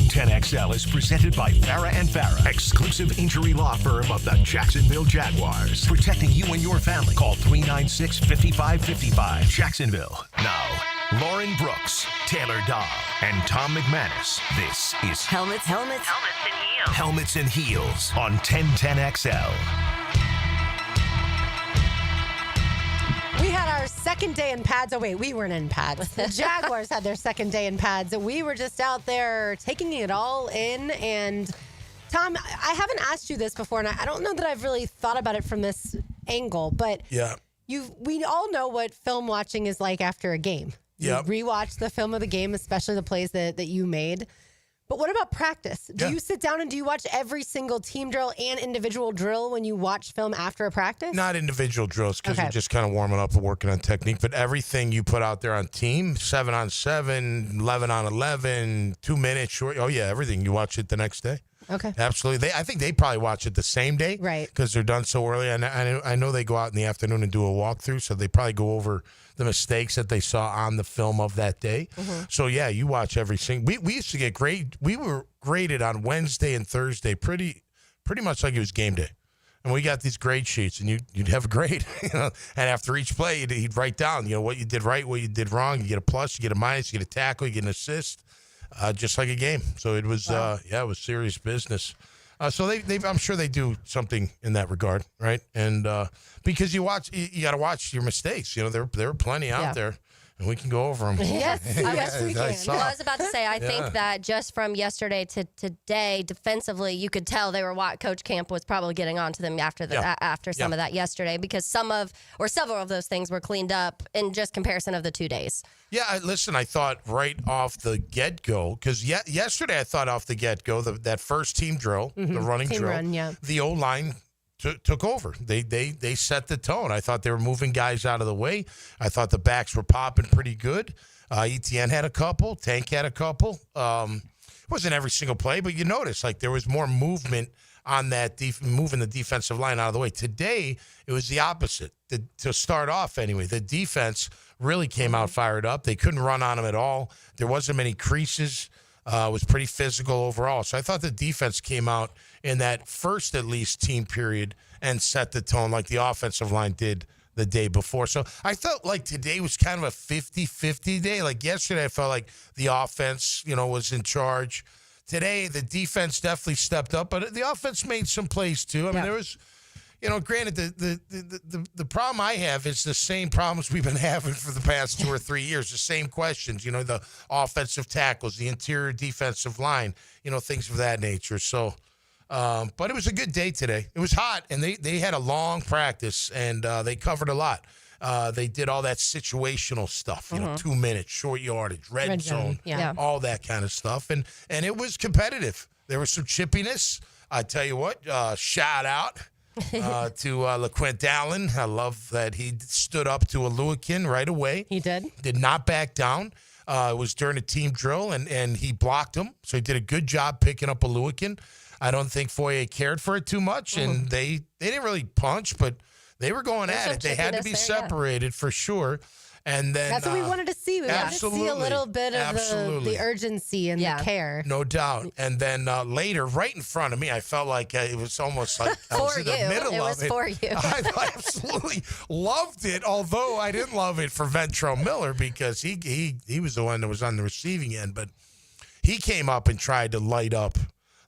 1010XL is presented by Farah and Farah, exclusive injury law firm of the Jacksonville Jaguars. Protecting you and your family. Call 396-5555. Jacksonville. Now, Lauren Brooks, Taylor Dahl, and Tom McManus. This is Helmets and Heels. Helmets and Heels on 1010XL. We had our second day in pads. Oh, wait, we weren't in pads. The Jaguars had their second day in pads. We were just out there taking it all in. And, Tom, I haven't asked you this before, and I don't know that I've really thought about it from this angle, but we all know what film watching is like after a game. You rewatch the film of the game, especially the plays that you made. But what about practice? Do you sit down and do you watch every single team drill and individual drill when you watch film after a practice? Not individual drills because you're just kind of warming up and working on technique. But everything you put out there on team, 7-on-7, 11-on-11, 2 minutes short. Oh, yeah, everything. You watch it the next day. Okay. Absolutely. I think they probably watch it the same day. Right. Because they're done so early. And I know they go out in the afternoon and do a walkthrough, so they probably go over the mistakes that they saw on the film of that day. Mm-hmm. So, yeah, you watch every single. We used to get grade. We were graded on Wednesday and Thursday pretty much like it was game day. And we got these grade sheets, and you'd have a grade. And after each play, he'd write down, what you did right, what you did wrong. You get a plus, you get a minus, you get a tackle, you get an assist. Just like a game. So it was, it was serious business. So they I'm sure they do something in that regard, right? And because you got to watch your mistakes. There are plenty out there, and we can go over them. Yes, yes, we can. I was about to say, I think that just from yesterday to today, defensively, you could tell Coach Camp was probably getting on to them after some of that yesterday, because several of those things were cleaned up in just comparison of the 2 days. Yeah, listen, I thought right off the get-go, because yesterday I thought off the get-go, that first team drill, the running team drill, run, the O-line took over. They set the tone. I thought they were moving guys out of the way. I thought the backs were popping pretty good. ETN had a couple. Tank had a couple. It wasn't every single play, but you notice there was more movement on that moving the defensive line out of the way. Today, it was the opposite. To start off anyway, the defense really came out fired up. They couldn't run on them at all. There wasn't many creases. It was pretty physical overall. So I thought the defense came out in that first, at least, team period and set the tone like the offensive line did the day before. So I felt like today was kind of a 50-50 day. Like yesterday, I felt like the offense, was in charge. Today, the defense definitely stepped up, but the offense made some plays too. I mean, there was, granted, the problem I have is the same problems we've been having for the past 2 or 3 years. The same questions, the offensive tackles, the interior defensive line, things of that nature. So, but it was a good day today. It was hot, and they had a long practice, and they covered a lot. They did all that situational stuff, 2 minutes, short yardage, red zone, all that kind of stuff. And it was competitive. There was some chippiness. I tell you what, shout out to LaQuint Allen. I love that he stood up to a Lewican right away. He did. Did not back down. It was during a team drill, and he blocked him. So he did a good job picking up a Lewican. I don't think Foye cared for it too much, and they didn't really punch, but they were going at it. They had to be separated for sure. And then that's what we wanted to see. We wanted to see a little bit of the urgency and the care. No doubt. And then later, right in front of me, I felt like it was almost like I was in the middle of it. It was for you. I absolutely loved it, although I didn't love it for Ventrell Miller because he was the one that was on the receiving end. But he came up and tried to light up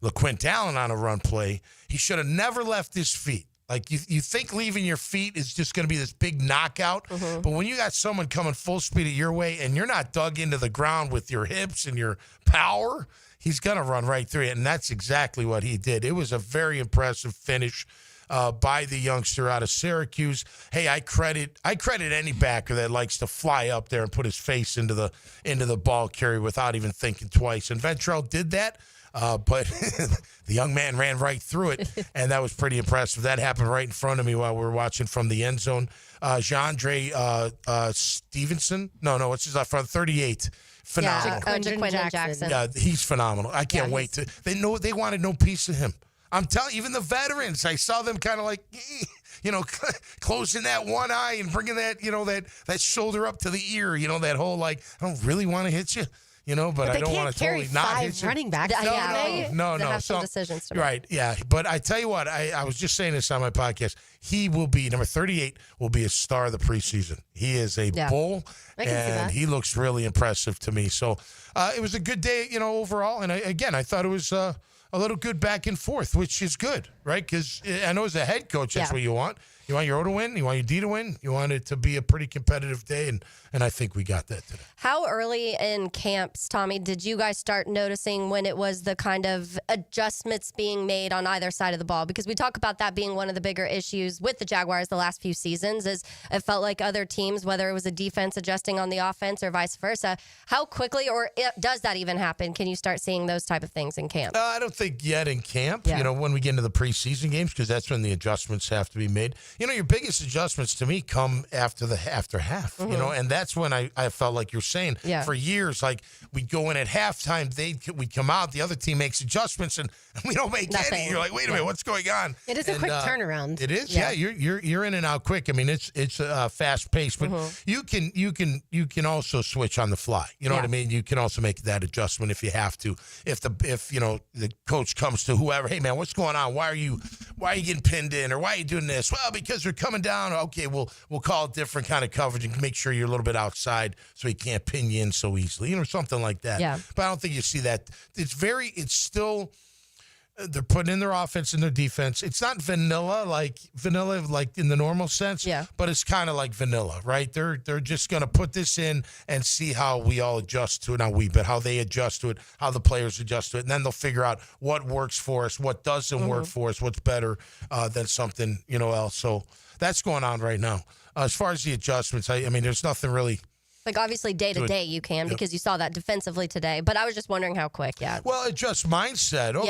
LaQuint Allen on a run play. He should have never left his feet. Like, you think leaving your feet is just going to be this big knockout, but when you got someone coming full speed at your way and you're not dug into the ground with your hips and your power, he's going to run right through it, and that's exactly what he did. It was a very impressive finish by the youngster out of Syracuse. Hey, I credit any backer that likes to fly up there and put his face into the ball carrier without even thinking twice, and Ventrell did that. But the young man ran right through it, and that was pretty impressive. That happened right in front of me while we were watching from the end zone. Jandre Stevenson. No, what's his from 38. Phenomenal. Jaquindon Jackson. Yeah, he's phenomenal. I can't wait to. They wanted no piece of him. I'm telling even the veterans, I saw them kind of like, closing that one eye and bringing that, that shoulder up to the ear, that whole I don't really want to hit you. but I don't want to totally not five hit you. running backs. No. They have some decisions to make. Right, yeah. But I tell you what, I was just saying this on my podcast. He will be, number 38, will be a star of the preseason. He is a bull, I can see that. and he looks really impressive to me. So it was a good day, overall. And I thought it was a little good back and forth, which is good, right? Because I know as a head coach, that's what you want. You want your O to win. You want your D to win. You want it to be a pretty competitive day, and I think we got that today. How early in camps, Tommy, did you guys start noticing when it was the kind of adjustments being made on either side of the ball? Because we talk about that being one of the bigger issues with the Jaguars the last few seasons is it felt like other teams, whether it was a defense adjusting on the offense or vice versa, how quickly or does that even happen? Can you start seeing those type of things in camp? I don't think yet in camp, Yeah. when we get into the preseason games, because that's when the adjustments have to be made. Your biggest adjustments to me come after half, and that's when I felt like you're saying for years, like we go in at halftime, we come out, the other team makes adjustments, and we don't make any. You're like, wait a minute, what's going on? It is a quick turnaround. It is, yeah. You're in and out quick. I mean, it's fast paced, but you can also switch on the fly. You know what I mean? You can also make that adjustment if you have to. If the coach comes to whoever, hey man, what's going on? Why are you getting pinned in, or why are you doing this? Well, because they're coming down. Okay, we'll call it different kind of coverage and make sure you're a little bit outside so he can't pin you in so easily, something like that. Yeah. But I don't think you see that. It's still, they're putting in their offense and their defense. It's not vanilla like in the normal sense, but it's kind of like vanilla, right? They're just going to put this in and see how we all adjust to it. But how they adjust to it, how the players adjust to it, and then they'll figure out what works for us, what doesn't work for us, what's better than something else. So that's going on right now. As far as the adjustments, I mean, there's nothing really. Like, obviously, day to day you can because you saw that defensively today. But I was just wondering how quick, Well, adjust mindset. Oh,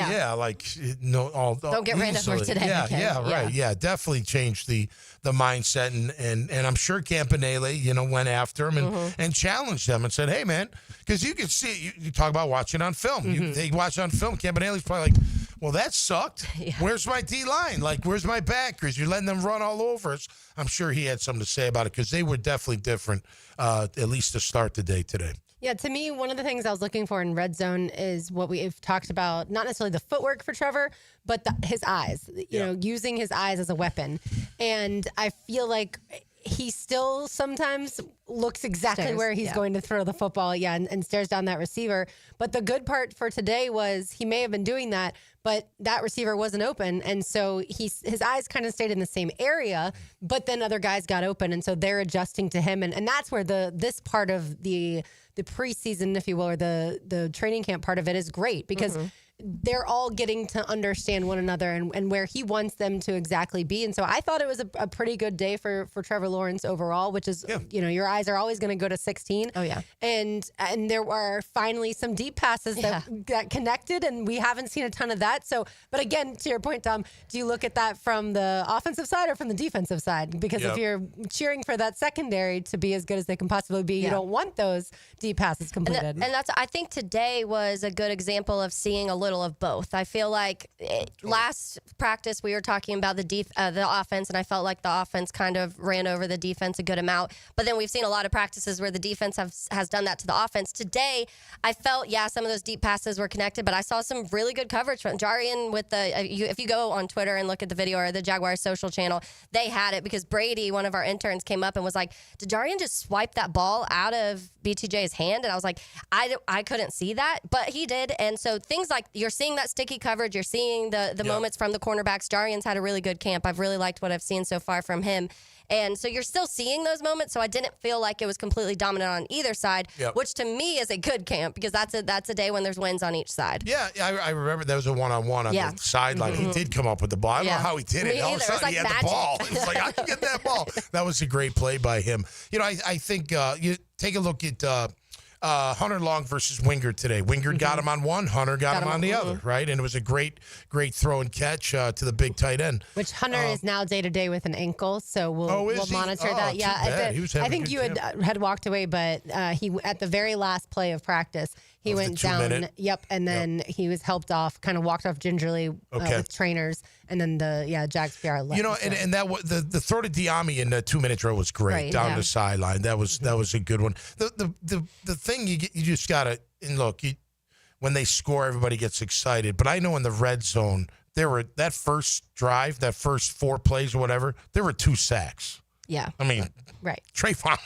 Don't get ran over today. Right. Yeah, definitely changed the mindset. And I'm sure Campanile, went after him and challenged them and said, hey, man, because you can see, you talk about watching on film. They watch on film. Campanile's probably like, well, that sucked. Where's my D-line? Like, where's my backers? You're letting them run all over us. I'm sure he had something to say about it because they were definitely different, at least to start the day today. Yeah, to me, one of the things I was looking for in red zone is what we've talked about, not necessarily the footwork for Trevor, but his eyes, using his eyes as a weapon. And I feel like he still sometimes looks exactly where he's going to throw the football, and stares down that receiver. But the good part for today was he may have been doing that, but that receiver wasn't open. And so his eyes kind of stayed in the same area, but then other guys got open. And so they're adjusting to him. And that's where this part of the preseason, if you will, or the training camp part of it is great because they're all getting to understand one another and where he wants them to exactly be. And so I thought it was a pretty good day for Trevor Lawrence overall, which is, your eyes are always going to go to 16. Oh, yeah. And there were finally some deep passes that connected, and we haven't seen a ton of that. So, but again, to your point, Tom, do you look at that from the offensive side or from the defensive side? Because if you're cheering for that secondary to be as good as they can possibly be, you don't want those deep passes completed. And that's, I think today was a good example of seeing a little of both. I feel like last practice we were talking about the offense, and I felt like the offense kind of ran over the defense a good amount. But then we've seen a lot of practices where the defense has done that to the offense. Today, I felt some of those deep passes were connected, but I saw some really good coverage from Jarian with if you go on Twitter and look at the video or the Jaguars social channel, they had it because Brady, one of our interns, came up and was like, "Did Jarian just swipe that ball out of BTJ's hand?" And I was like, I couldn't see that, but he did. And so things like you're seeing that sticky coverage, you're seeing the moments from the cornerbacks. Jarian's had a really good camp. I've really liked what I've seen so far from him. And so you're still seeing those moments. So I didn't feel like it was completely dominant on either side, which to me is a good camp because that's a day when there's wins on each side. Yeah, I remember there was a one-on-one on the sideline. He did come up with the ball. I don't know how he did it. All of a sudden, he had the ball. It's like, I can get that ball. That was a great play by him. I think you take a look at Hunter Long versus Wingard today. Wingard got him on one, Hunter got him on the other, right? And it was a great throw and catch to the big tight end. Which Hunter is now day to day with an ankle, so we'll monitor that. Yeah, I think you had walked away, but he at the very last play of practice, He went down. 2-minute. Yep. And then he was helped off, kind of walked off gingerly with trainers. And then the Jags PR left. You know, and that was the throw to Diami in the 2-minute drill was great down the sideline. That was a good one. The thing you just gotta, and look, when they score, everybody gets excited. But I know in the red zone, that first drive, that first 4 plays or whatever, there were 2 sacks. Yeah. I mean, right. Trayvon,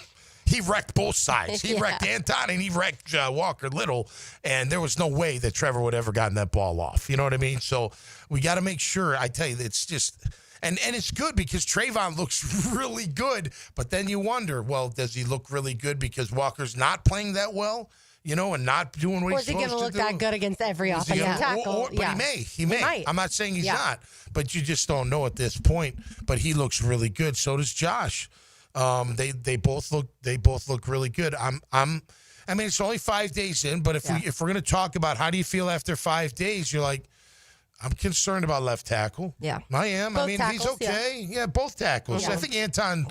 he wrecked both sides. He wrecked Anton and he wrecked Walker Little, and there was no way that Trevor would ever gotten that ball off. You know what I mean? So we got to make sure. I tell you, it's just and it's good because Trayvon looks really good, but then you wonder, well, does he look really good because Walker's not playing that well? You know, and not doing what he's supposed to do. Or is he going to look that good against every offensive tackle? But he may. I'm not saying he's not, but you just don't know at this point. But he looks really good. So does Josh. They both look really good. I mean, it's only 5 days in, but if we're going to talk about how do you feel after 5 days, you're like, I'm concerned about left tackle. Yeah, I am. Both I mean, tackles, he's okay. Yeah, both tackles. Yeah. I think Anton.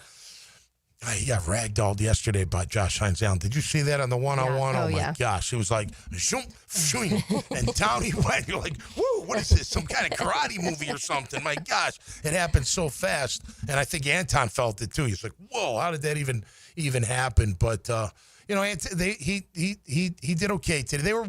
He got ragdolled yesterday by Josh Hines Allen. Did you see that on the one-on-one? Yeah. Oh, my gosh. It was like, shoom, shoom, and down he went. You're like, whoo, what is this? Some kind of karate movie or something. My gosh. It happened so fast. And I think Anton felt it, too. He's like, whoa, how did that even happen? But, you know, he did okay today. They were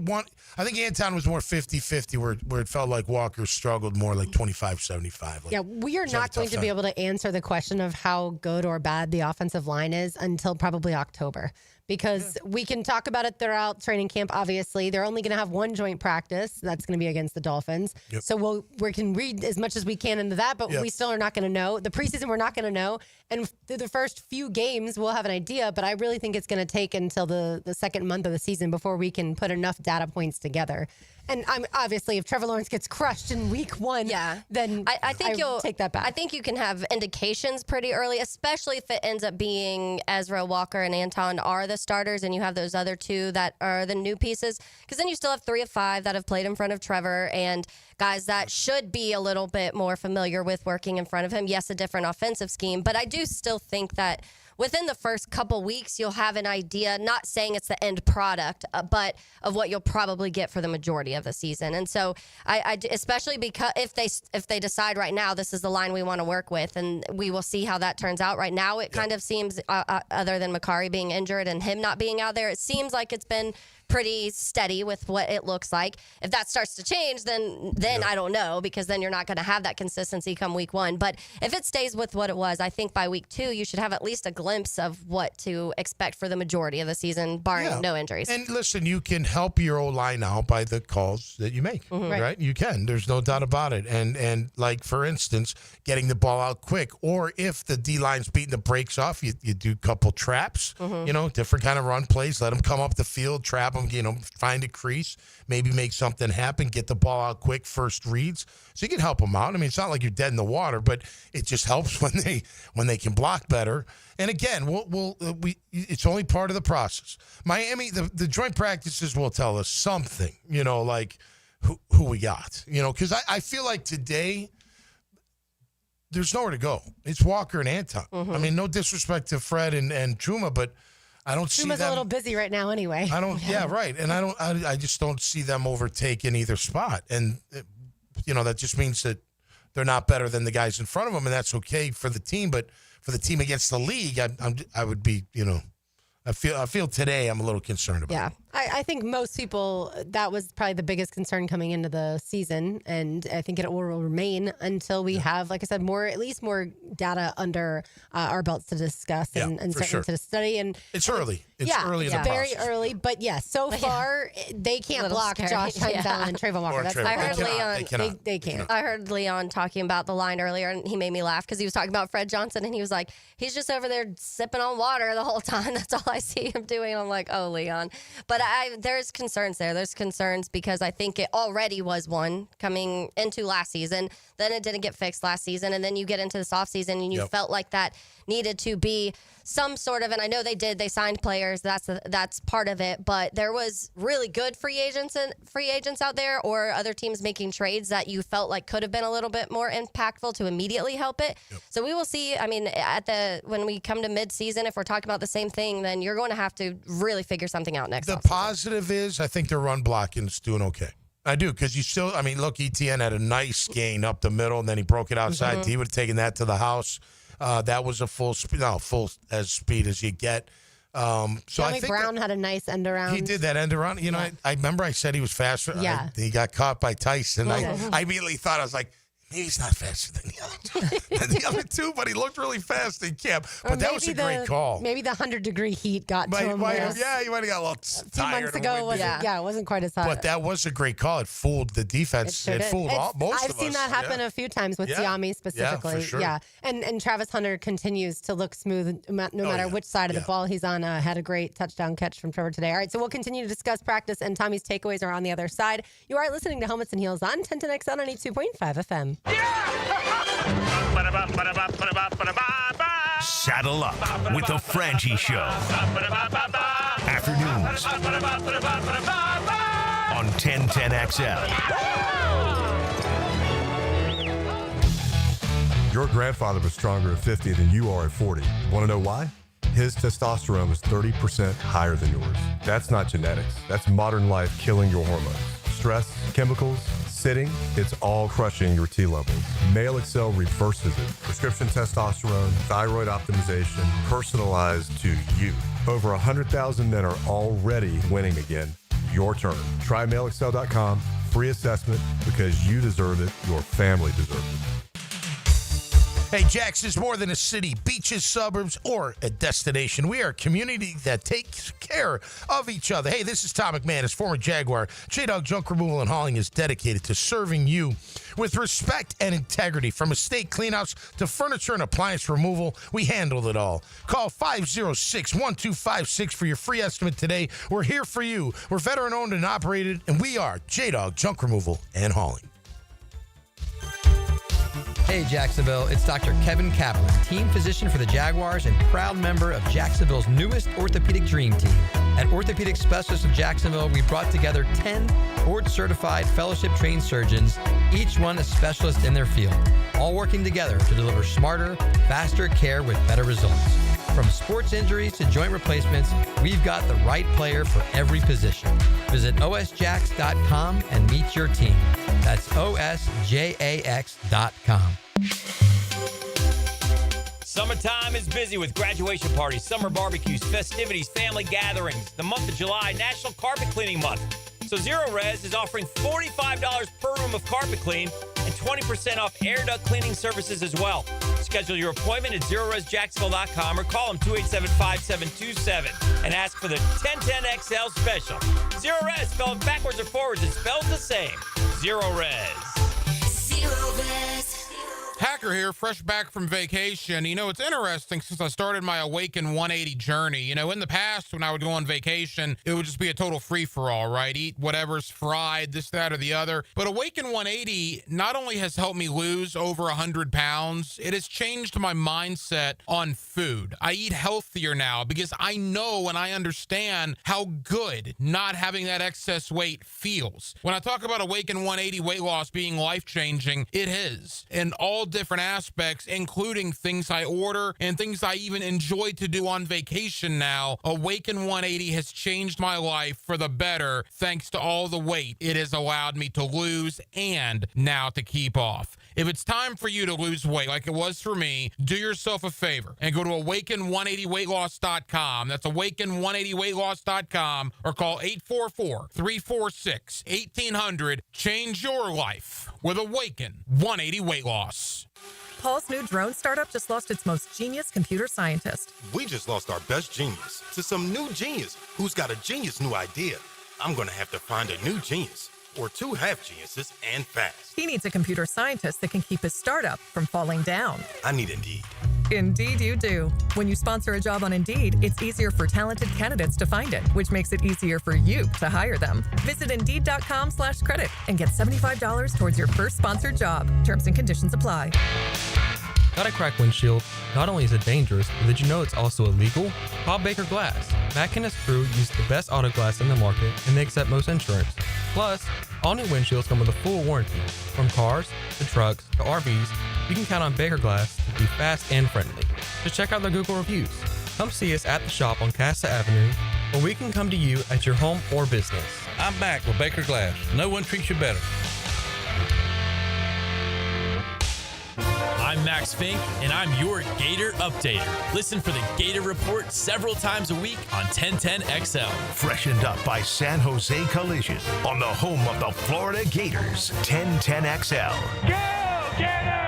I think Anton was more 50-50 where it felt like Walker struggled more like 25-75. Like, we are not going to be able to answer the question of how good or bad the offensive line is until probably October. Because we can talk about it throughout training camp, obviously. They're only going to have one joint practice. That's going to be against the Dolphins. Yep. So we can read as much as we can into that, but we still are not going to know. The preseason, we're not going to know. And through the first few games, we'll have an idea, but I really think it's going to take until the second month of the season before we can put enough data points together. And I'm obviously, if Trevor Lawrence gets crushed in week 1, then I think you'll take that back. I think you can have indications pretty early, especially if it ends up being Ezra, Walker, and Anton are the starters, and you have those other 2 that are the new pieces. Because then you still have 3 of 5 that have played in front of Trevor, and guys that should be a little bit more familiar with working in front of him. Yes, a different offensive scheme, but I do still think that within the first couple weeks, you'll have an idea, not saying it's the end product, but of what you'll probably get for the majority of the season. And so I especially because if they decide right now, this is the line we want to work with, and we will see how that turns out. Right now, it kind of seems, other than Makari being injured and him not being out there, it seems like it's been pretty steady with what it looks like. If that starts to change, then I don't know, because then you're not going to have that consistency come week 1. But if it stays with what it was, I think by week 2, you should have at least a glimpse of what to expect for the majority of the season, barring no injuries. And listen, you can help your O-line out by the calls that you make, right? You can. There's no doubt about it. And like, for instance, getting the ball out quick, or if the D-line's beating the brakes off, you do a couple traps, you know, different kind of run plays, let them come up the field, trap them, you know, find a crease, maybe make something happen, get the ball out quick, first reads. So you can help them out. I mean, it's not like you're dead in the water, but it just helps when they can block better. And again, it's only part of the process. Miami, the joint practices will tell us something, you know, like who we got, you know, because I feel like today there's nowhere to go. It's Walker and Anton. I mean, no disrespect to Fred and Chuma, but I don't see them. Chuma's a little busy right now anyway. I don't. Yeah, right. And I just don't see them overtaking either spot. And you know, that just means that they're not better than the guys in front of them, and that's okay for the team. But for the team against the league, I would be, you know, I feel today I'm a little concerned about. Yeah. I think most people, that was probably the biggest concern coming into the season, and I think it will remain until we have, like I said, at least more data under our belts to discuss and certainly to study. And it's early. It's early in the very process. early. But so far they can't block scary. Josh Hines Allen and Trayvon Walker. I heard Leon. They can't. I heard Leon talking about the line earlier, and he made me laugh because he was talking about Fred Johnson, and he was like, he's just over there sipping on water the whole time. That's all I see him doing. I'm like, oh, Leon. But there's concerns there. There's concerns because I think it already was one coming into last season. Then it didn't get fixed last season. And then you get into this offseason and you felt like that needed to be some sort of, and I know they signed players. That's part of it, but there was really good free agents out there, or other teams making trades that you felt like could have been a little bit more impactful to immediately help it. Yep. So we will see. I mean, when we come to mid-season, if we're talking about the same thing, then you're going to have to really figure something out next. The positive is, I think their run blocking is doing okay. I do, because look, Etienne had a nice gain up the middle, and then he broke it outside. Mm-hmm. He would have taken that to the house. That was a full as speed as you get. So I think Brown had a nice end around. He did that end around. You know, I remember I said he was faster. Yeah. He got caught by Tyson. I immediately thought, I was like, maybe he's not faster than the other two, but he looked really fast in camp. But that was a great call. Maybe the 100-degree heat got to him. He might have got a little tired. Months ago, it wasn't quite as hot. But that was a great call. It fooled the defense. It fooled most of us. I've seen that happen a few times with Siami specifically. Yeah, for sure. Yeah, and Travis Hunter continues to look smooth no matter which side of the ball he's on. Had a great touchdown catch from Trevor today. All right, so we'll continue to discuss practice, and Tommy's takeaways are on the other side. You are listening to Helmets and Heels on 1010XL 92.5 FM. Yeah! Saddle up with the Frangie Show. Afternoons on 1010XL. Your grandfather was stronger at 50 than you are at 40. Want to know why? His testosterone was 30% higher than yours. That's not genetics. That's modern life killing your hormones. Stress, chemicals, sitting, it's all crushing your T levels. Male Excel reverses it. Prescription testosterone, thyroid optimization, personalized to you. Over 100,000 men are already winning again. Your turn. Try MaleExcel.com. Free assessment, because you deserve it. Your family deserves it. Hey, Jackson's more than a city, beaches, suburbs, or a destination. We are a community that takes care of each other. Hey, this is Tom McManus, former Jaguar. J-Dog Junk Removal and Hauling is dedicated to serving you with respect and integrity. From estate cleanouts to furniture and appliance removal, we handle it all. Call 506-1256 for your free estimate today. We're here for you. We're veteran-owned and operated, and we are J-Dog Junk Removal and Hauling. Hey Jacksonville, it's Dr. Kevin Kaplan, team physician for the Jaguars and proud member of Jacksonville's newest orthopedic dream team. At Orthopedic Specialists of Jacksonville, we brought together 10 board-certified fellowship-trained surgeons, each one a specialist in their field, all working together to deliver smarter, faster care with better results. From sports injuries to joint replacements, we've got the right player for every position. Visit osjax.com and meet your team. That's osjax.com. Summertime is busy with graduation parties, summer barbecues, festivities, family gatherings. The month of July, National Carpet Cleaning Month. So Zero Res is offering $45 per room of carpet clean and 20% off air duct cleaning services as well. Schedule your appointment at ZeroResJacksonville.com or call them 287-5727 and ask for the 1010XL special. Zero Res, spelled backwards or forwards, it spells the same. Zero Res. Zero Res. Hacker here, fresh back from vacation. You know, it's interesting since I started my Awaken 180 journey. You know, in the past, when I would go on vacation, it would just be a total free-for-all, right? Eat whatever's fried, this, that, or the other. But Awaken 180 not only has helped me lose over 100 pounds, it has changed my mindset on food. I eat healthier now because I know and I understand how good not having that excess weight feels. When I talk about Awaken 180 weight loss being life-changing, it is. And all different aspects, including things I order and things I even enjoy to do on vacation now. Awaken 180 has changed my life for the better thanks to all the weight it has allowed me to lose and now to keep off. If it's time for you to lose weight like it was for me, do yourself a favor and go to awaken180weightloss.com. That's awaken180weightloss.com or call 844-346-1800. Change your life with Awaken 180 Weight Loss. Paul's new drone startup just lost its most genius computer scientist. We just lost our best genius to some new genius who's got a genius new idea. I'm going to have to find a new genius. Or two half geniuses and fast. He needs a computer scientist that can keep his startup from falling down. I need Indeed. Indeed you do. When you sponsor a job on Indeed, it's easier for talented candidates to find it, which makes it easier for you to hire them. Visit Indeed.com/credit and get $75 towards your first sponsored job. Terms and conditions apply. Got a cracked windshield? Not only is it dangerous, but did you know it's also illegal? Call Baker Glass. Mack and his crew use the best auto glass in the market, and they accept most insurance. Plus, all new windshields come with a full warranty. From cars, to trucks, to RVs, you can count on Baker Glass to be fast and friendly. Just check out their Google reviews. Come see us at the shop on Casa Avenue, or we can come to you at your home or business. I'm back with Baker Glass. No one treats you better. I'm Max Fink, and I'm your Gator Updater. Listen for the Gator Report several times a week on 1010XL. Freshened up by San Jose Collision on the home of the Florida Gators, 1010XL. Go, Gators!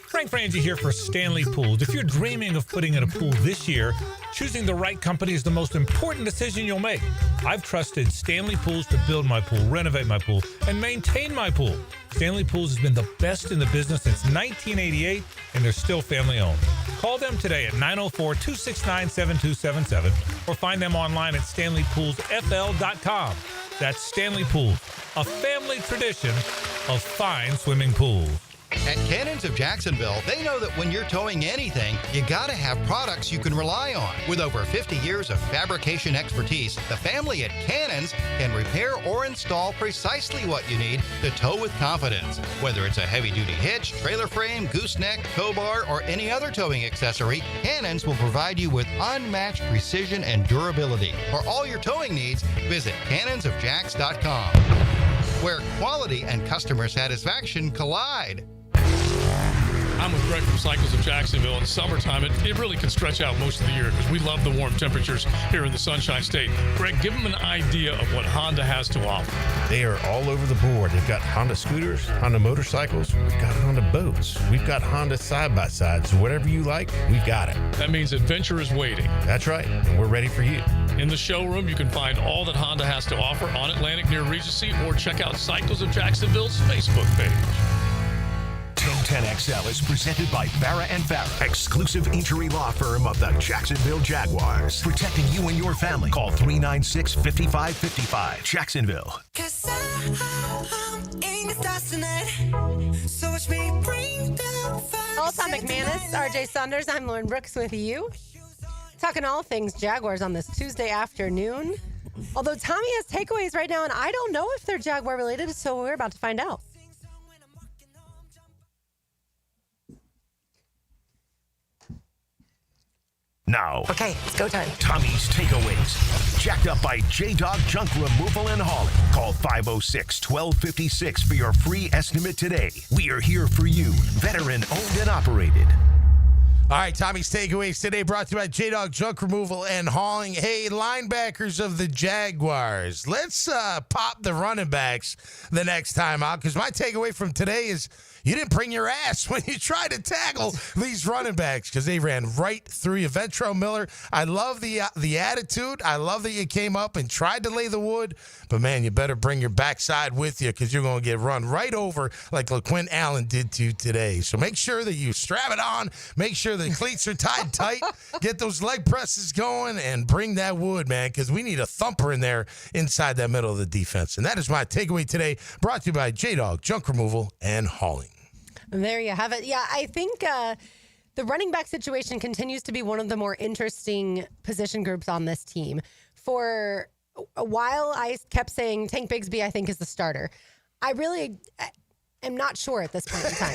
Frank Frangie here for Stanley Pools. If you're dreaming of putting in a pool this year, choosing the right company is the most important decision you'll make. I've trusted Stanley Pools to build my pool, renovate my pool, and maintain my pool. Stanley Pools has been the best in the business since 1988, and they're still family-owned. Call them today at 904-269-7277 or find them online at stanleypoolsfl.com. That's Stanley Pools, a family tradition of fine swimming pools. At Cannons of Jacksonville, they know that when you're towing anything, you gotta have products you can rely on. With over 50 years of fabrication expertise, the family at Cannons can repair or install precisely what you need to tow with confidence. Whether it's a heavy-duty hitch, trailer frame, gooseneck, tow bar, or any other towing accessory, Cannons will provide you with unmatched precision and durability. For all your towing needs, visit cannonsofjacks.com, where quality and customer satisfaction collide. I'm with Greg from Cycles of Jacksonville. In the summertime, it really can stretch out most of the year because we love the warm temperatures here in the Sunshine State. Greg, give them an idea of what Honda has to offer. They are all over the board. They've got Honda scooters, Honda motorcycles, we've got Honda boats, we've got Honda side-by-sides. So whatever you like, we've got it. That means adventure is waiting. That's right, and we're ready for you. In the showroom, you can find all that Honda has to offer on Atlantic near Regency, or check out Cycles of Jacksonville's Facebook page. 1010XL is presented by Farah and Farah, exclusive injury law firm of the Jacksonville Jaguars. Protecting you and your family. Call 396-5555. Jacksonville. All Tom McManus, RJ Saunders, I'm Lauren Brooks with you. Talking all things Jaguars on this Tuesday afternoon. Although Tommy has takeaways right now, and I don't know if they're Jaguar related, so we're about to find out. Now. Okay, it's go time. Tommy's Takeaways. Jacked up by J-Dog Junk Removal and Hauling. Call 506-1256 for your free estimate today. We are here for you. Veteran owned and operated. All right, Tommy's Takeaways today brought to you by J-Dog Junk Removal and Hauling. Hey, linebackers of the Jaguars, let's pop the running backs the next time out, because my takeaway from today is you didn't bring your ass when you tried to tackle these running backs, because they ran right through you. Ventrell Miller, I love the attitude. I love that you came up and tried to lay the wood, but, man, you better bring your backside with you, because you're going to get run right over like LaQuint Allen did to you today. So make sure that you strap it on, make sure the cleats are tied tight, get those leg presses going, and bring that wood, man, because we need a thumper in there inside that middle of the defense. And that is my takeaway today, brought to you by J-Dog Junk Removal and Hauling. There you have it. Yeah, I think the running back situation continues to be one of the more interesting position groups on this team. For a while, I kept saying Tank Bigsby, I think, is the starter. I really am not sure at this point in time.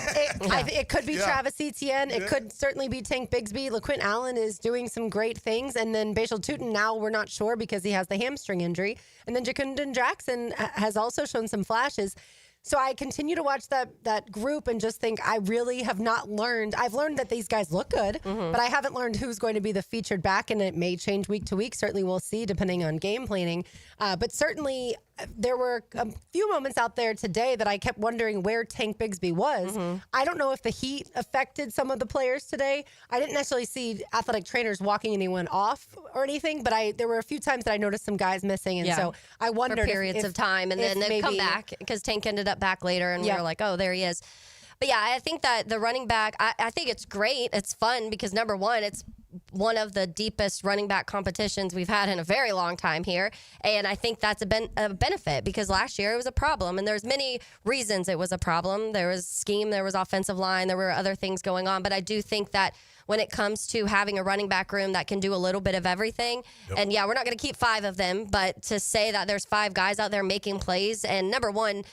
It could be Travis Etienne. It could certainly be Tank Bigsby. LaQuint Allen is doing some great things. And then Bashal Tutin, now we're not sure because he has the hamstring injury. And then Jacondon Jackson has also shown some flashes. So I continue to watch that group and just think I really have not learned. I've learned that these guys look good, but I haven't learned who's going to be the featured back, and it may change week to week. Certainly we'll see depending on game planning. But certainly there were a few moments out there today that I kept wondering where Tank Bigsby was. I don't know if the heat affected some of the players today. I didn't necessarily see athletic trainers walking anyone off or anything, but there were a few times that I noticed some guys missing. And so I wondered for periods of time, and then they've come back because Tank ended up back later, and we were like, oh, there he is. But yeah, I think that the running back, I think it's great. It's fun because, number one, it's one of the deepest running back competitions we've had in a very long time here. And I think that's a benefit because last year it was a problem. And there's many reasons it was a problem. There was scheme, there was offensive line, there were other things going on. But I do think that when it comes to having a running back room that can do a little bit of everything, and yeah, we're not going to keep 5 of them, but to say that there's 5 guys out there making plays, and number one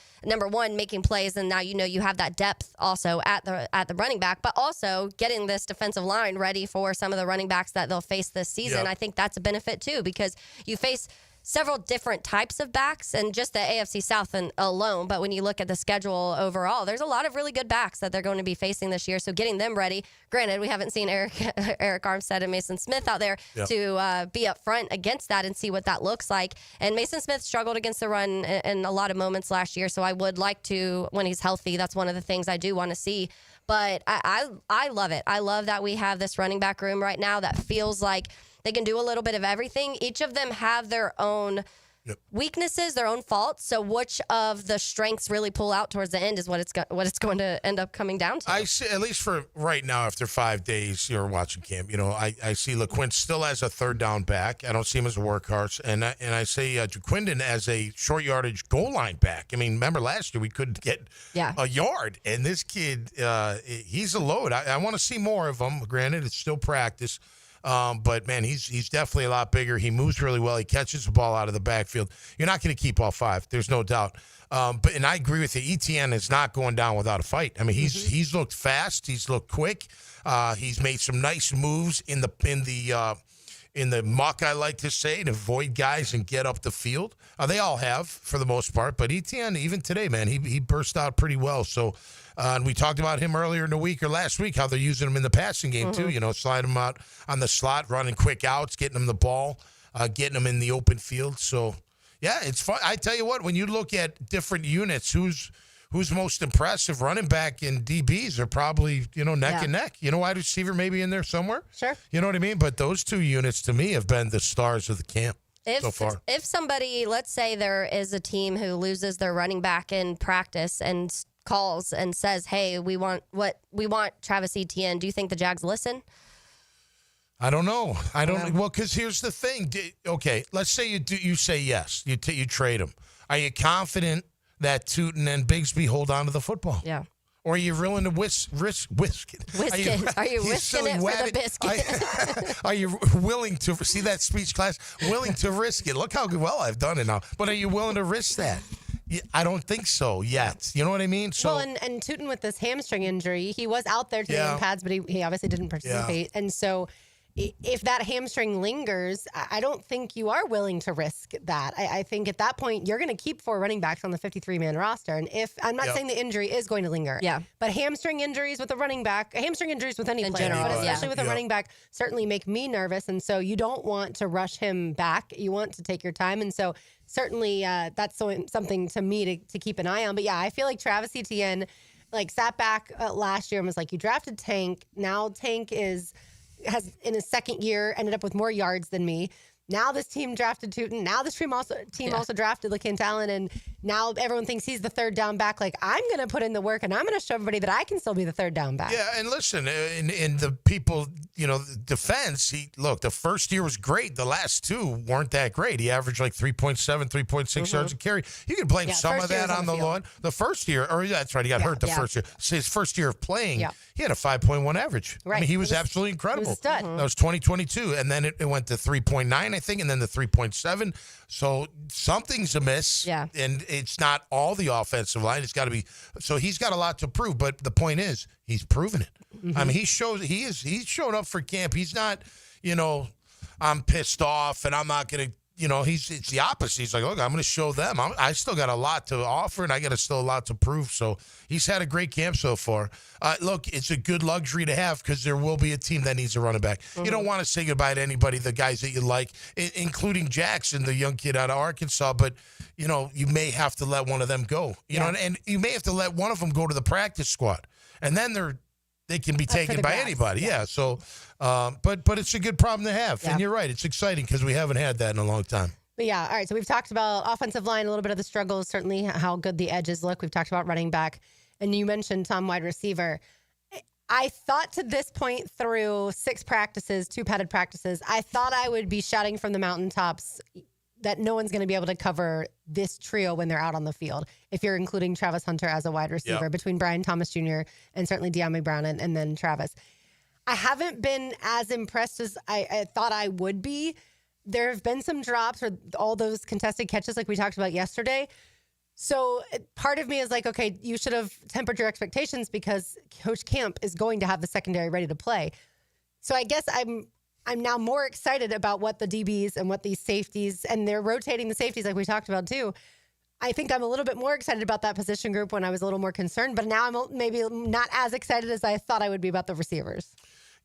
making plays, and now you have that depth also at the running back, but also getting this defensive line ready for some of the running backs that they'll face this season. I think that's a benefit too because you face several different types of backs and just the AFC South alone. But when you look at the schedule overall, there's a lot of really good backs that they're going to be facing this year. So getting them ready. Granted, we haven't seen Eric Armstead and Mason Smith out there to be up front against that and see what that looks like. And Mason Smith struggled against the run in a lot of moments last year. So I would like to, when he's healthy, that's one of the things I do want to see. But I love it. I love that we have this running back room right now that feels like they can do a little bit of everything. Each of them have their own weaknesses, their own faults. So which of the strengths really pull out towards the end is what it's going to end up coming down to. I see, at least for right now, after 5 days, you're watching camp. I see LaQuinn still as a third down back. I don't see him as a workhorse, and I see Jaquindon as a short yardage goal line back. I mean, remember last year we couldn't get a yard, and this kid, he's a load. I want to see more of him. Granted, it's still practice. But, man, he's definitely a lot bigger. He moves really well. He catches the ball out of the backfield. You're not going to keep all 5. There's no doubt. And I agree with you. ETN is not going down without a fight. I mean, he's looked fast. He's looked quick. He's made some nice moves in the muck, I like to say, to avoid guys and get up the field. They all have, for the most part. But ETN, even today, man, he burst out pretty well. So, and we talked about him earlier in the week or last week, how they're using him in the passing game, too. Slide him out on the slot, running quick outs, getting him the ball, getting him in the open field. So, yeah, it's fun. I tell you what, when you look at different units, who's most impressive? Running back and DBs are probably, neck and neck. Wide receiver maybe in there somewhere. Sure. You know what I mean? But those 2 units, to me, have been the stars of the camp so far. If somebody, let's say there is a team who loses their running back in practice and calls and says, hey, we want Travis Etienne, do you think the Jags listen? I don't know. Well, because here's the thing. Okay, let's say you say yes. You trade him. Are you confident that Tootin and Bigsby hold on to the football? Yeah. Or are you willing to risk it? Whisk it. Are you whisking it for the biscuit? Are you willing to see that speech class? Willing to risk it? Look how well I've done it now. But are you willing to risk that? I don't think so yet. You know what I mean? So, well, and Tootin with this hamstring injury, he was out there today in pads, but he obviously didn't participate. And so if that hamstring lingers, I don't think you are willing to risk that. I think at that point, you're going to keep 4 running backs on the 53-man roster. And if I'm not saying the injury is going to linger, but hamstring injuries with a running back, hamstring injuries with any player, but especially with a running back, certainly make me nervous. And so you don't want to rush him back. You want to take your time. And so certainly that's something to me to keep an eye on. But yeah, I feel like Travis Etienne sat back last year and was like, you drafted Tank. Now Tank has in his second year ended up with more yards than me. Now this team drafted Tootin. Now this team also drafted LaQuinn, and now everyone thinks he's the third down back. I'm going to put in the work, and I'm going to show everybody that I can still be the third down back. Yeah, and listen, in the people, defense, the first year was great. The last 2 weren't that great. He averaged 3.7, 3.6 yards a carry. You can blame some of that on the lawn. The first year, that's right, he got hurt the first year. So his first year of playing, he had a 5.1 average. Right. I mean, he was absolutely incredible. He was a stud. That was 2022, and then it went to 3.9, I think, and then the 3.7. So something's amiss. Yeah. And it's not all the offensive line. It's got to be. So he's got a lot to prove. But the point is, he's proven it. I mean, he's showing up for camp. He's not, I'm pissed off and I'm not going to. It's the opposite. He's like, look, I'm going to show them. I still got a lot to offer, and I got still a lot to prove. So he's had a great camp so far. Look, it's a good luxury to have because there will be a team that needs a running back. You don't want to say goodbye to anybody, the guys that you like, including Jackson, the young kid out of Arkansas. But, you may have to let one of them go. And you may have to let one of them go to the practice squad. And then they can be taken by anybody. Yeah. So, but it's a good problem to have. And you're right. It's exciting because we haven't had that in a long time. But yeah. All right. So we've talked about offensive line, a little bit of the struggles, certainly how good the edges look. We've talked about running back. And you mentioned Tom, wide receiver. I thought to this point through 6 practices, 2 padded practices, I thought I would be shouting from the mountaintops that no one's going to be able to cover this trio when they're out on the field. If you're including Travis Hunter as a wide receiver, between Brian Thomas Jr. and certainly De'Ami Brown and then Travis. I haven't been as impressed as I thought I would be. There have been some drops or all those contested catches like we talked about yesterday. So part of me is like, okay, you should have tempered your expectations because Coach Camp is going to have the secondary ready to play. So I guess I'm now more excited about what the DBs and what these safeties, and they're rotating the safeties like we talked about too. I think I'm a little bit more excited about that position group when I was a little more concerned, but now I'm maybe not as excited as I thought I would be about the receivers.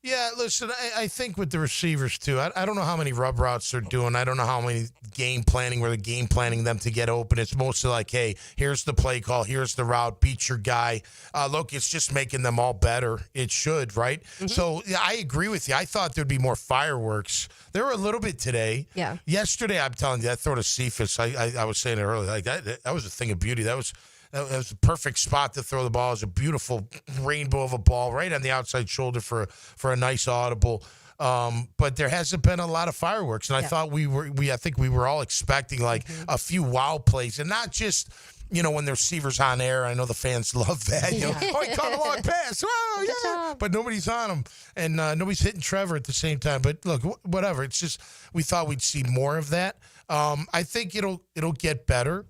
Yeah, listen, I think with the receivers, too, I don't know how many rub routes they're doing. I don't know how many game planning where they're game planning them to get open. It's mostly like, hey, here's the play call, here's the route, beat your guy. Look, it's just making them all better. It should, right? Mm-hmm. So, yeah, I agree with you. I thought there'd be more fireworks. There were a little bit today. Yeah. Yesterday, I'm telling you, that throw to Cephas, I was saying it earlier, like that was a thing of beauty. That was a perfect spot to throw the ball. It was a beautiful rainbow of a ball right on the outside shoulder for a nice audible. But there hasn't been a lot of fireworks, and I thought I think we were all expecting like a few wow plays, and not just when the receiver's on air. I know the fans love that. Oh, he caught a long pass. Oh, yeah. But nobody's on him, and nobody's hitting Trevor at the same time. But look, whatever. It's just we thought we'd see more of that. I think it'll get better.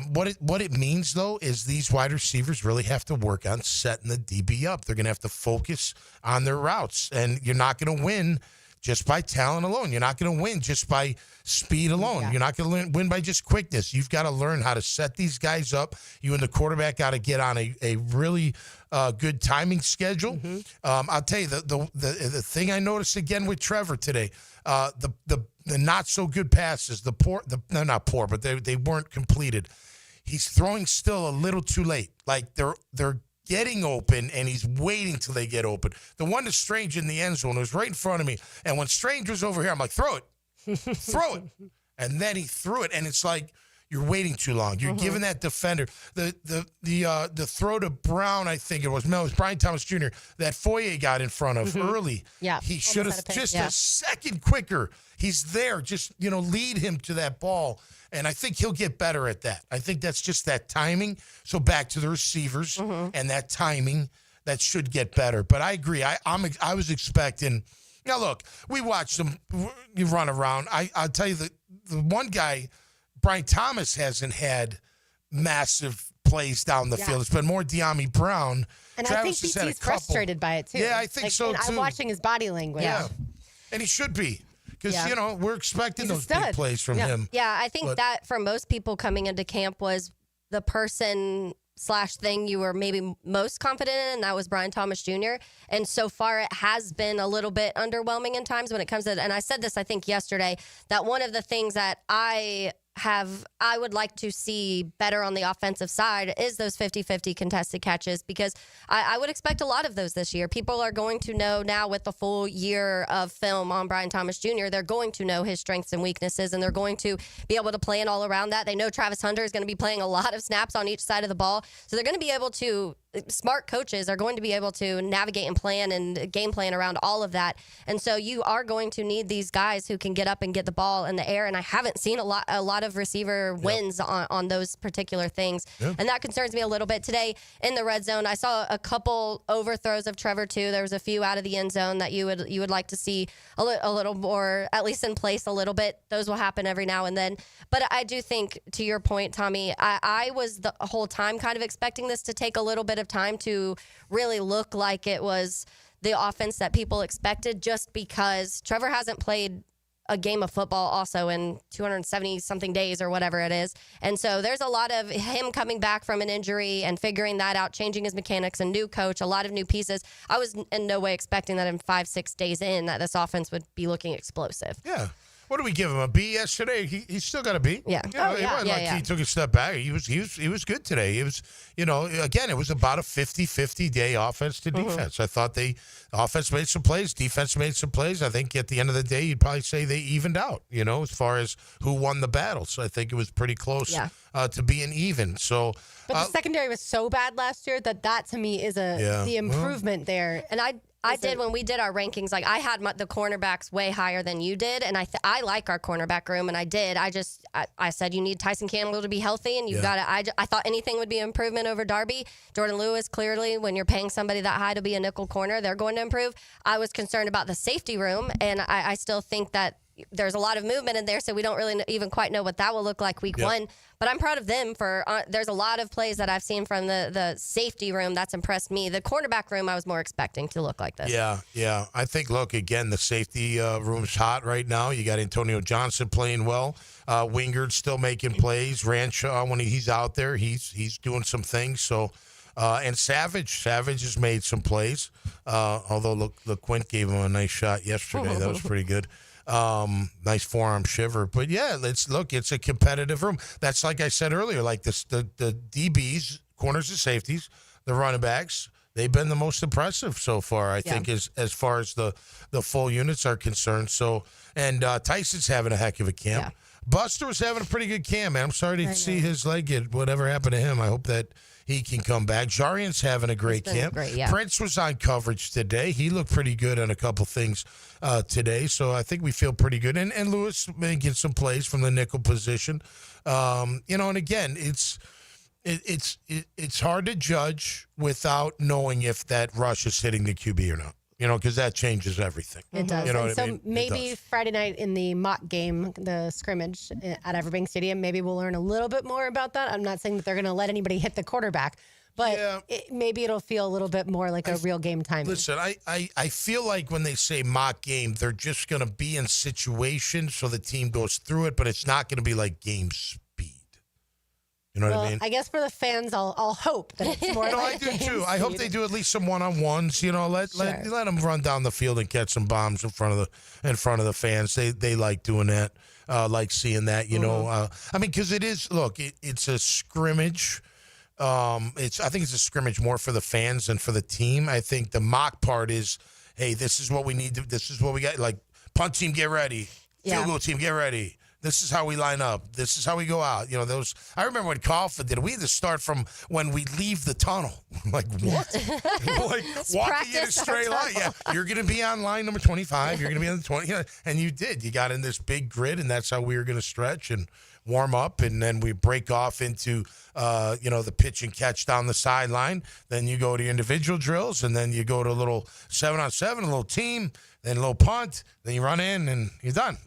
What it means, though, is these wide receivers really have to work on setting the DB up. They're going to have to focus on their routes, and you're not going to win just by talent alone. You're not going to win just by speed alone. Yeah. You're not going to win by just quickness. You've got to learn how to set these guys up. You and the quarterback got to get on a really good timing schedule. Mm-hmm. I'll tell you, the thing I noticed again with Trevor today, the not so good passes, they're not poor, but they weren't completed. He's throwing still a little too late. Like they're getting open, and he's waiting till they get open. The one to Strange in the end zone was right in front of me, and when Strange was over here, I'm like, throw it, throw it, and then he threw it, and it's like you're waiting too long. You're giving that defender the throw to Brown. I think it was Brian Thomas Jr. that Foye got in front of early. Yeah, he should have just a second quicker. He's there. Just lead him to that ball. And I think he'll get better at that. I think that's just that timing. So back to the receivers and that timing, that should get better. But I agree. I was expecting. Now look, we watched them. You run around. I'll tell you the one guy, Brian Thomas, hasn't had massive plays down the field. It's been more De'Ami Brown. And Travis I think BT's frustrated by it too. Yeah, I think so too. I'm watching his body language. Yeah, and he should be. Because, we're expecting those big plays from him. Yeah, I think that for most people coming into camp was the person / thing you were maybe most confident in, and that was Brian Thomas Jr. And so far, it has been a little bit underwhelming in times when it comes to, and I said this, I think, yesterday, that one of the things that I would like to see better on the offensive side is those 50-50 contested catches, because I would expect a lot of those this year. People are going to know now with the full year of film on Brian Thomas Jr., they're going to know his strengths and weaknesses, and they're going to be able to plan all around that. They know Travis Hunter is going to be playing a lot of snaps on each side of the ball, so they're going to be able to, smart coaches are going to be able to navigate and plan and game plan around all of that. And so you are going to need these guys who can get up and get the ball in the air, and I haven't seen a lot of receiver wins on those particular things. And that concerns me a little bit. Today in the red zone, I saw a couple overthrows of Trevor too. There was a few out of the end zone that you would like to see a little more, at least in place a little bit. Those will happen every now and then. But I do think, to your point, Tommy, I was the whole time kind of expecting this to take a little bit of time to really look like it was the offense that people expected, just because Trevor hasn't played a game of football also in 270 something days or whatever it is. And so there's a lot of him coming back from an injury and figuring that out, changing his mechanics, a new coach, a lot of new pieces. I was in no way expecting that in 5-6 days in that this offense would be looking explosive. Yeah. What do we give him? A B yesterday? He still got a B. Yeah. You know, it wasn't like he took a step back. He was good today. He was, again, it was about a 50-50 day offense to defense. I thought offense made some plays, defense made some plays. I think at the end of the day, you'd probably say they evened out, as far as who won the battle. So I think it was pretty close to being even. So, but the secondary was so bad last year that to me is the improvement there. And I did when we did our rankings. Like I had the cornerbacks way higher than you did, and I like our cornerback room, and I did. I said you need Tyson Campbell to be healthy, and you've got to. I thought anything would be an improvement over Darby. Jordan Lewis, clearly, when you're paying somebody that high to be a nickel corner, they're going to improve. I was concerned about the safety room, and I still think that there's a lot of movement in there, so we don't really even quite know what that will look like week one. But I'm proud of them for there's a lot of plays that I've seen from the safety room that's impressed me. The cornerback room I was more expecting to look like this. Yeah. I think, look, again, the safety room's hot right now. You got Antonio Johnson playing well. Wingard's still making plays. Ranshaw, when he's out there, he's doing some things. So, and Savage has made some plays. Although LeQuint gave him a nice shot yesterday. That was pretty good. Nice forearm shiver. But yeah, it's a competitive room. That's like I said earlier, like the DBs, corners and safeties, the running backs, they've been the most impressive so far, I think, as far as the full units are concerned. So, and Tyson's having a heck of a camp. Yeah. Buster was having a pretty good camp, man. I'm sorry to see his leg get whatever happened to him. I hope that he can come back. Jarian's having a great camp. Prince was on coverage today. He looked pretty good on a couple things today. So I think we feel pretty good. And Lewis making some plays from the nickel position. And again, it's hard to judge without knowing if that rush is hitting the QB or not. Because that changes everything. It does. So maybe Friday night in the mock game, the scrimmage at Everbank Stadium, maybe we'll learn a little bit more about that. I'm not saying that they're going to let anybody hit the quarterback, but maybe it'll feel a little bit more like a real game timing. Listen, I feel like when they say mock game, they're just going to be in situations so the team goes through it, but it's not going to be like game speed. You know what I mean? I guess for the fans, I'll hope that it's more. I do too. I hope they do at least some one-on-ones. Let them run down the field and catch some bombs in front of the fans. They like doing that. Like seeing that. Because it is. Look, it's a scrimmage. I think it's a scrimmage more for the fans than for the team. I think the mock part is, hey, this is what we need to. This is what we got. Like punt team, get ready. Field goal team, get ready. This is how we line up. This is how we go out. Those. I remember when Kaufman did it. We had to start from when we leave the tunnel. Like, what? Like walking in a straight line. Yeah, you're going to be on line number 25. You're going to be on the 20. And you did. You got in this big grid, and that's how we were going to stretch and warm up. And then we break off into, the pitch and catch down the sideline. Then you go to individual drills, and then you go to a little 7-on-7, a little team. Then a little punt, then you run in and you're done.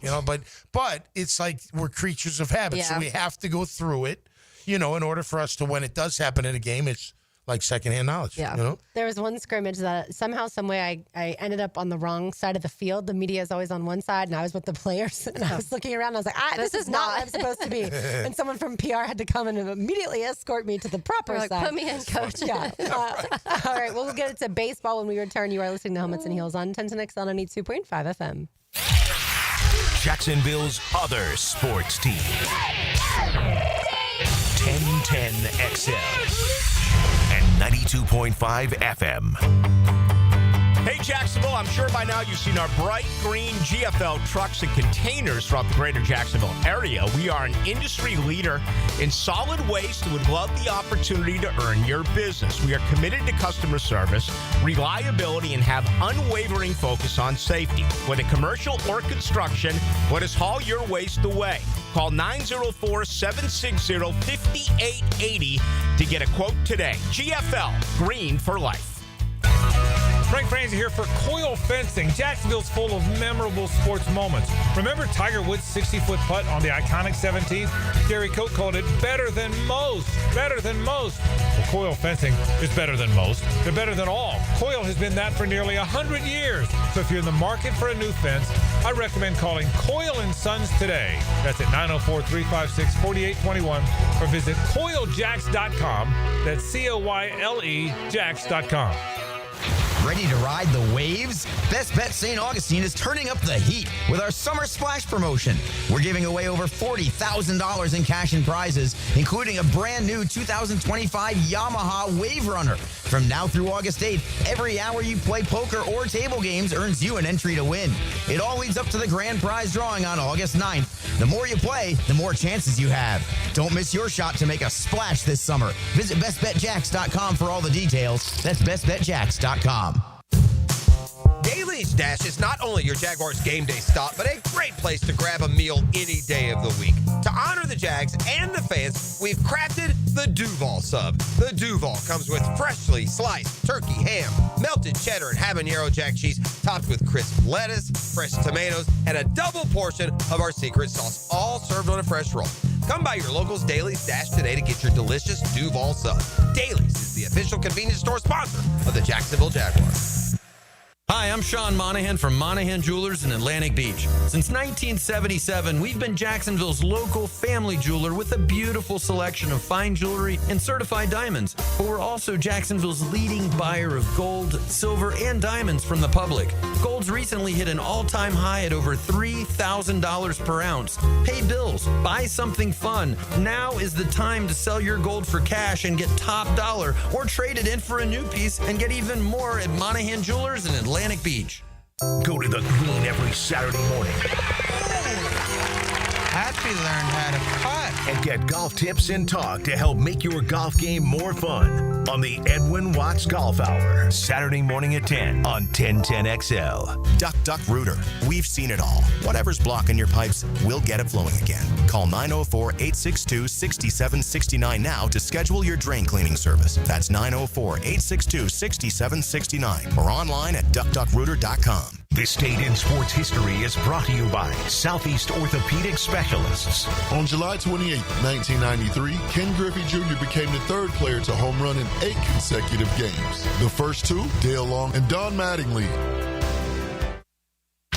But it's like we're creatures of habit, so we have to go through it. In order for us to, when it does happen in a game, it's like secondhand knowledge. Yeah. There was one scrimmage that somehow, some way, I ended up on the wrong side of the field. The media is always on one side, and I was with the players. And I was looking around, and I was like, this is not where I'm supposed to be. And someone from PR had to come in and immediately escort me to the proper side. Put me in, coach. Yeah. All right, we'll get into baseball when we return. You are listening to Helmets and Heels on 1010X on 92.5 FM. Jacksonville's other sports team. 1010XL. And 92.5 FM. Hey, Jacksonville, I'm sure by now you've seen our bright green GFL trucks and containers throughout the greater Jacksonville area. We are an industry leader in solid waste and would love the opportunity to earn your business. We are committed to customer service, reliability, and have unwavering focus on safety. Whether commercial or construction, let us haul your waste away. Call 904-760-5880 to get a quote today. GFL, green for life. Frank Franzi here for Coil Fencing. Jacksonville's full of memorable sports moments. Remember Tiger Woods' 60-foot putt on the iconic 17th? Gary Coate called it better than most. Better than most. Well, Coil Fencing is better than most. They're better than all. Coil has been that for nearly 100 years. So if you're in the market for a new fence, I recommend calling Coil & Sons today. That's at 904-356-4821 or visit coiljacks.com. That's COYLE Jacks.com. Ready to ride the waves? Best Bet St. Augustine is turning up the heat with our Summer Splash promotion. We're giving away over $40,000 in cash and prizes, including a brand new 2025 Yamaha Wave Runner. From now through August 8th, every hour you play poker or table games earns you an entry to win. It all leads up to the grand prize drawing on August 9th. The more you play, the more chances you have. Don't miss your shot to make a splash this summer. Visit bestbetjacks.com for all the details. That's bestbetjacks.com. Daly's Dash is not only your Jaguars game day stop, but a great place to grab a meal any day of the week. To honor the Jags and the fans, we've crafted the Duval sub. The Duval comes with freshly sliced turkey, ham, melted cheddar, and habanero jack cheese, topped with crisp lettuce, fresh tomatoes, and a double portion of our secret sauce, all served on a fresh roll. Come by your local's Daly's Dash today to get your delicious Duval sub. Daly's is the official convenience store sponsor of the Jacksonville Jaguars. Hi, I'm Sean Monahan from Monahan Jewelers in Atlantic Beach. Since 1977, we've been Jacksonville's local family jeweler with a beautiful selection of fine jewelry and certified diamonds. But we're also Jacksonville's leading buyer of gold, silver, and diamonds from the public. Gold's recently hit an all-time high at over $3,000 per ounce. Pay bills, buy something fun. Now is the time to sell your gold for cash and get top dollar, or trade it in for a new piece and get even more at Monahan Jewelers in Atlantic Beach. Go to the green every Saturday morning. Happy learned how to putt. And get golf tips and talk to help make your golf game more fun on the Edwin Watts Golf Hour. Saturday morning at 10 on 1010XL. Duck, Duck, Rooter. We've seen it all. Whatever's blocking your pipes, we'll get it flowing again. Call 904-862-6769 now to schedule your drain cleaning service. That's 904-862-6769 or online at duckduckrooter.com. This Date in Sports History is brought to you by Southeast Orthopedic Specialists. On July 28, 1993, Ken Griffey Jr. became the third player to home run in 8 consecutive games. The first two, Dale Long and Don Mattingly.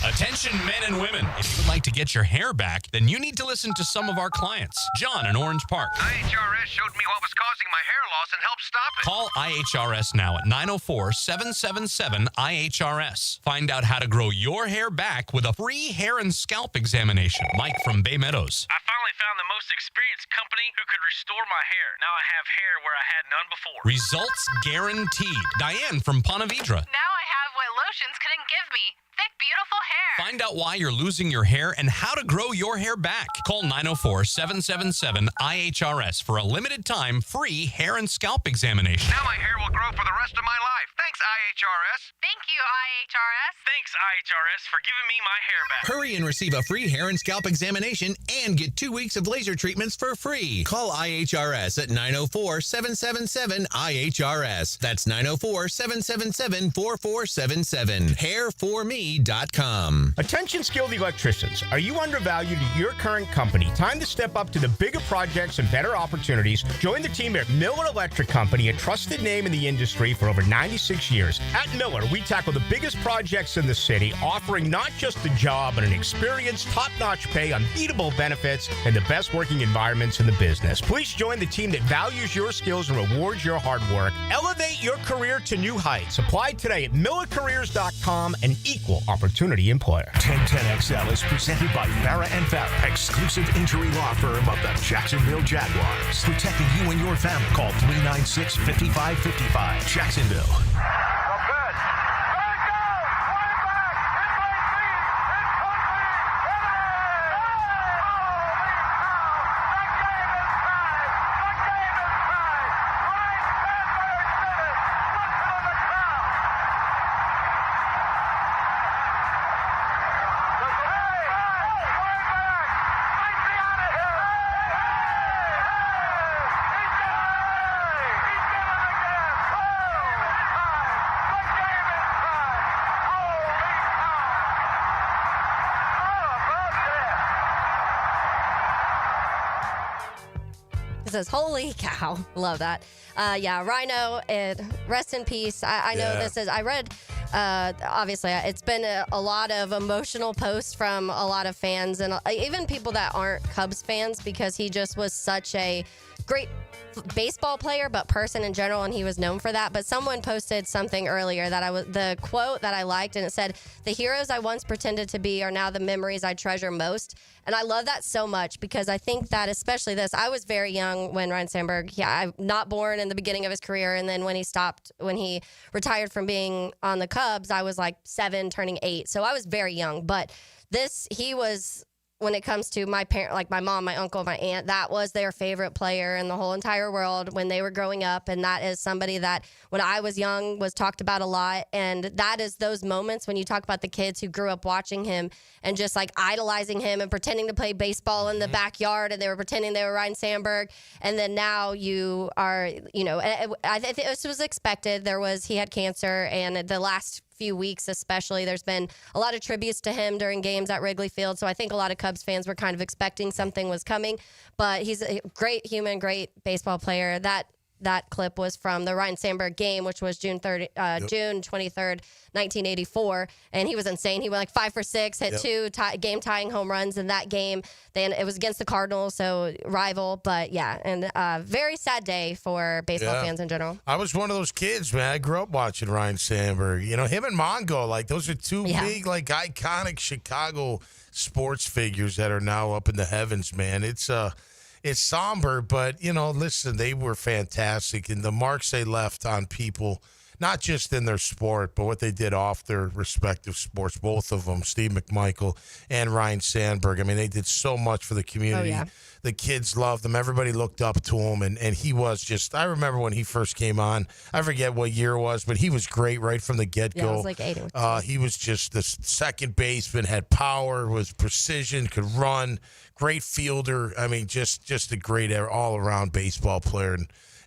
Attention men and women. If you would like to get your hair back, then you need to listen to some of our clients. John in Orange Park. IHRS showed me what was causing my hair loss and helped stop it. Call IHRS now at 904-777-IHRS. Find out how to grow your hair back with a free hair and scalp examination. Mike from Bay Meadows. I finally found the most experienced company who could restore my hair. Now I have hair where I had none before. Results guaranteed. Diane from Ponte Vedra. Now I have what lotions couldn't give me. Thick, beautiful hair. Find out why you're losing your hair and how to grow your hair back. Call 904-777-IHRS for a limited time free hair and scalp examination. Now my hair will grow for the rest of my life. Thanks, IHRS. Thank you, IHRS. Thanks, IHRS, for giving me my hair back. Hurry and receive a free hair and scalp examination and get 2 weeks of laser treatments for free. Call IHRS at 904-777-IHRS. That's 904-777-4477. HairForMe.com. Attention skilled electricians. Are you undervalued at your current company? Time to step up to the bigger projects and better opportunities. Join the team at Miller Electric Company, a trusted name in the industry for over 96 years. At Miller, we tackle the biggest projects in the city, offering not just the job, but an experience, top-notch pay, unbeatable benefits, and the best working environments in the business. Please join the team that values your skills and rewards your hard work. Elevate your career to new heights. Apply today at millercareers.com, an equal opportunity employer. 1010XL is presented by Farah and Farah, exclusive injury law firm of the Jacksonville Jaguars. Protecting you and your family. Call 396-5555. Jacksonville. Says, holy cow. Love that. Yeah, Rhino, rest in peace. I know this is, I read Obviously, it's been a lot of emotional posts from a lot of fans and even people that aren't Cubs fans because he just was such a great baseball player, but person in general, and he was known for that. But someone posted something earlier that the quote that I liked, and it said, "The heroes I once pretended to be are now the memories I treasure most." And I love that so much because I think that especially this, I was very young when Ryne Sandberg, I'm not born in the beginning of his career. And then when he retired from being on the Cubs, I was like 7 turning 8. So I was very young, but he was, when it comes to my parent, like my mom, my uncle, my aunt, that was their favorite player in the whole entire world when they were growing up. And that is somebody that when I was young was talked about a lot. And that is those moments when you talk about the kids who grew up watching him and just like idolizing him and pretending to play baseball in the backyard, and they were pretending they were Ryne Sandberg. And then now you are, I think this was expected. He had cancer, and the last few weeks especially, there's been a lot of tributes to him during games at Wrigley Field. So I think a lot of Cubs fans were kind of expecting something was coming, but he's a great human, great baseball player. That clip was from the Ryne Sandberg game, which was June 23rd, 1984. And he was insane. He went like 5 for 6, hit 2 game-tying home runs in that game. Then it was against the Cardinals, so rival. But yeah, and very sad day for baseball fans in general. I was one of those kids, man. I grew up watching Ryne Sandberg. Him and Mongo, like those are two big, like iconic Chicago sports figures that are now up in the heavens, man. It's somber, but, listen, they were fantastic. And the marks they left on people, not just in their sport, but what they did off their respective sports, both of them, Steve McMichael and Ryne Sandberg. I mean, they did so much for the community. Oh, yeah. The kids loved him. Everybody looked up to him. And he was just, I remember when he first came on, I forget what year it was, but he was great right from the get-go. Yeah, it was like 8. He was just the second baseman, had power, was precision, could run, great fielder. I mean, just a great all-around baseball player.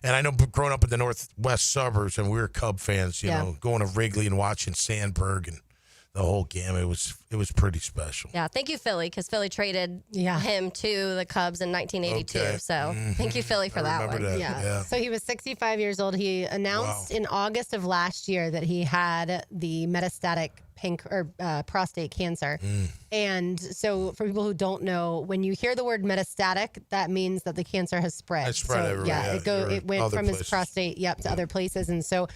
And I know growing up in the northwest suburbs, and we were Cub fans, you know, going to Wrigley and watching Sandberg and the whole game. It was pretty special. Yeah, thank you, Philly, because Philly traded him to the Cubs in 1982. Okay. So thank you, Philly, for that one. That. Yeah. So he was 65 years old. He announced in August of last year that he had the metastatic prostate cancer. And so for people who don't know, when you hear the word metastatic, that means that the cancer has spread. It's spread everywhere. It went from his prostate to other places. And so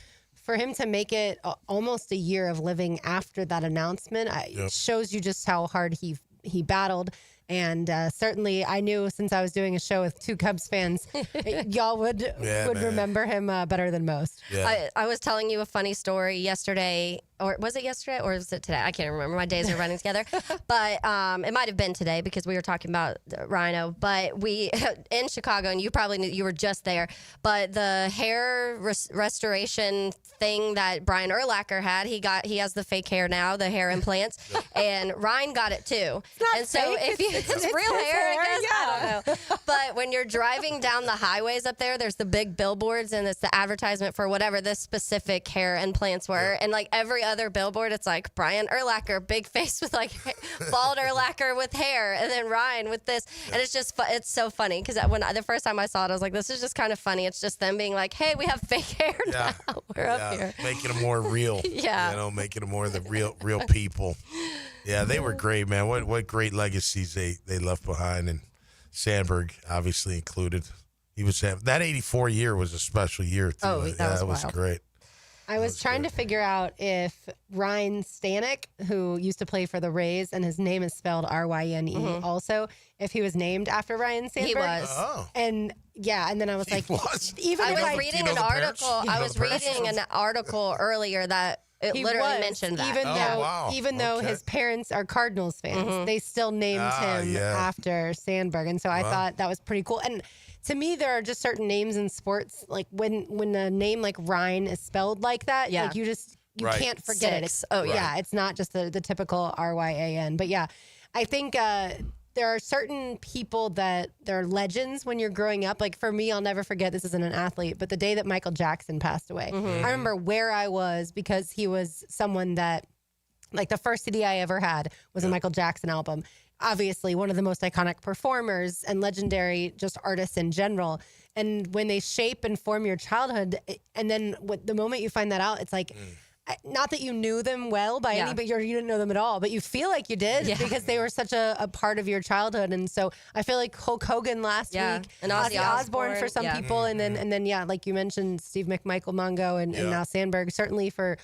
for him to make it almost a year of living after that announcement, it shows you just how hard he battled. And certainly I knew, since I was doing a show with 2 Cubs fans, y'all would remember him better than most. Yeah. I was telling you a funny story yesterday, or was it yesterday or was it today? I can't remember. My days are running together. But it might have been today because we were talking about Rhino. But we, in Chicago, and you probably knew, you were just there, but the hair restoration thing that Brian Urlacher had, he has the fake hair now, the hair implants, and Ryne got it too. And so it's real hair, I guess. I don't know. But when you're driving down the highways up there's the big billboards, and it's the advertisement for whatever this specific hair implants were. And like every other billboard, it's like Brian Urlacher, big face with like bald Urlacher with hair, and then Ryne with this. And it's just, it's so funny because when the first time I saw it, I was like, this is just kind of funny. It's just them being like, hey, we have fake hair now. We're up here. Making them more real. Making them more the real people. Yeah, they were great, man. What great legacies they left behind, and Sandberg obviously included. He was that 84 year was a special year too. Oh, that was great. I was trying to figure out if Ryne Stanek, who used to play for the Rays, and his name is spelled Ryne, also, if he was named after Ryne Sandberg. He was. Oh. And then I was like, even I if was reading an article. I was reading an article earlier that it literally mentioned that. Even though his parents are Cardinals fans, they still named him after Sandberg. And so I thought that was pretty cool. And to me, there are just certain names in sports, like when a name like Ryne is spelled like that, like you can't forget it. It's not just the typical Ryan. But yeah, I think there are certain people that they're legends when you're growing up. Like for me, I'll never forget, this isn't an athlete, but the day that Michael Jackson passed away, I remember where I was because he was someone that, like the first CD I ever had was a Michael Jackson album. Obviously one of the most iconic performers and legendary just artists in general. And when they shape and form your childhood, and then the moment you find that out, it's like, not that you knew them well by any, but you didn't know them at all, but you feel like you did because they were such a part of your childhood. And so I feel like Hulk Hogan last week, and Ozzy Osbourne for some people, and then like you mentioned, Steve McMichael Mongo and now Sandberg. Certainly for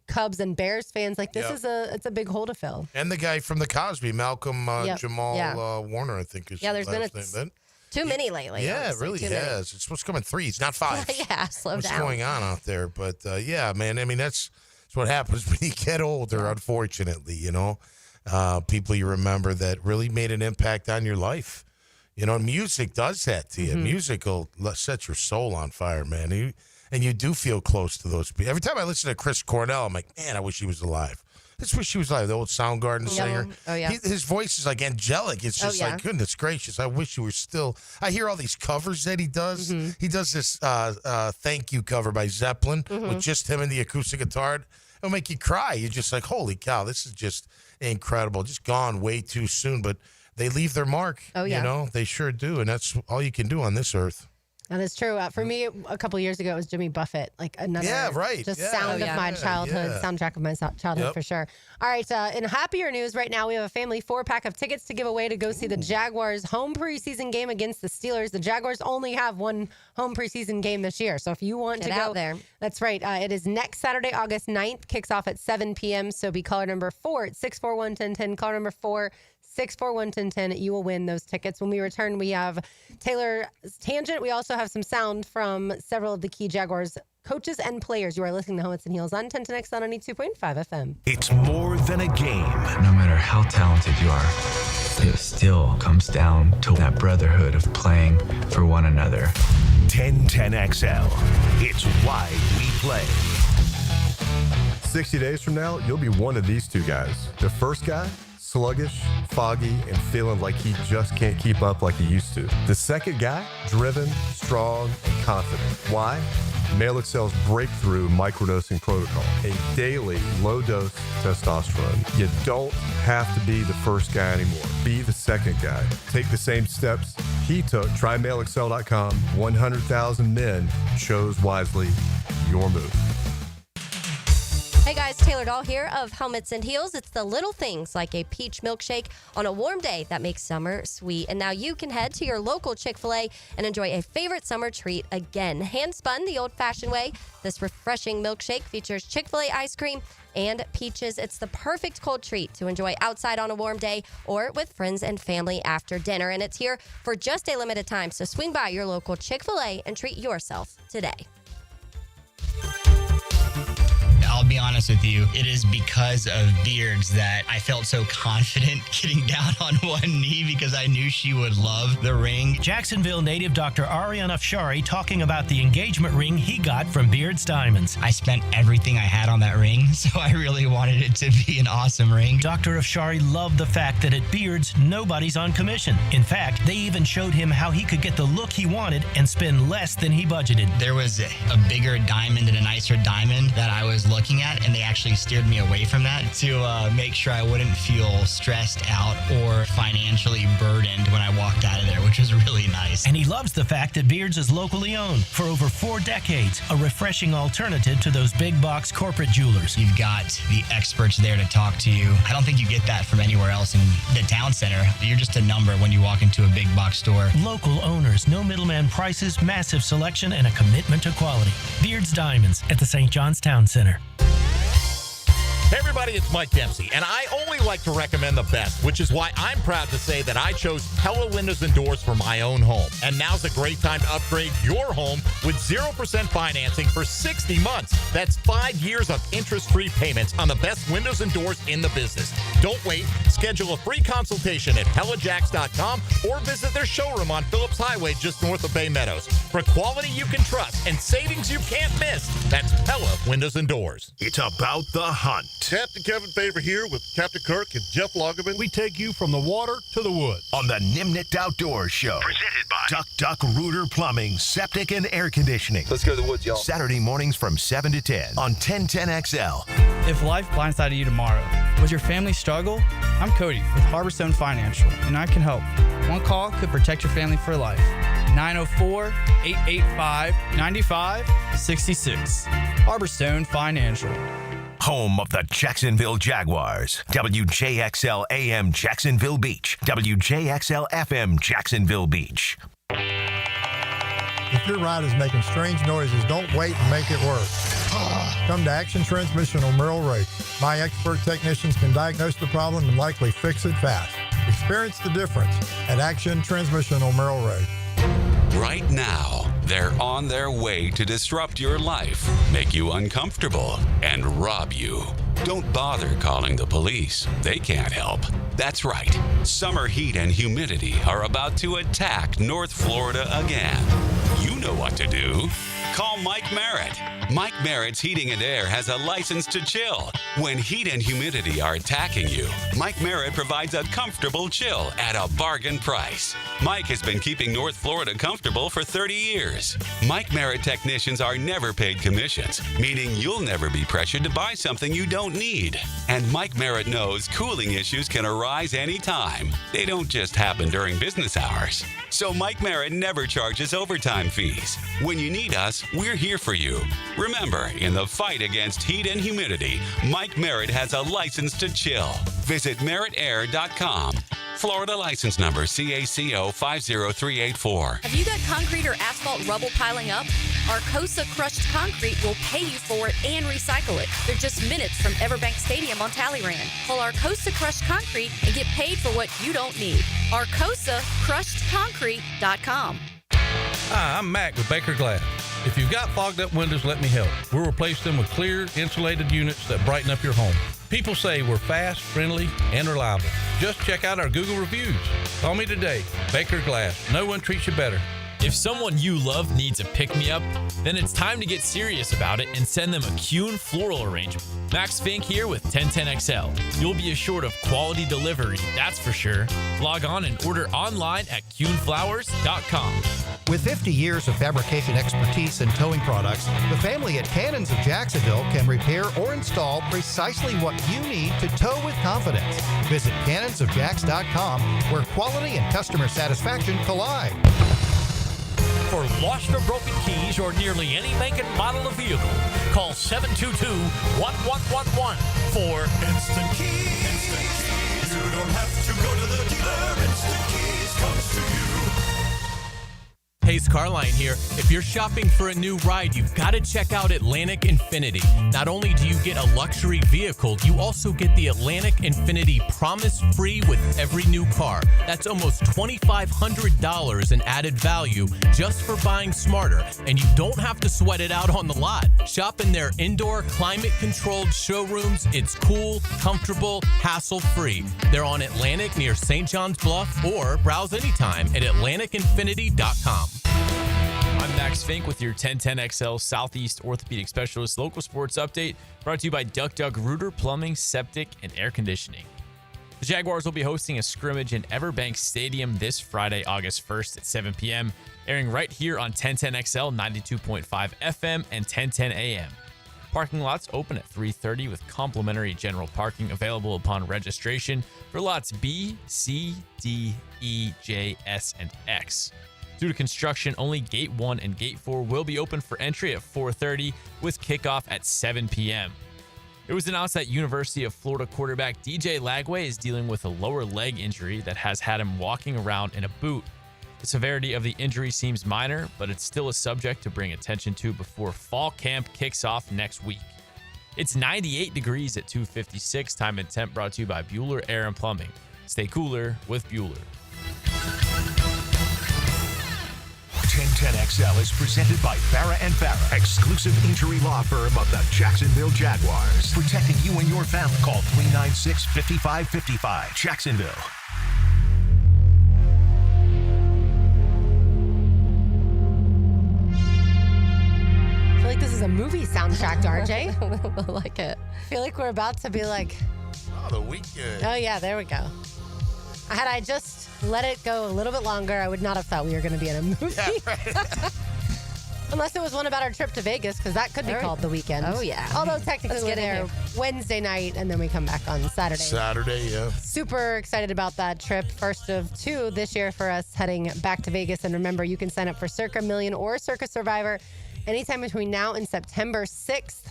Cubs and Bears fans, like this is it's a big hole to fill. And the guy from the Cosby, Malcolm Jamal Warner, I think is there's been too many lately. Yeah, it really has. It's supposed to come in 3s, not 5s. Slow What's down. going on out there? But man, I mean that's what happens when you get older. Unfortunately, people you remember that really made an impact on your life. Music does that to you. Music will set your soul on fire, man. And you do feel close to those people. Every time I listen to Chris Cornell, I'm like, man, I wish he was alive. I just wish he was alive. The old Soundgarden singer. Oh, yeah. His voice is like angelic. It's just like, goodness gracious. I wish you were still. I hear all these covers that he does. He does this Thank You cover by Zeppelin with just him and the acoustic guitar. It'll make you cry. You're just like, holy cow, this is just incredible. Just gone way too soon. But they leave their mark. Oh, yeah. They sure do. And that's all you can do on this earth. That is true. For me, a couple of years ago, it was Jimmy Buffett, like another sound of my childhood, soundtrack of my childhood for sure. All right, in happier news right now, we have a family 4-pack of tickets to give away to go see the Jaguars home preseason game against the Steelers. The Jaguars only have one home preseason game this year, so if you want to go out there. That's right. It is next Saturday, August 9th, kicks off at 7 p.m., so be caller number 4 at 641-1010, caller number 4 641-1010. You will win those tickets. When we return, we have Taylor's Tangent. We also have some sound from several of the key Jaguars coaches and players. You are listening to Helmets and Heels on 1010X on 92.5 FM. It's more than a game. No matter how talented you are, it still comes down to that brotherhood of playing for one another. 1010XL. It's why we play. 60 days from now, you'll be one of these two guys. The first guy, sluggish, foggy, and feeling like he just can't keep up like he used to. The second guy, driven, strong, and confident. Why? Male Excel's breakthrough microdosing protocol, a daily low-dose testosterone. You don't have to be the first guy anymore. Be the second guy. Take the same steps he took. Try MaleExcel.com. 100,000 men chose wisely. Your move. Hey guys, Taylor Dahl here of Helmets and Heels. It's the little things like a peach milkshake on a warm day that makes summer sweet. And now you can head to your local Chick-fil-A and enjoy a favorite summer treat again. Hand spun the old-fashioned way, this refreshing milkshake features Chick-fil-A ice cream and peaches. It's the perfect cold treat to enjoy outside on a warm day or with friends and family after dinner. And it's here for just a limited time. So swing by your local Chick-fil-A and treat yourself today. I'll be honest with you, it is because of Beards that I felt so confident getting down on one knee because I knew she would love the ring. Jacksonville native Dr. Aryan Afshari talking about the engagement ring he got from Beards Diamonds. I spent everything I had on that ring, so I really wanted it to be an awesome ring. Dr. Afshari loved the fact that at Beards, nobody's on commission. In fact, they even showed him how he could get the look he wanted and spend less than he budgeted. There was a bigger diamond and a nicer diamond that I was looking at, and they actually steered me away from that to make sure I wouldn't feel stressed out or financially burdened when I walked out of there, which was really nice. And he loves the fact that Beards is locally owned for over 4 decades, a refreshing alternative to those big box corporate jewelers. You've got the experts there to talk to you. I don't think you get that from anywhere else in the town center. You're just a number when you walk into a big box store. Local owners, no middleman prices, massive selection, and a commitment to quality. Beards Diamonds at the St. John's Town Center. Hey everybody, it's Mike Dempsey, and I only like to recommend the best, which is why I'm proud to say that I chose Pella Windows and Doors for my own home. And now's a great time to upgrade your home with 0% financing for 60 months. That's 5 years of interest-free payments on the best windows and doors in the business. Don't wait. Schedule a free consultation at PellaJacks.com or visit their showroom on Phillips Highway just north of Bay Meadows. For quality you can trust and savings you can't miss, that's Pella Windows and Doors. It's about the hunt. Captain Kevin Favor here with Captain Kirk and Jeff Lagerman. We take you from the water to the woods. On the Nimnit Outdoors Show. Presented by Duck Rooter Plumbing, Septic and Air Conditioning. Let's go to the woods, y'all. Saturday mornings from 7 to 10 on 1010XL. If life blindsided you tomorrow, would your family struggle? I'm Cody with Harborstone Financial, and I can help. One call could protect your family for life. 904-885-9566. Harborstone Financial. home of the Jacksonville Jaguars. WJXL AM Jacksonville Beach. WJXL FM Jacksonville Beach. If your ride is making strange noises, don't wait and make it worse. Come to Action Transmission on Merrill Road. My expert technicians can diagnose the problem and likely fix it fast. Experience the difference at Action Transmission on Merrill Road. Right now, they're on their way to disrupt your life, make you uncomfortable, and rob you. Don't bother calling the police. They can't help. That's right. Summer heat and humidity are about to attack North Florida again. You know what to do. Call Mike Merritt. Mike Merritt's Heating and Air has a license to chill. When heat and humidity are attacking you, Mike Merritt provides a comfortable chill at a bargain price. Mike has been keeping North Florida comfortable for 30 years. Mike Merritt technicians are never paid commissions, meaning you'll never be pressured to buy something you don't need. And Mike Merritt knows cooling issues can arise anytime. They don't just happen during business hours. So Mike Merritt never charges overtime fees. When you need us, we're here for you. Remember, in the fight against heat and humidity, Mike Merritt has a license to chill. Visit merrittair.com. Florida license number CACO 50384. Have you got concrete or asphalt rubble piling up? Arcosa Crushed Concrete will pay you for it and recycle it. They're just minutes from Everbank Stadium on Talleyrand. Call Arcosa Crushed Concrete and get paid for what you don't need. ArcosaCrushedConcrete.com. Hi, I'm Mac with Baker Glass. If you've got fogged up windows, let me help. We'll replace them with clear, insulated units that brighten up your home. People say we're fast, friendly, and reliable. Just check out our Google reviews. Call me today. Baker Glass. No one treats you better. If someone you love needs a pick-me-up, then it's time to get serious about it and send them a Kuhn floral arrangement. Max Fink here with 1010XL. You'll be assured of quality delivery, that's for sure. Log on and order online at kuhnflowers.com. With 50 years of fabrication expertise in towing products, the family at Cannons of Jacksonville can repair or install precisely what you need to tow with confidence. Visit cannonsofjacks.com, where quality and customer satisfaction collide. For lost or broken keys or nearly any make and model of vehicle, call 722-1111 for Instant Keys. Instant Keys. You don't have to go to the dealer. Instant Keys comes to you. Hey, it's Carline here. If you're shopping for a new ride, you've got to check out Atlantic Infinity. Not only do you get a luxury vehicle, you also get the Atlantic Infinity Promise Free with every new car. That's almost $2,500 in added value just for buying smarter, and you don't have to sweat it out on the lot. Shop in their indoor climate-controlled showrooms. It's cool, comfortable, hassle-free. They're on Atlantic near St. John's Bluff, or browse anytime at atlanticinfinity.com. I'm Max Fink with your 1010XL Southeast Orthopedic Specialist local sports update, brought to you by Duck Duck Rooter Plumbing, Septic, and Air Conditioning. The Jaguars will be hosting a scrimmage in Everbank Stadium this Friday, August 1st at 7 p.m., airing right here on 1010XL 92.5 FM and 1010 AM. Parking lots open at 3:30 with complimentary general parking available upon registration for lots B, C, D, E, J, S, and X. Due to construction, only Gate 1 and Gate 4 will be open for entry at 4:30 with kickoff at 7 p.m. It was announced that University of Florida quarterback DJ Lagway is dealing with a lower leg injury that has had him walking around in a boot. The severity of the injury seems minor, but it's still a subject to bring attention to before fall camp kicks off next week. It's 98 degrees at 2:56. Time and temp brought to you by Bueller Air and Plumbing. Stay cooler with Bueller. 1010XL is presented by Farah & Farah, exclusive injury law firm of the Jacksonville Jaguars. Protecting you and your family. Call 396-5555. Jacksonville. I feel like this is a movie soundtrack, RJ. I like it. I feel like we're about to be like... Oh, the weekend. Oh, yeah, there we go. Had I just let it go a little bit longer, I would not have thought we were going to be in a movie. Yeah, right. Unless it was one about our trip to Vegas, because that could be called The Weekend. Oh, yeah. Although technically we're there Wednesday night, and then we come back on Saturday. Saturday, yeah. Super excited about that trip. First of two this year for us heading back to Vegas. And remember, you can sign up for Circa Million or Circa Survivor anytime between now and September 6th.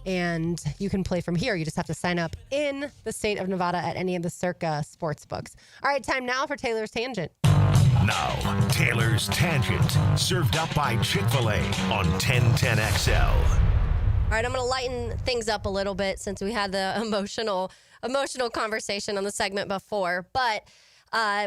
and you can play from here. You just have to sign up in the state of Nevada at any of the Circa sports books. All right, time now for Taylor's Tangent. Now, Taylor's Tangent, served up by Chick-fil-A on 1010XL. All right, I'm going to lighten things up a little bit since we had the emotional conversation on the segment before. But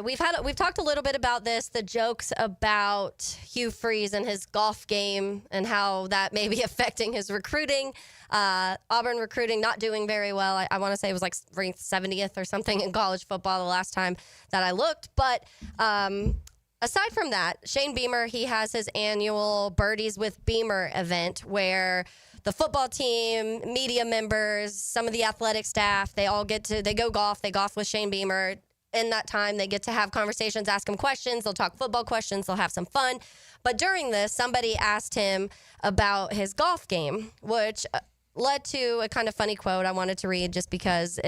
we've talked a little bit about this, the jokes about Hugh Freeze and his golf game and how that may be affecting his recruiting. Auburn recruiting not doing very well. I want to say it was like ranked 70th or something in college football the last time that I looked. But aside from that, Shane Beamer, he has his annual Birdies with Beamer event where the football team, media members, some of the athletic staff, they go golf. They golf with Shane Beamer. In that time, they get to have conversations, ask him questions. They'll talk football questions. They'll have some fun. But during this, somebody asked him about his golf game, which led to a kind of funny quote I wanted to read just because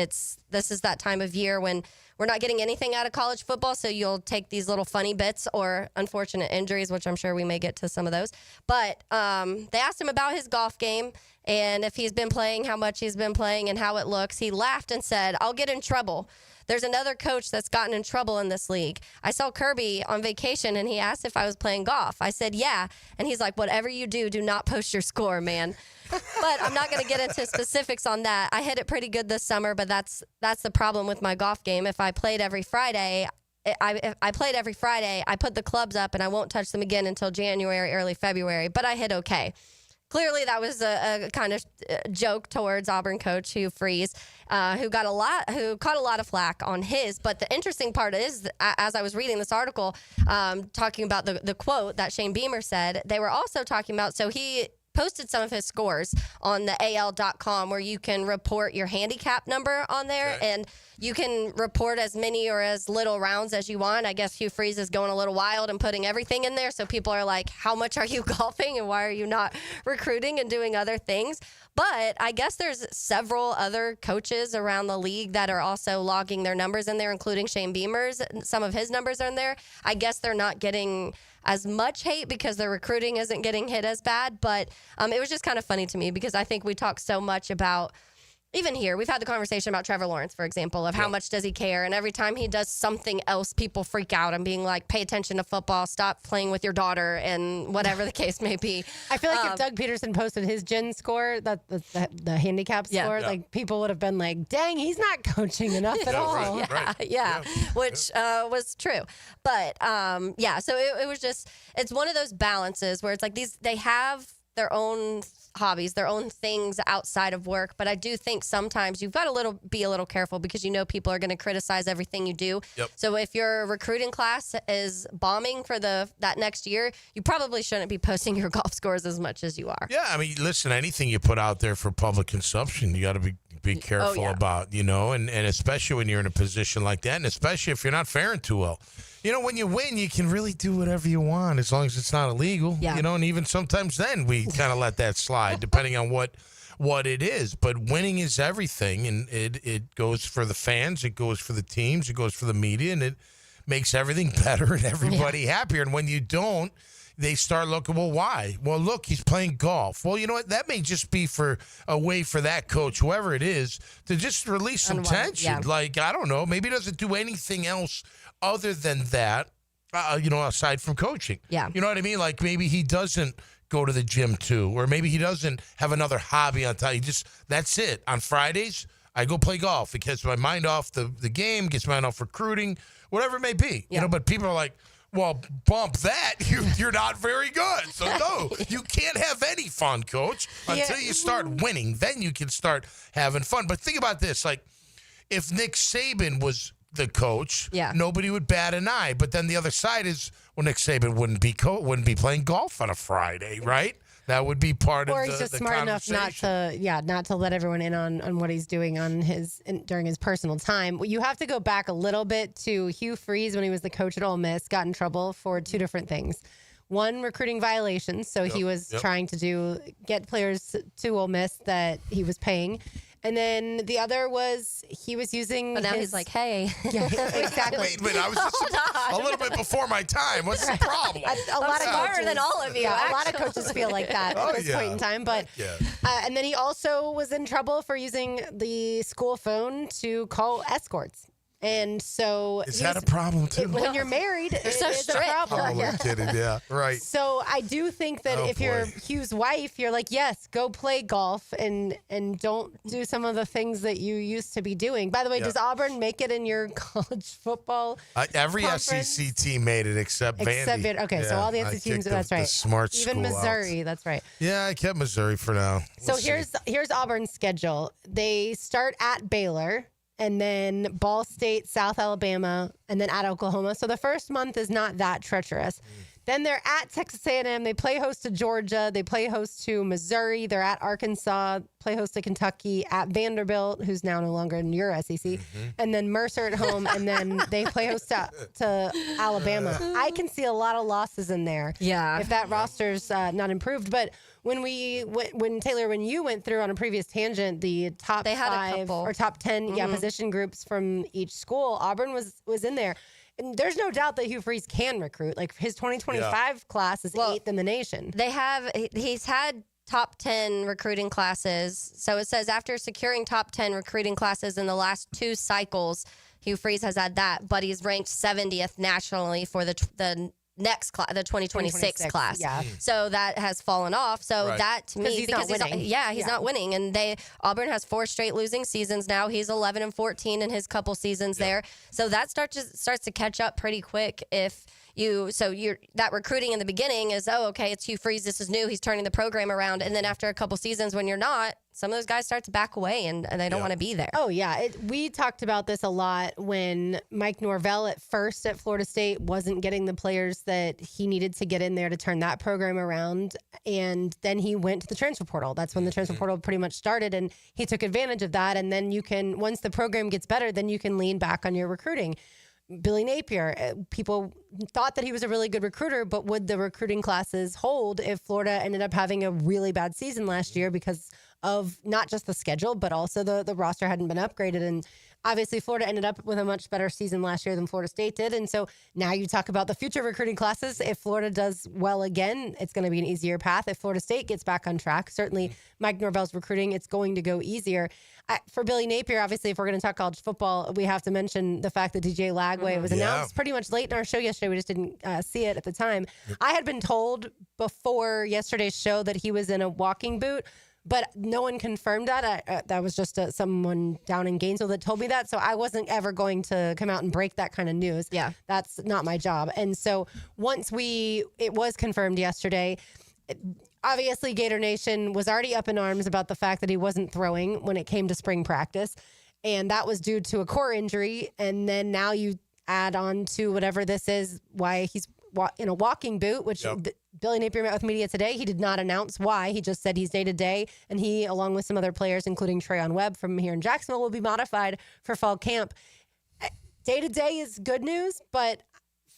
this is that time of year when we're not getting anything out of college football, so you'll take these little funny bits or unfortunate injuries, which I'm sure we may get to some of those. But they asked him about his golf game and if he's been playing, how much he's been playing, and how it looks. He laughed and said, "I'll get in trouble. There's another coach that's gotten in trouble in this league. I saw Kirby on vacation, and he asked if I was playing golf. I said, yeah. And he's like, whatever you do, do not post your score, man." But I'm not going to get into specifics on that. I hit it pretty good this summer, but that's the problem with my golf game. If I played every Friday, I put the clubs up, and I won't touch them again until January, early February. But I hit okay. Clearly, that was a kind of joke towards Auburn coach Hugh Freeze, who caught a lot of flack on his. But the interesting part is, as I was reading this article, talking about the quote that Shane Beamer said, they were also talking about. So he posted some of his scores on the AL.com where you can report your handicap number on there, and you can report as many or as little rounds as you want. I guess Hugh Freeze is going a little wild and putting everything in there. So people are like, how much are you golfing and why are you not recruiting and doing other things? But I guess there's several other coaches around the league that are also logging their numbers in there, including Shane Beamer's. Some of his numbers are in there. I guess they're not getting as much hate because their recruiting isn't getting hit as bad. But it was just kind of funny to me because I think we talk so much about, even here, we've had the conversation about Trevor Lawrence, for example, of how much does he care? And every time he does something else, people freak out and being like, pay attention to football, stop playing with your daughter, and whatever the case may be. I feel like if Doug Peterson posted his gin score, the handicap score, like people would have been like, dang, he's not coaching enough at all. Which was true. But so it was just, it's one of those balances where it's like they have their own hobbies, their own things outside of work. But I do think sometimes you've got to be a little careful because you know people are going to criticize everything you do. Yep. So if your recruiting class is bombing for that next year, you probably shouldn't be posting your golf scores as much as you are. Yeah, I mean, listen, anything you put out there for public consumption, you got to be careful about, and especially when you're in a position like that, and especially if you're not faring too well. When you win, you can really do whatever you want as long as it's not illegal. Yeah. And even sometimes then we kind of let that slide depending on what it is. But winning is everything, and it goes for the fans, it goes for the teams, it goes for the media, and it makes everything better and everybody happier. And when you don't, they start looking, well, why? Well, look, he's playing golf. Well, you know what? That may just be for a way for that coach, whoever it is, to just release some tension. Yeah. Like, I don't know, maybe he doesn't do anything else other than that, aside from coaching. Yeah. You know what I mean? Like, maybe he doesn't go to the gym too, or maybe he doesn't have another hobby on top. That's it. On Fridays, I go play golf. It gets my mind off the game, gets my mind off recruiting, whatever it may be. Yeah. But people are like, well, bump that. You're not very good. So, no, you can't have any fun, coach, until you start winning. Then you can start having fun. But think about this. Like, if Nick Saban was the coach, nobody would bat an eye. But then the other side is, well, Nick Saban wouldn't be playing golf on a Friday, right? That would be part of the Or he's just smart enough not to let everyone in on what he's doing during his personal time. You have to go back a little bit to Hugh Freeze when he was the coach at Ole Miss, got in trouble for two different things. One, recruiting violations. So he was trying to get players to Ole Miss that he was paying. And then the other was he was using. But now he's like, hey. Yeah, exactly. Wait a minute, I was just a little bit before my time. What's the problem? A lot of smarter coaches, than all of you, Yeah, a lot of actually. coaches feel like that Oh, at this yeah. point in time. But and then he also was in trouble for using the school phone to call escorts. And so Is that a problem too? when you're married, it's so a strict. problem. Oh, kidding. Yeah, right. So I do think that Oh, if you're boy. Hugh's wife, you're like, yes, go play golf and don't do some of the things that you used to be doing. By the way, Yeah. does Auburn make it in your college football? Every conference? SEC team made it except Except Vandy. okay, so Yeah, all the I SEC teams, kicked that's the right. smart Even school out. Missouri, that's right. Yeah, I kept Missouri for now. So We'll see. here's Auburn's schedule. They start at Baylor and then Ball State, South Alabama, and then at Oklahoma. So the first month is not that treacherous. Then they're at Texas A&M. They play host to Georgia. They play host to Missouri. They're at Arkansas. Play host to Kentucky. At Vanderbilt, who's now no longer in your SEC. And then Mercer at home. And then they play host to Alabama. I can see a lot of losses in there. Yeah. If that roster's not improved. But when Taylor, when you went through on a previous tangent, the top They had a 5 couple. or top 10 position groups from each school, Auburn was in there. And there's no doubt that Hugh Freeze can recruit. Like his 2025 class is 8th in the nation. He's had top 10 recruiting classes. So it says after securing top 10 recruiting classes in the last 2 cycles, Hugh Freeze has had that, but he's ranked 70th nationally for the next class, the 2026 class. Yeah. So that has fallen off. So Right. that to me, He's not winning. he's not winning. And Auburn has 4 straight losing seasons now. He's 11-14 in his couple seasons there. So that starts to catch up pretty quick if that recruiting in the beginning is, okay, it's Hugh Freeze, this is new, he's turning the program around. And then after a couple seasons when you're not, some of those guys start to back away and they don't want to be there. Oh, yeah. We talked about this a lot when Mike Norvell at first at Florida State wasn't getting the players that he needed to get in there to turn that program around. And then he went to the transfer portal. That's when the transfer portal pretty much started. And he took advantage of that. And then once the program gets better, then you can lean back on your recruiting. Billy Napier, people thought that he was a really good recruiter, but would the recruiting classes hold if Florida ended up having a really bad season last year because of not just the schedule, but also the roster hadn't been upgraded? And obviously Florida ended up with a much better season last year than Florida State did. And so now you talk about the future recruiting classes. If Florida does well again, it's going to be an easier path. If Florida State gets back on track, certainly Mike Norvell's recruiting, it's going to go easier. For Billy Napier, obviously, if we're going to talk college football, we have to mention the fact that DJ Lagway was announced pretty much late in our show yesterday. We just didn't see it at the time. I had been told before yesterday's show that he was in a walking boot, but no one confirmed that. That was just someone down in Gainesville that told me that. So I wasn't ever going to come out and break that kind of news. Yeah. That's not my job. And so once it was confirmed yesterday, obviously, Gator Nation was already up in arms about the fact that he wasn't throwing when it came to spring practice. And that was due to a core injury. And then now you add on to whatever this is, why he's in a walking boot, which Billy Napier met with media today. He did not announce why. He just said he's day-to-day. And he, along with some other players, including Treyon Webb from here in Jacksonville, will be modified for fall camp. Day-to-day is good news, but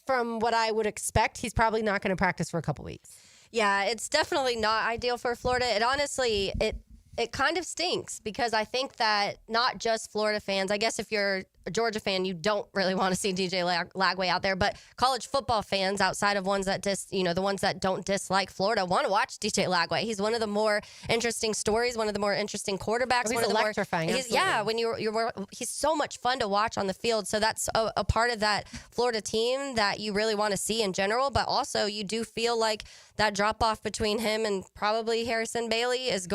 from what I would expect, he's probably not going to practice for a couple weeks. Yeah, it's definitely not ideal for Florida. It honestly, it kind of stinks because I think that not just Florida fans, I guess if you're a Georgia fan, you don't really want to see DJ Lagway out there, but college football fans outside of ones that the ones that don't dislike Florida want to watch DJ Lagway. He's one of the more interesting stories, one of the more interesting quarterbacks. He's one of the electrifying. He's so much fun to watch on the field. So that's a part of that Florida team that you really want to see in general, but also you do feel like that drop off between him and probably Harrison Bailey is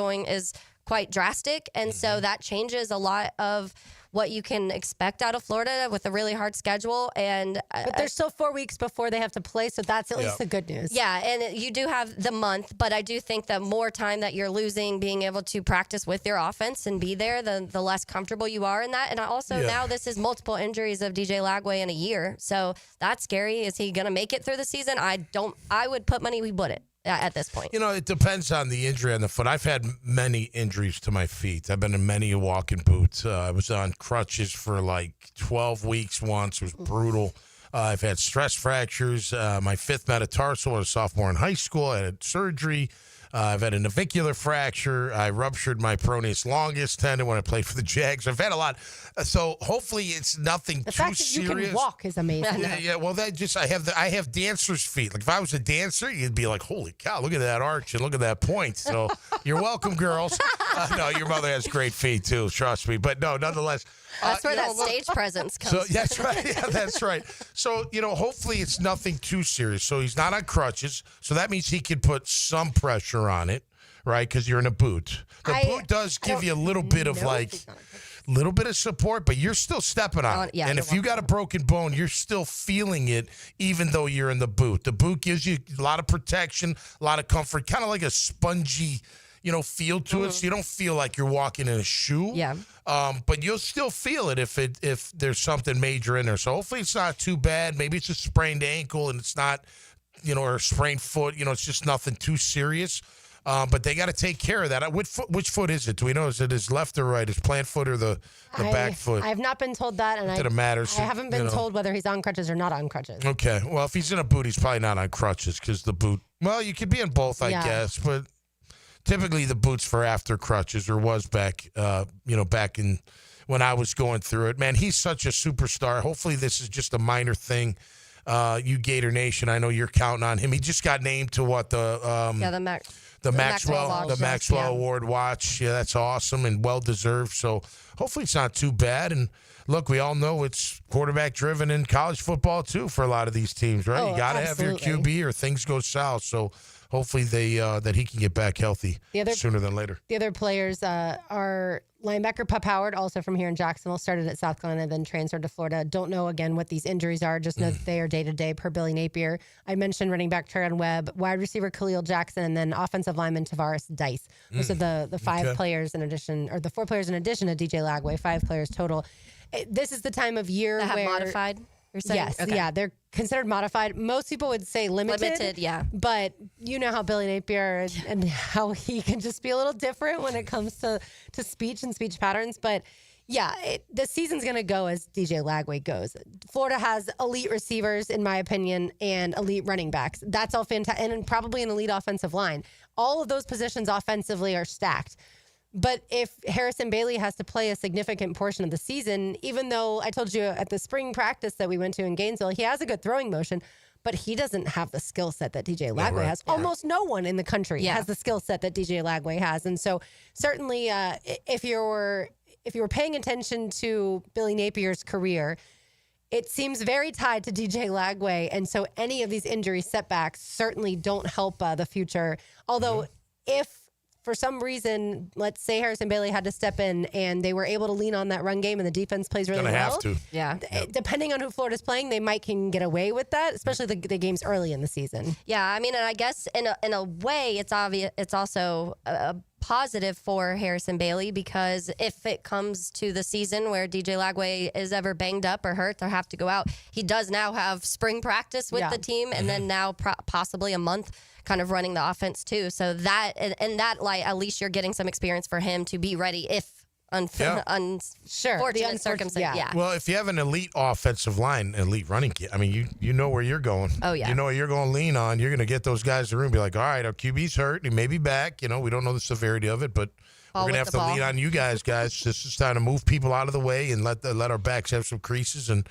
quite drastic. And so that changes a lot of what you can expect out of Florida with a really hard schedule. But there's still 4 weeks before they have to play, so that's at least the good news. Yeah, and you do have the month, but I do think that more time that you're losing being able to practice with your offense and be there, the less comfortable you are in that. And also now this is multiple injuries of DJ Lagway in a year. So that's scary. Is he going to make it through the season? I would put money we wouldn't. At this point, it depends on the injury on the foot. I've had many injuries to my feet. I've been in many walking boots. I was on crutches for like 12 weeks once. It was brutal. I've had stress fractures. My 5th metatarsal as a sophomore in high school. I had surgery. I've had a navicular fracture. I ruptured my peroneus longus tendon when I played for the Jags. I've had a lot. So hopefully it's nothing The too fact that serious. you can walk is amazing. Yeah. Well, I have dancer's feet. Like if I was a dancer, you'd be like, holy cow, look at that arch and look at that point. So you're welcome, girls. No, your mother has great feet too. Trust me. But no, nonetheless. That's where that stage presence comes. So that's right. Yeah, that's right. So, hopefully it's nothing too serious. So he's not on crutches. So that means he can put some pressure on it, right? Because you're in a boot. The boot does give you a little bit of little bit of support, but you're still stepping on it. And if you got a broken bone, you're still feeling it, even though you're in the boot. The boot gives you a lot of protection, a lot of comfort, kind of like a spongy feel to it. So you don't feel like you're walking in a shoe. Yeah. But you'll still feel it if there's something major in there. So hopefully it's not too bad. Maybe it's a sprained ankle and it's not, or a sprained foot. It's just nothing too serious. But they got to take care of that. Which foot is it? Do we know? Is it his left or right? His plant foot or the back foot? I've not been told that, and it matters. I haven't been told whether he's on crutches or not on crutches. Okay. Well, if he's in a boot, he's probably not on crutches because the boot. Well, you could be in both, I guess, but. Typically, the boot's for after crutches, or was back, back in when I was going through it. Man, he's such a superstar. Hopefully, this is just a minor thing. You Gator Nation, I know you're counting on him. He just got named to the Maxwell Award watch. Yeah, that's awesome and well deserved. So hopefully, it's not too bad. And look, we all know it's quarterback driven in college football too for a lot of these teams, right? You got to have your QB or things go south. So. Hopefully that he can get back healthy sooner than later. The other players are linebacker Pup Howard, also from here in Jacksonville, started at South Carolina, then transferred to Florida. Don't know, again, what these injuries are. Just know that they are day-to-day per Billy Napier. I mentioned running back Tryon Webb, wide receiver Khalil Jackson, and then offensive lineman Tavares Dice. Those are the five players in addition, or the four players in addition to DJ Lagway, 5 players total. This is the time of year that have where... modified? Yes, yeah, they're considered modified. Most people would say limited. Limited, yeah. But you know how Billy Napier and how he can just be a little different when it comes to speech and speech patterns. But yeah, the season's going to go as DJ Lagway goes. Florida has elite receivers, in my opinion, and elite running backs. That's all fantastic. And probably an elite offensive line. All of those positions offensively are stacked. But if Harrison Bailey has to play a significant portion of the season, even though I told you at the spring practice that we went to in Gainesville, he has a good throwing motion, but he doesn't have the skill set that DJ Lagway has. Yeah. Almost no one in the country has the skill set that DJ Lagway has. And so certainly if you were paying attention to Billy Napier's career, it seems very tied to DJ Lagway. And so any of these injury setbacks certainly don't help the future. Although if for some reason, let's say Harrison Bailey had to step in and they were able to lean on that run game and the defense plays really well. Have to. Yeah. Depending on who Florida's playing, they can get away with that, especially the games early in the season. Yeah, I mean, and I guess in a way, it's obvious. It's also a positive for Harrison Bailey because if it comes to the season where DJ Lagway is ever banged up or hurt or have to go out, he does now have spring practice with the team and then now possibly a month kind of running the offense too. So that in that light, at least you're getting some experience for him to be ready if unfortunate circumstance. Yeah. Well, if you have an elite offensive line, elite running kit, I mean, you know where you're going. Oh, yeah. You know what you're going to lean on. You're going to get those guys in the room and be like, all right, our QB's hurt. He may be back. We don't know the severity of it, but we're going to have to lean on you guys. This is time to move people out of the way and let our backs have some creases. And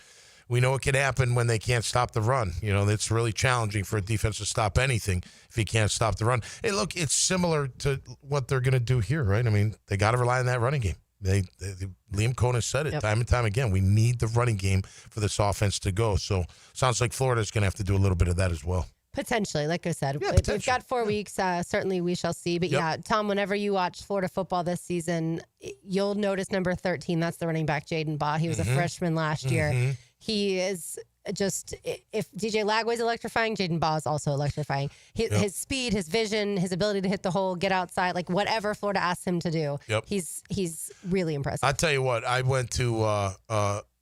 we know it can happen when they can't stop the run. It's really challenging for a defense to stop anything if you can't stop the run. Hey, look, it's similar to what they're going to do here, right? I mean, they got to rely on that running game. Liam Cohen has said it time and time again. We need the running game for this offense to go. So sounds like Florida's going to have to do a little bit of that as well. Potentially, like I said, we've got 4 weeks. Certainly, we shall see. But yeah, Tom, whenever you watch Florida football this season, you'll notice number 13. That's the running back, Jaden Baugh. He was a freshman last year. He is just, if DJ Lagway's electrifying, Jaden Baugh is also electrifying. His speed, his vision, his ability to hit the hole, get outside, like whatever Florida asks him to do, he's really impressive. I'll tell you what, I went to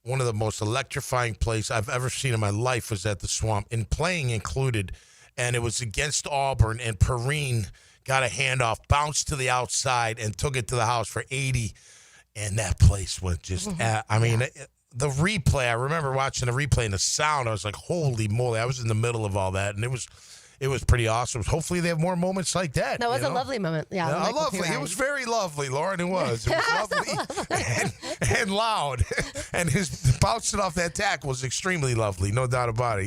one of the most electrifying plays I've ever seen in my life was at the Swamp, and playing included, and it was against Auburn, and Perrine got a handoff, bounced to the outside, and took it to the house for 80, and that place was just, the replay, I remember watching the replay and the sound, I was like, holy moly, I was in the middle of all that, and it it was pretty awesome. Hopefully they have more moments like that. That was a lovely moment. Yeah, lovely. It was very lovely, Lauren. It was lovely and loud. And his bouncing off that tackle was extremely lovely. No doubt about it.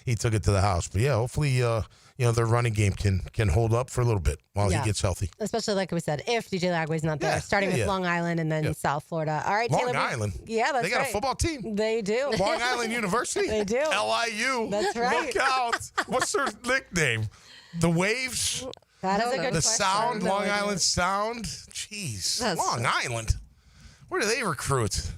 He took it to the house. But, yeah, hopefully their running game can hold up for a little bit while he gets healthy. Especially, like we said, if DJ Lagway's not there, starting with Long Island and then South Florida. All right, Long Taylor. Island? Yeah, that's right. They got a football team? They do. Long Island University? They do. LIU. That's right. Look out. What's their nickname? The Waves? That is a good The question. Sound? Long Island Sound? Jeez. Long Island. Where do they recruit?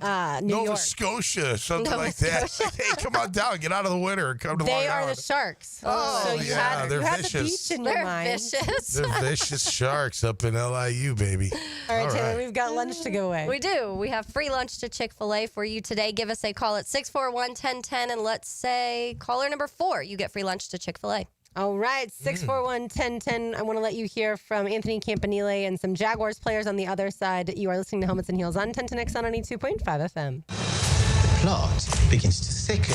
New Nova York. Scotia, something Nova like that. Scotia. Hey, come on down, get out of the winter, and come to Long They are Island. the Sharks. Oh, so you yeah, had, they're you had the vicious. beach in your They're mind. vicious. They're vicious Sharks up in LIU, baby. All right, Taylor, we've got lunch to give away. We do. We have free lunch to Chick-fil-A for you today. Give us a call at 641-1010, and let's say caller number 4, you get free lunch to Chick-fil-A. All right, 641-1010. I want to let you hear from Anthony Campanile and some Jaguars players on the other side. You are listening to Helmets and Heels on 1010X on 92.5 FM. The plot begins to thicken.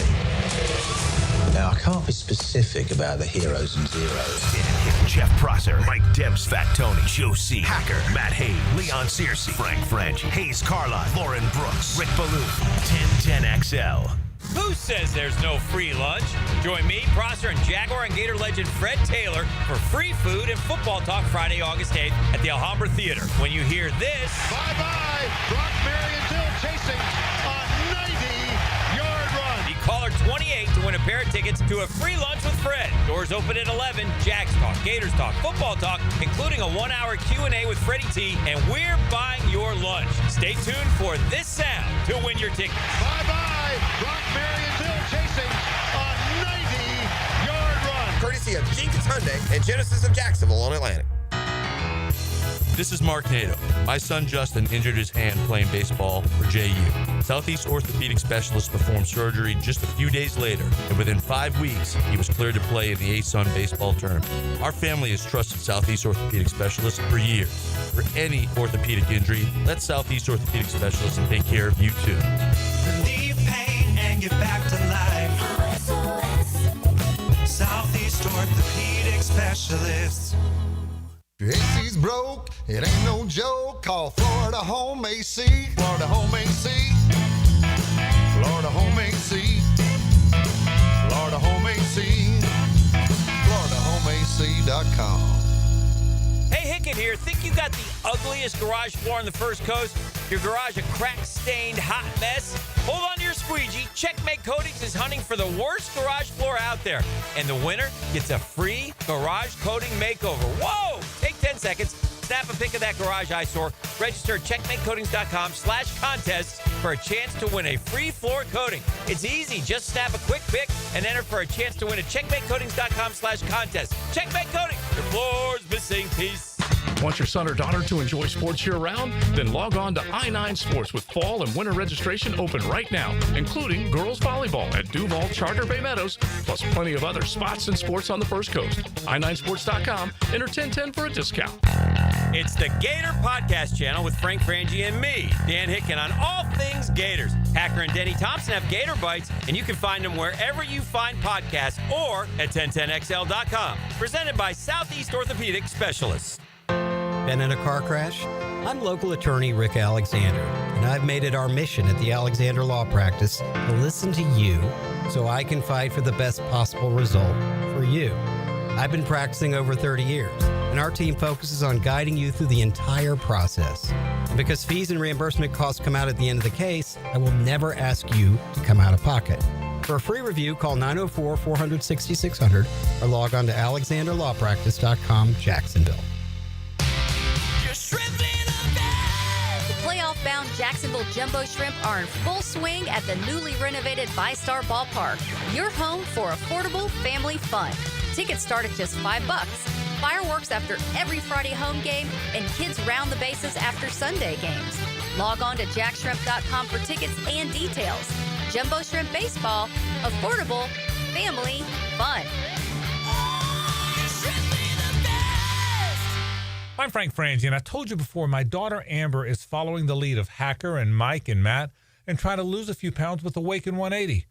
Now, I can't be specific about the heroes and zeros. Jeff Prosser, Mike Debs, Fat Tony, Joe C, Hacker, Matt Hayes, Leon Searcy, Frank Franchi, Hayes Carlisle, Lauren Brooks, Rick Ballou, 1010XL. Who says there's no free lunch? Join me, Prosser, and Jaguar and Gator legend Fred Taylor for free food and football talk Friday, August 8th at the Alhambra Theater. When you hear this... Bye-bye! Brock Marion Dill chasing a 90-yard run. Be caller 28 to win a pair of tickets to a free lunch with Fred. Doors open at 11. Jags talk, Gators talk, football talk, including a 1-hour Q&A with Freddie T, and we're buying your lunch. Stay tuned for this sound to win your tickets. Bye-bye! Brock Marion Dill chasing a 90-yard run. Courtesy of Jenkins Hyundai and Genesis of Jacksonville on Atlantic. This is Mark Nato. My son Justin injured his hand playing baseball for JU. Southeast Orthopedic Specialist performed surgery just a few days later, and within 5 weeks, he was cleared to play in the ASUN baseball tournament. Our family has trusted Southeast Orthopedic Specialist for years. For any orthopedic injury, let Southeast Orthopedic Specialist take care of you too. Relieve pain and get back to life. Southeast Orthopedic Specialists. AC's broke, it ain't no joke. Call Florida Home AC. Florida Home AC. Florida Home AC. Florida Home AC. FloridaHomeAC.com. Hey, Hickett here. Think you got the ugliest garage floor on the First Coast? Your garage a crack-stained, hot mess? Hold on to your squeegee. Checkmate Coatings is hunting for the worst garage floor out there. And the winner gets a free garage coating makeover. Whoa! Take 10 seconds, snap a pic of that garage eyesore, register at checkmatecoatings.com/contests for a chance to win a free floor coating. It's easy. Just snap a quick pic and enter for a chance to win at checkmatecoatings.com/contest. Checkmate Coatings, your floor's missing piece. Want your son or daughter to enjoy sports year-round? Then log on to I9 Sports with fall and winter registration open right now, including girls volleyball at Duval Charter Bay Meadows, plus plenty of other spots and sports on the First Coast. I9Sports.com. Enter 1010 for a discount. It's the Gator Podcast Channel with Frank Frangie and me, Dan Hicken, on all things Gators. Hacker and Denny Thompson have Gator Bites, and you can find them wherever you find podcasts or at 1010XL.com. Presented by Southeast Orthopedic Specialists. Been in a car crash? I'm local attorney Rick Alexander, and I've made it our mission at the Alexander Law Practice to listen to you so I can fight for the best possible result for you. I've been practicing over 30 years, and our team focuses on guiding you through the entire process. And because fees and reimbursement costs come out at the end of the case, I will never ask you to come out of pocket. For a free review, call 904-400-6600 or log on to alexanderlawpractice.com, Jacksonville. Playoff-bound Jacksonville Jumbo Shrimp are in full swing at the newly renovated VyStar Ballpark. Your home for affordable family fun. Tickets start at just $5. Fireworks after every Friday home game and kids round the bases after Sunday games. Log on to jackshrimp.com for tickets and details. Jumbo Shrimp Baseball, affordable family fun. I'm Frank Frangie, and I told you before, my daughter Amber is following the lead of Hacker and Mike and Matt and trying to lose a few pounds with Awaken 180.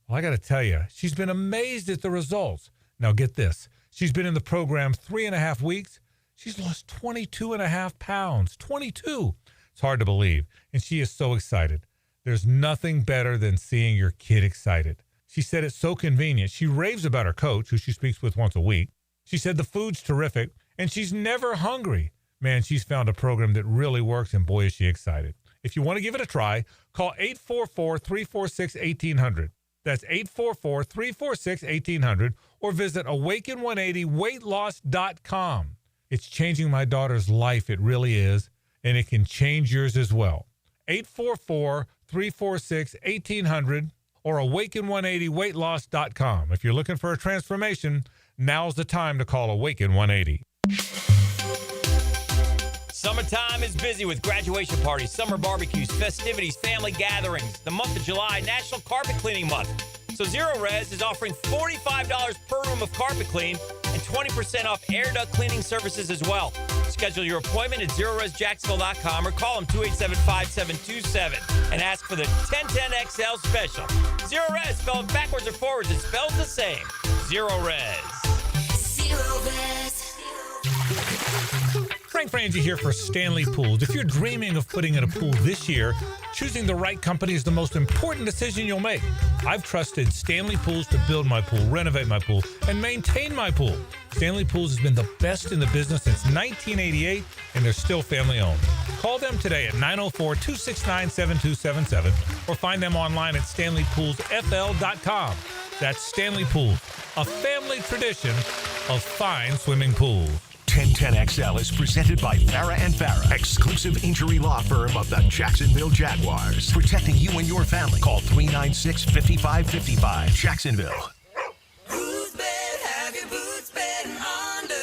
Well, I got to tell you, she's been amazed at the results. Now get this. She's been in the program 3.5 weeks. She's lost 22.5 pounds. 22. It's hard to believe. And she is so excited. There's nothing better than seeing your kid excited. She said it's so convenient. She raves about her coach, who she speaks with once a week. She said the food's terrific, and she's never hungry. Man, she's found a program that really works, and boy, is she excited. If you want to give it a try, call 844-346-1800. That's 844-346-1800, or visit awaken180weightloss.com. It's changing my daughter's life. It really is, and it can change yours as well. 844-346-1800 or awaken180weightloss.com. If you're looking for a transformation, now's the time to call Awaken 180. Summertime is busy with graduation parties, summer barbecues, festivities, family gatherings. The month of July, National Carpet Cleaning Month. So Zero Res is offering $45 per room of carpet clean and 20% off air duct cleaning services as well. Schedule your appointment at ZeroResJacksonville.com or call them 287-5727 and ask for the 1010XL special. Zero Res, spelled backwards or forwards, it spells the same. Zero Res. Zero Res. Frank Frangie here for Stanley Pools. If you're dreaming of putting in a pool this year, choosing the right company is the most important decision you'll make. I've trusted Stanley Pools to build my pool, renovate my pool, and maintain my pool. Stanley Pools has been the best in the business since 1988, and they're still family owned. Call them today at 904-269-7277 or find them online at StanleyPoolsFL.com. That's Stanley Pools, a family tradition of fine swimming pools. 1010XL is presented by Farah and Farah, exclusive injury law firm of the Jacksonville Jaguars. Protecting you and your family. Call 396-5555. Jacksonville. Whose bed have your boots been under?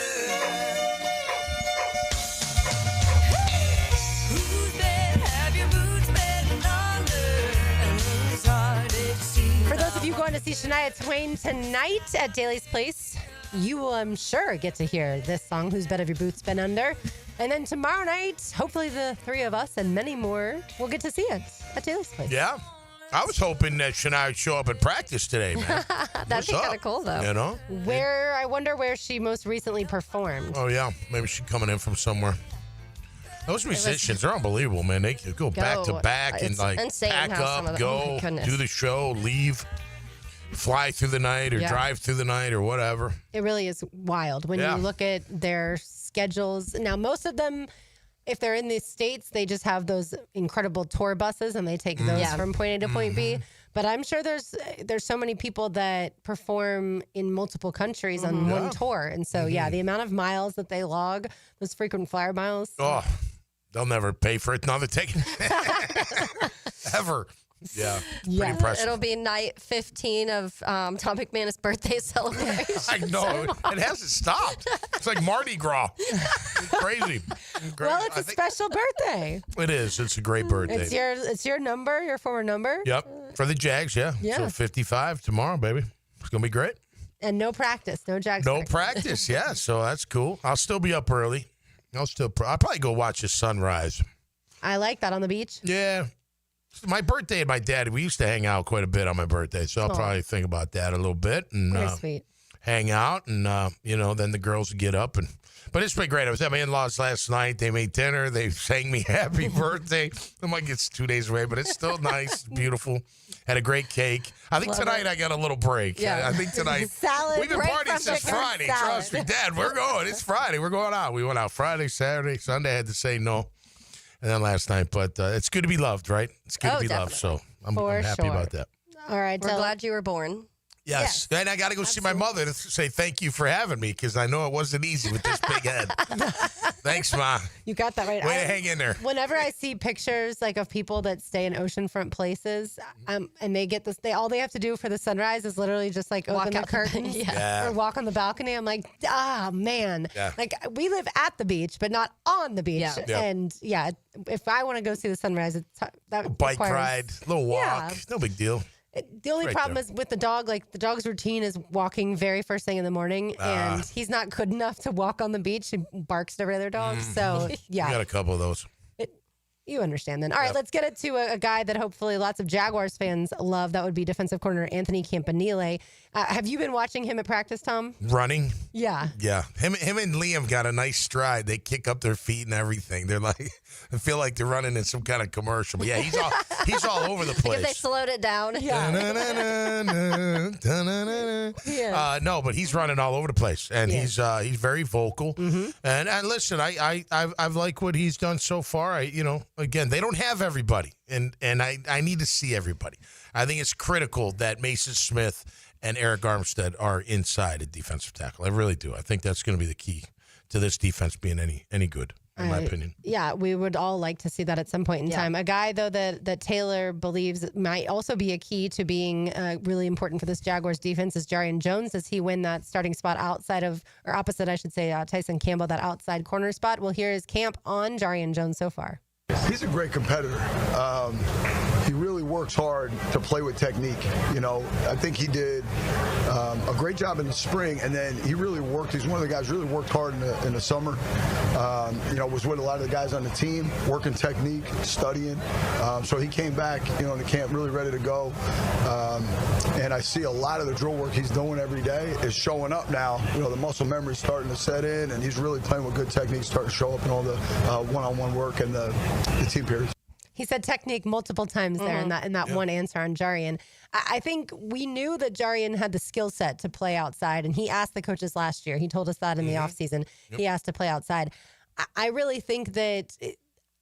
Whose bed have your boots been under? And whose heart did you see? For those of you going to see Shania Twain tonight at Daly's Place, you will, I'm sure, get to hear this song, Whose Bed Have Your Boots Been Under? And then tomorrow night, hopefully the three of us and many more will get to see it at Daly's Place. Yeah. I was hoping that Shania would show up at practice today, man. That'd be kind of cool, though. You know? I wonder where she most recently performed. Oh, yeah. Maybe she's coming in from somewhere. Those musicians are unbelievable, man. They could go back to back and, like, insane pack how some up, of them, go, do the show, leave, fly through the night or drive through the night or whatever. It really is wild when you look at their schedules. Now, most of them, if they're in the States, they just have those incredible tour buses and they take those from point A to point B. But I'm sure there's so many people that perform in multiple countries on one tour. And so, the amount of miles that they log, those frequent flyer miles. Oh, they'll never pay for another ticket. Ever. Yeah, pretty impressive. It'll be night 15 of Tom McManus' birthday celebration. I know. It hasn't stopped. It's like Mardi Gras. It's crazy. Well, it's a special birthday. It is. It's a great birthday. It's your number, your former number. Yep. For the Jags, yeah. So 55 tomorrow, baby. It's going to be great. And no practice. No Jags. No practice, yeah. So that's cool. I'll still be up early. I'll probably go watch the sunrise. I like that on the beach. Yeah. My birthday and my dad, we used to hang out quite a bit on my birthday, so I'll probably think about that a little bit and very sweet. Hang out, and then the girls would get up. But it's been great. I was at my in-laws last night. They made dinner. They sang me happy birthday. I'm like, it's 2 days away, but it's still nice, beautiful. Had a great cake. I think tonight I got a little break. Yeah. I think tonight salad. We've been partying since Friday. Trust me, Dad. We're going. It's Friday. We're going out. We went out Friday, Saturday, Sunday. I had to say no. And then last night, but it's good to be loved, right? It's good to be loved, so I'm happy about that. All right. We're glad you were born. Yes. And I got to go see my mother to say thank you for having me because I know it wasn't easy with this big head. Thanks, Ma. You got that right. Way to hang in there. Whenever I see pictures like of people that stay in oceanfront places and they get this, all they have to do for the sunrise is literally just like open the curtains or walk on the balcony. I'm like, man. Yeah. Like we live at the beach, but not on the beach. Yeah. And if I want to go see the sunrise, that a bike ride, a little walk, no big deal. The only problem is with the dog, like the dog's routine is walking very first thing in the morning, and he's not good enough to walk on the beach. He barks at every other dog. So, We got a couple of those. You understand then. All right, let's get it to a guy that hopefully lots of Jaguars fans love. That would be defensive corner Anthony Campanile. Have you been watching him at practice, Tom? Running? Yeah. Yeah. Him and Liam got a nice stride. They kick up their feet and everything. They're like, I feel like they're running in some kind of commercial. But yeah, he's all over the place. If they slowed it down. No, but he's running all over the place, and he's very vocal. And listen, I like what he's done so far. Again, they don't have everybody, and I need to see everybody. I think it's critical that Mason Smith and Eric Armstead are inside at defensive tackle. I really do. I think that's going to be the key to this defense being any good, in my opinion. Yeah, we would all like to see that at some point in time. A guy, though, that Taylor believes might also be a key to being really important for this Jaguars defense is Jarrian Jones. Does he win that starting spot opposite, I should say, Tyson Campbell, that outside corner spot? Well, here is Camp on Jarrian Jones so far. He's a great competitor. He really works hard to play with technique. I think he did a great job in the spring, and then he really worked. He's one of the guys who really worked hard in the summer. Was with a lot of the guys on the team, working technique, studying. So he came back, in the camp really ready to go. And I see a lot of the drill work he's doing every day is showing up now. The muscle memory's starting to set in, and he's really playing with good technique, starting to show up in all the one-on-one work and the team periods. He said technique multiple times there in that one answer on Jarrian. I think we knew that Jarrian had the skill set to play outside, and he asked the coaches last year. He told us that in the offseason. He asked to play outside. I really think that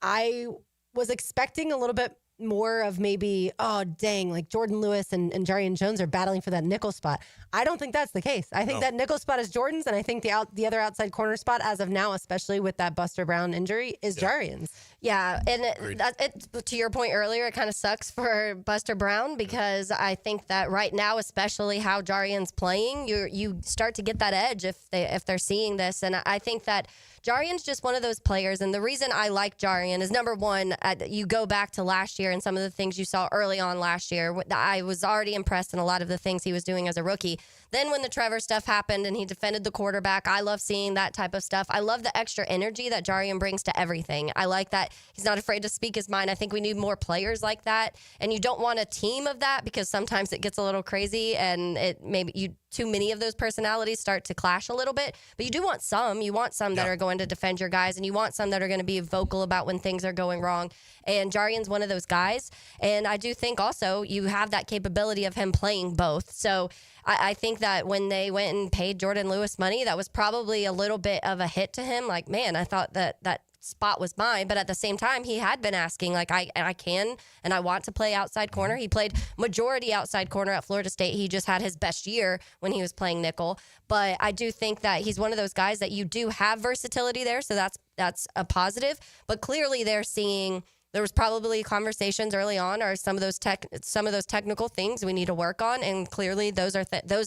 I was expecting a little bit more of maybe, like Jordan Lewis and Jarrian Jones are battling for that nickel spot. I don't think that's the case. I think that nickel spot is Jordan's, and I think the other outside corner spot as of now, especially with that Buster Brown injury, is Jarrian's. Yeah, and to your point earlier, it kind of sucks for Buster Brown because I think that right now, especially how Jarrian's playing, you start to get that edge if they're seeing this, and I think that Jarrian's just one of those players, and the reason I like Jarrian is, number one, you go back to last year and some of the things you saw early on last year. I was already impressed in a lot of the things he was doing as a rookie. Then when the Trevor stuff happened and he defended the quarterback, I love seeing that type of stuff. I love the extra energy that Jarrian brings to everything. I like that he's not afraid to speak his mind. I think we need more players like that, and you don't want a team of that because sometimes it gets a little crazy and too many of those personalities start to clash a little bit, but you do want some. You want some that are going to defend your guys, and you want some that are going to be vocal about when things are going wrong. And Jarrian's one of those guys. And I do think also you have that capability of him playing both. So I think that when they went and paid Jordan Lewis money, that was probably a little bit of a hit to him. Like, man, I thought that spot was mine, but at the same time he had been asking, like, I can and I want to play outside corner. He played majority outside corner at Florida State. He just had his best year when he was playing nickel, but I do think that he's one of those guys that you do have versatility there, so that's a positive. But clearly they're seeing there was probably conversations early on or some of those technical things we need to work on, and clearly those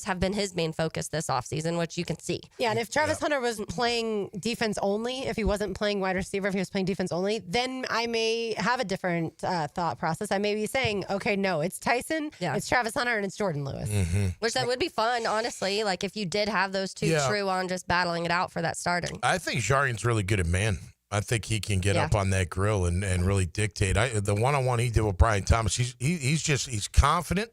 have been his main focus this offseason, which you can see. Yeah, and if Travis Hunter was playing defense only, if he wasn't playing wide receiver, if he was playing defense only, then I may have a different thought process. I may be saying, okay, no, it's Tyson, it's Travis Hunter, and it's Jordan Lewis. Which that would be fun, honestly, like if you did have those two true on just battling it out for that starting. I think Jarrian's really good at man. I think he can get up on that grill and really dictate. The one-on-one he did with Brian Thomas, he's confident,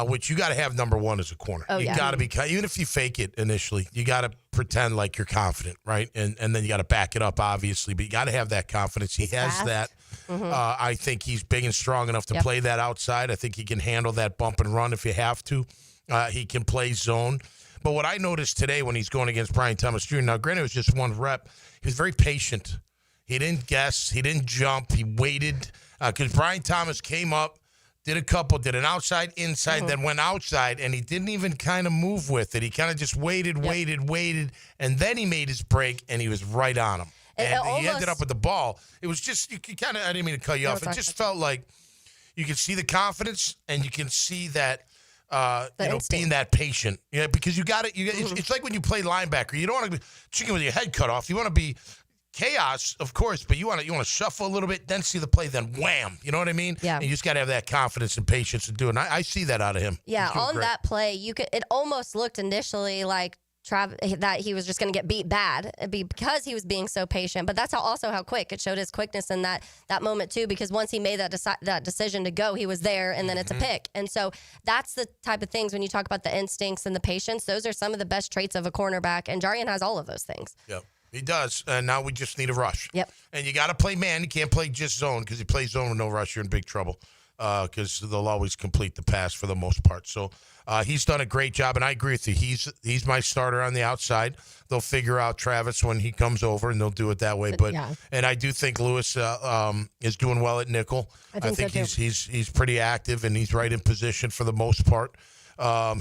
which you got to have number one as a corner. You got to be, even if you fake it initially, you got to pretend like you're confident, right? And then you got to back it up, obviously, but you got to have that confidence. He has that. I think he's big and strong enough to play that outside. I think he can handle that bump and run if you have to. He can play zone. But what I noticed today when he's going against Brian Thomas Jr., now granted it was just one rep, he was very patient. He didn't guess. He didn't jump. He waited because Brian Thomas came up, did an outside, inside, then went outside, and he didn't even kind of move with it. He kind of just waited, and then he made his break, and he was right on him. And he ended up with the ball. It was just, you kind of, I didn't mean to cut you off. It just felt like you could see the confidence, and you can see that, being that patient. Yeah, because you got it. It's like when you play linebacker. You don't want to be chicken with your head cut off. You want to be chaos, of course, but you want to shuffle a little bit, then see the play, then wham. You know what I mean? Yeah. And you just got to have that confidence and patience to do it. And I see that out of him. Yeah, on that play, it almost looked initially like that he was just going to get beat bad because he was being so patient. But that's also how quick it showed his quickness in that moment too. Because once he made that decision to go, he was there, and then it's a pick. And so that's the type of things when you talk about the instincts and the patience. Those are some of the best traits of a cornerback, and Jarian has all of those things. Yep. He does, and now we just need a rush. Yep. And you got to play man. You can't play just zone, because you play zone with no rush, you're in big trouble, because they'll always complete the pass for the most part. So he's done a great job, and I agree with you. He's my starter on the outside. They'll figure out Travis when he comes over, and they'll do it that way. But and I do think Lewis is doing well at nickel. I think so he's pretty active, and he's right in position for the most part.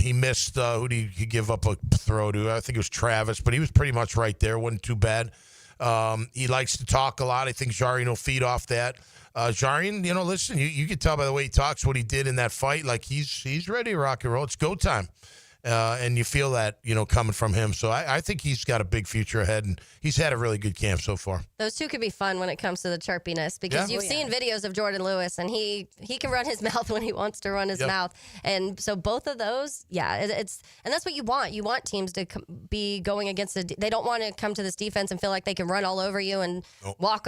He missed, who did he give up a throw to? I think it was Travis, but he was pretty much right there. Wasn't too bad. He likes to talk a lot. I think Jarian will feed off that. Jarian, listen, you can tell by the way he talks what he did in that fight. Like, he's ready to rock and roll. It's go time. And you feel that, coming from him. So I think he's got a big future ahead, and he's had a really good camp so far. Those two could be fun when it comes to the chirpiness, because you've seen videos of Jordan Lewis, and he can run his mouth when he wants to run his mouth. And so both of those, and that's what you want. You want teams to be going against they don't want to come to this defense and feel like they can run all over you and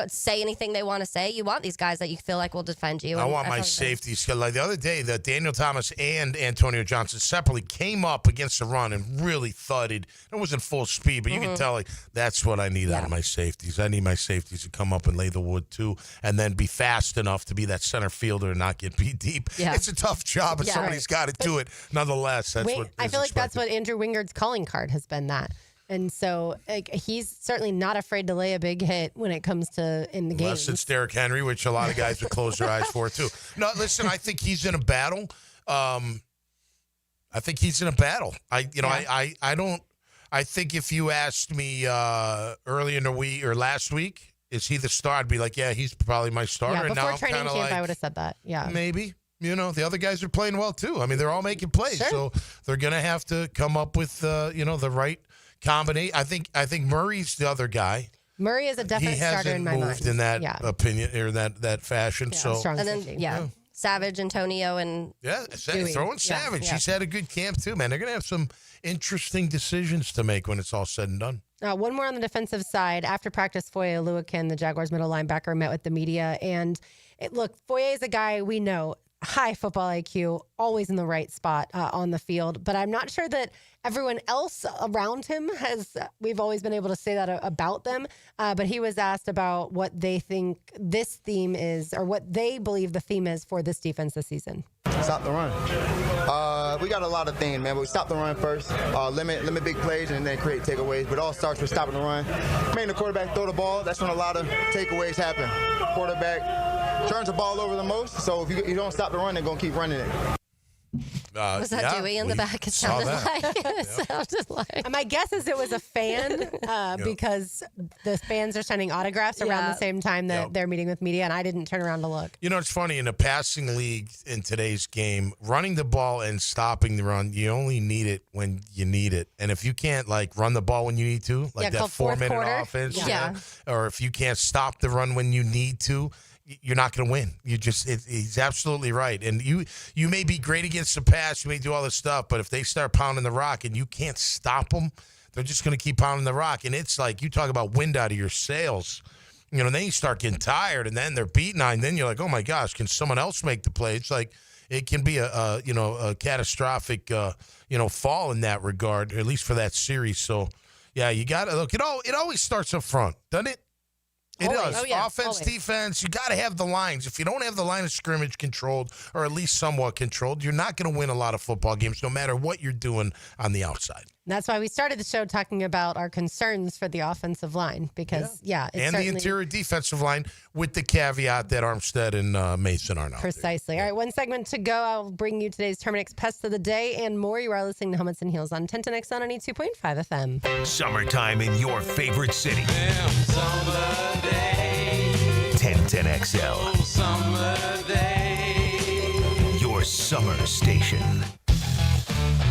say anything they want to say. You want these guys that you feel like will defend you. I want my safeties. Like the other day, that Daniel Thomas and Antonio Johnson separately came up against the run and really thudded. It wasn't full speed, but you can tell, like, that's what I need out of my safeties. I need my safeties to come up and lay the wood too, and then be fast enough to be that center fielder and not get beat deep. Yeah. It's a tough job, but somebody's got to do it. Nonetheless, that's what I feel like that's what Andrew Wingard's calling card has been. That. And so he's certainly not afraid to lay a big hit when it comes to in the game. Unless it's Derrick Henry, which a lot of guys would close their eyes for too. No, listen, I think he's in a battle. I think he's in a battle. I think if you asked me early in the week or last week, is he the star? I'd be like, yeah, he's probably my starter. Yeah, and before now training camp, I would have said that. Yeah, maybe. The other guys are playing well too. I mean, they're all making plays, so they're going to have to come up with the right combination. I think Murray's the other guy. Murray is a definite starter in my mind. He hasn't moved in that opinion or that fashion. Yeah, so and then Savage, Antonio, and throwing Savage. He's had a good camp too, man. They're going to have some interesting decisions to make when it's all said and done. One more on the defensive side. After practice, Foye Oluokun, the Jaguars middle linebacker, met with the media. And Foye is a guy we know, high football IQ, always in the right spot on the field. But I'm not sure that everyone else around him we've always been able to say that about them. But he was asked about what they think this theme is, or what they believe the theme is for this defense this season. Stop the run. We got a lot of things, man, but we stop the run first, limit big plays, and then create takeaways. But it all starts with stopping the run. Making the quarterback throw the ball, that's when a lot of takeaways happen. Quarterback turns the ball over the most, so if you don't stop the run, they're going to keep running it. Was that Dewey in the back? It sounded like. My guess is it was a fan because the fans are signing autographs around the same time that they're meeting with media, and I didn't turn around to look. It's funny, in a passing league in today's game, running the ball and stopping the run, you only need it when you need it. And if you can't, run the ball when you need to, that 4-minute offense, or if you can't stop the run when you need to, you're not going to win. He's absolutely right. And you may be great against the pass, you may do all this stuff, but if they start pounding the rock and you can't stop them, they're just going to keep pounding the rock. And it's like, you talk about wind out of your sails. Then you start getting tired, and then they're beaten, and then you're like, oh my gosh, can someone else make the play? It's like, it can be a catastrophic fall in that regard, at least for that series. So yeah, you got to look. It always starts up front, doesn't it? It does. Offense, defense, you got to have the lines. If you don't have the line of scrimmage controlled, or at least somewhat controlled, you're not going to win a lot of football games, no matter what you're doing on the outside. And that's why we started the show talking about our concerns for the offensive line, because, and the interior defensive line, with the caveat that Armstead and Mason are not. Precisely. There. All right, one segment to go. I'll bring you today's Terminix Pest of the Day and more. You are listening to Helmets and Heels on 1010X on 92.5 FM. Summertime in your favorite city. Damn, summer day. 1010XL. Summer day. Your summer station.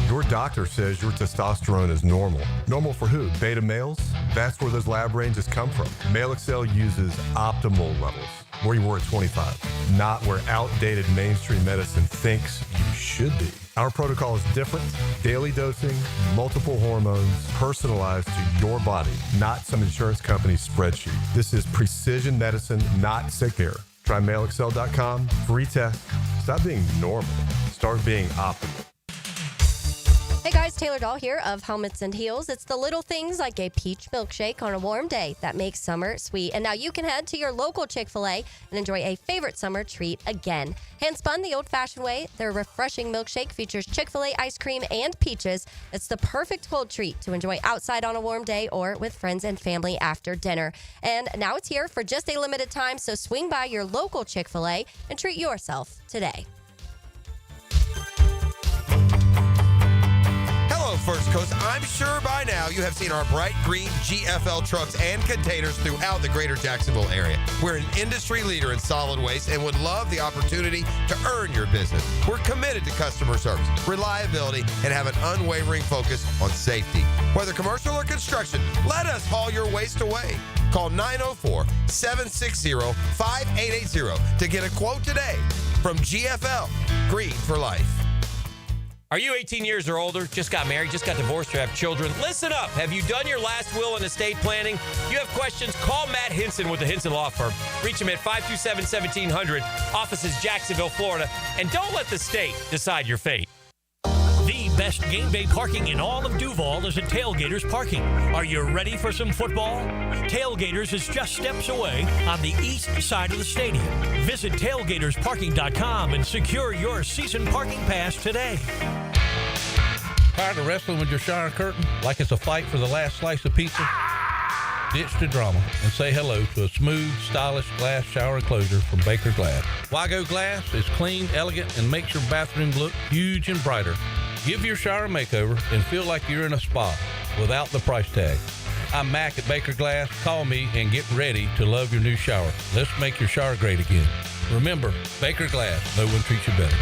Your doctor says your testosterone is normal. Normal for who? Beta males? That's where those lab ranges come from. Male Excel uses optimal levels, where you were at 25, not where outdated mainstream medicine thinks you should be. Our protocol is different. Daily dosing, multiple hormones, personalized to your body, not some insurance company's spreadsheet. This is precision medicine, not sick care. Try MailExcel.com, free test. Stop being normal. Start being optimal. Hey guys, Taylor Dahl here of Helmets and Heels. It's the little things like a peach milkshake on a warm day that makes summer sweet. And now you can head to your local Chick-fil-A and enjoy a favorite summer treat again. Hand-spun the old-fashioned way, their refreshing milkshake features Chick-fil-A ice cream and peaches. It's the perfect cold treat to enjoy outside on a warm day or with friends and family after dinner. And now it's here for just a limited time, so swing by your local Chick-fil-A and treat yourself today. Hello, First Coast. I'm sure by now you have seen our bright green GFL trucks and containers throughout the greater Jacksonville area. We're an industry leader in solid waste and would love the opportunity to earn your business. We're committed to customer service, reliability, and have an unwavering focus on safety. Whether commercial or construction, let us haul your waste away. Call 904-760-5880 to get a quote today from GFL, Green for Life. Are you 18 years or older, just got married, just got divorced, or have children? Listen up. Have you done your last will and estate planning? You have questions? Call Matt Hinson with the Hinson Law Firm. Reach him at 527-1700. Office is Jacksonville, Florida. And don't let the state decide your fate. The best game day parking in all of Duval is at Tailgaters Parking. Are you ready for some football? Tailgaters is just steps away on the east side of the stadium. Visit tailgatorsparking.com and secure your season parking pass today. Tired of wrestling with your shower curtain like it's a fight for the last slice of pizza? Ditch the drama and say hello to a smooth, stylish glass shower enclosure from Baker Glass. Wago Glass is clean, elegant, and makes your bathroom look huge and brighter. Give your shower a makeover and feel like you're in a spa without the price tag. I'm Mac at Baker Glass. Call me and get ready to love your new shower. Let's make your shower great again. Remember, Baker Glass, no one treats you better.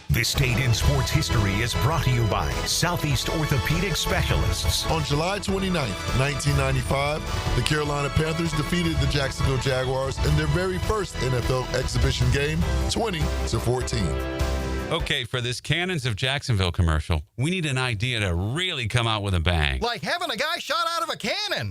This Date in Sports History is brought to you by Southeast Orthopedic Specialists. On July 29th, 1995, the Carolina Panthers defeated the Jacksonville Jaguars in their very first NFL exhibition game, 20-14. Okay, for this Cannons of Jacksonville commercial, we need an idea to really come out with a bang. Like having a guy shot out of a cannon.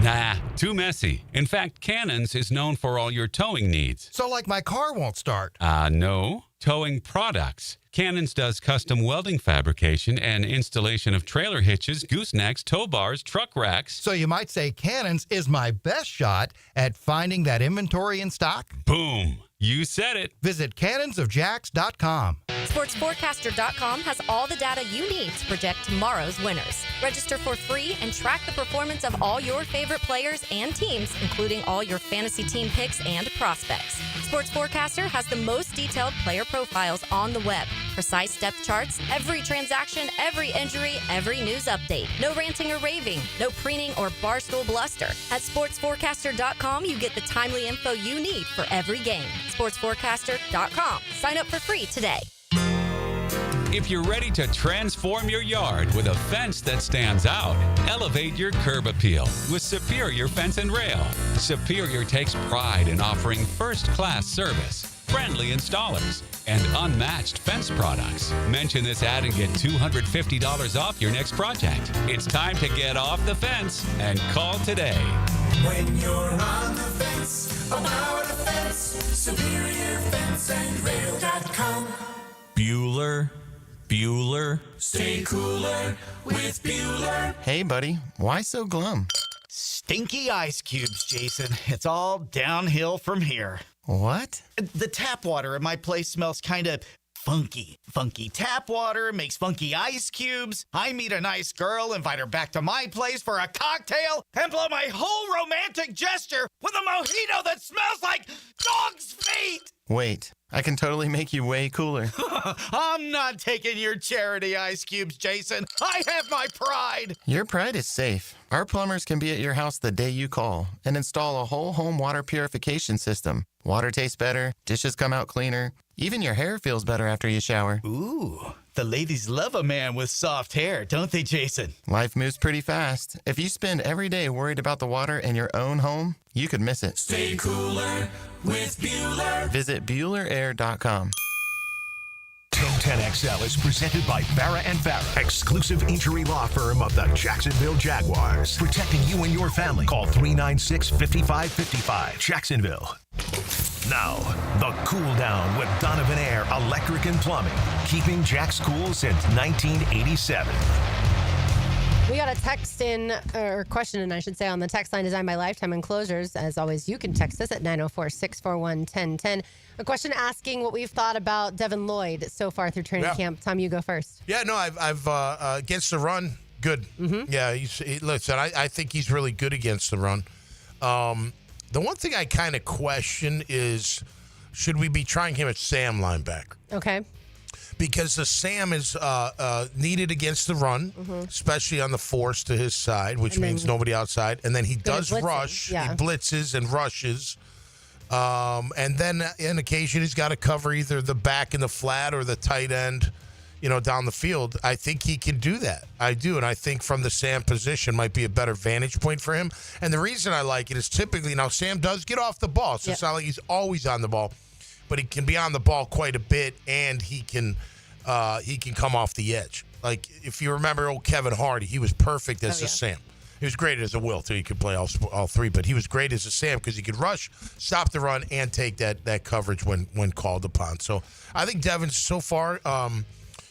Nah, too messy. In fact, Cannons is known for all your towing needs. So like my car won't start. No. Towing products. Cannons does custom welding fabrication and installation of trailer hitches, goosenecks, tow bars, truck racks. So you might say Cannons is my best shot at finding that inventory in stock? Boom. You said it. Visit cannonsofjacks.com. SportsForecaster.com has all the data you need to project tomorrow's winners. Register for free and track the performance of all your favorite players and teams, including all your fantasy team picks and prospects. Sports Forecaster has the most detailed player profiles on the web, precise depth charts, every transaction, every injury, every news update. No ranting or raving, no preening or barstool bluster. At SportsForecaster.com, you get the timely info you need for every game. SportsForecaster.com. Sign up for free today. If you're ready to transform your yard with a fence that stands out, elevate your curb appeal with Superior Fence and Rail. Superior takes pride in offering first-class service, friendly installers, and unmatched fence products. Mention this ad and get $250 off your next project. It's time to get off the fence and call today. When you're on the fence, about a fence, SuperiorFenceandRail.com. Bueller. Stay cooler with Bueller. Hey, buddy. Why so glum? Stinky ice cubes, Jason. It's all downhill from here. What? The tap water at my place smells kind of funky. Funky tap water makes funky ice cubes. I meet a nice girl, invite her back to my place for a cocktail, and blow my whole romantic gesture with a mojito that smells like dog's feet. Wait, I can totally make you way cooler. I'm not taking your charity ice cubes, Jason. I have my pride. Your pride is safe. Our plumbers can be at your house the day you call and install a whole home water purification system. Water tastes better, dishes come out cleaner, even your hair feels better after you shower. Ooh, the ladies love a man with soft hair, don't they, Jason? Life moves pretty fast. If you spend every day worried about the water in your own home, you could miss it. Stay cooler with Bueller. Visit BuellerAir.com. 1-800-FRIENDS. 1-800-FRIENDS. 1-800-FRIENDS. 1-800-FRIENDS. 1-800-FRIENDS. 1-800-FRIENDS. 1010XL is presented by Farah and Farah, exclusive injury law firm of the Jacksonville Jaguars. Protecting you and your family. Call 396-5555. Jacksonville. Now, the Cool Down with Donovan Air Electric and Plumbing. Keeping Jack's cool since 1987. We got a text in, or question in, I should say, on the text line designed by Lifetime Enclosures. As always, you can text us at 904-641-1010. A question asking what we've thought about Devin Lloyd so far through training camp. Tom, you go first. Yeah, no, I've against the run, good. Yeah, listen, I think he's really good against the run. The one thing I kind of question is, should we be trying him at Sam linebacker? Okay. Because the Sam is needed against the run, especially on the force to his side, which means nobody outside. And then he does rush. Yeah. He blitzes and rushes. And then on occasion, he's got to cover either the back in the flat or the tight end, down the field. I think he can do that. I do. And I think from the Sam position might be a better vantage point for him. And the reason I like it is typically, now Sam does get off the ball. So it's not like he's always on the ball. But he can be on the ball quite a bit, and he can come off the edge. Like, if you remember old Kevin Hardy, he was perfect as a Sam. He was great as a Will, too. He could play all three, but he was great as a Sam because he could rush, stop the run, and take that coverage when called upon. So I think Devin, so far,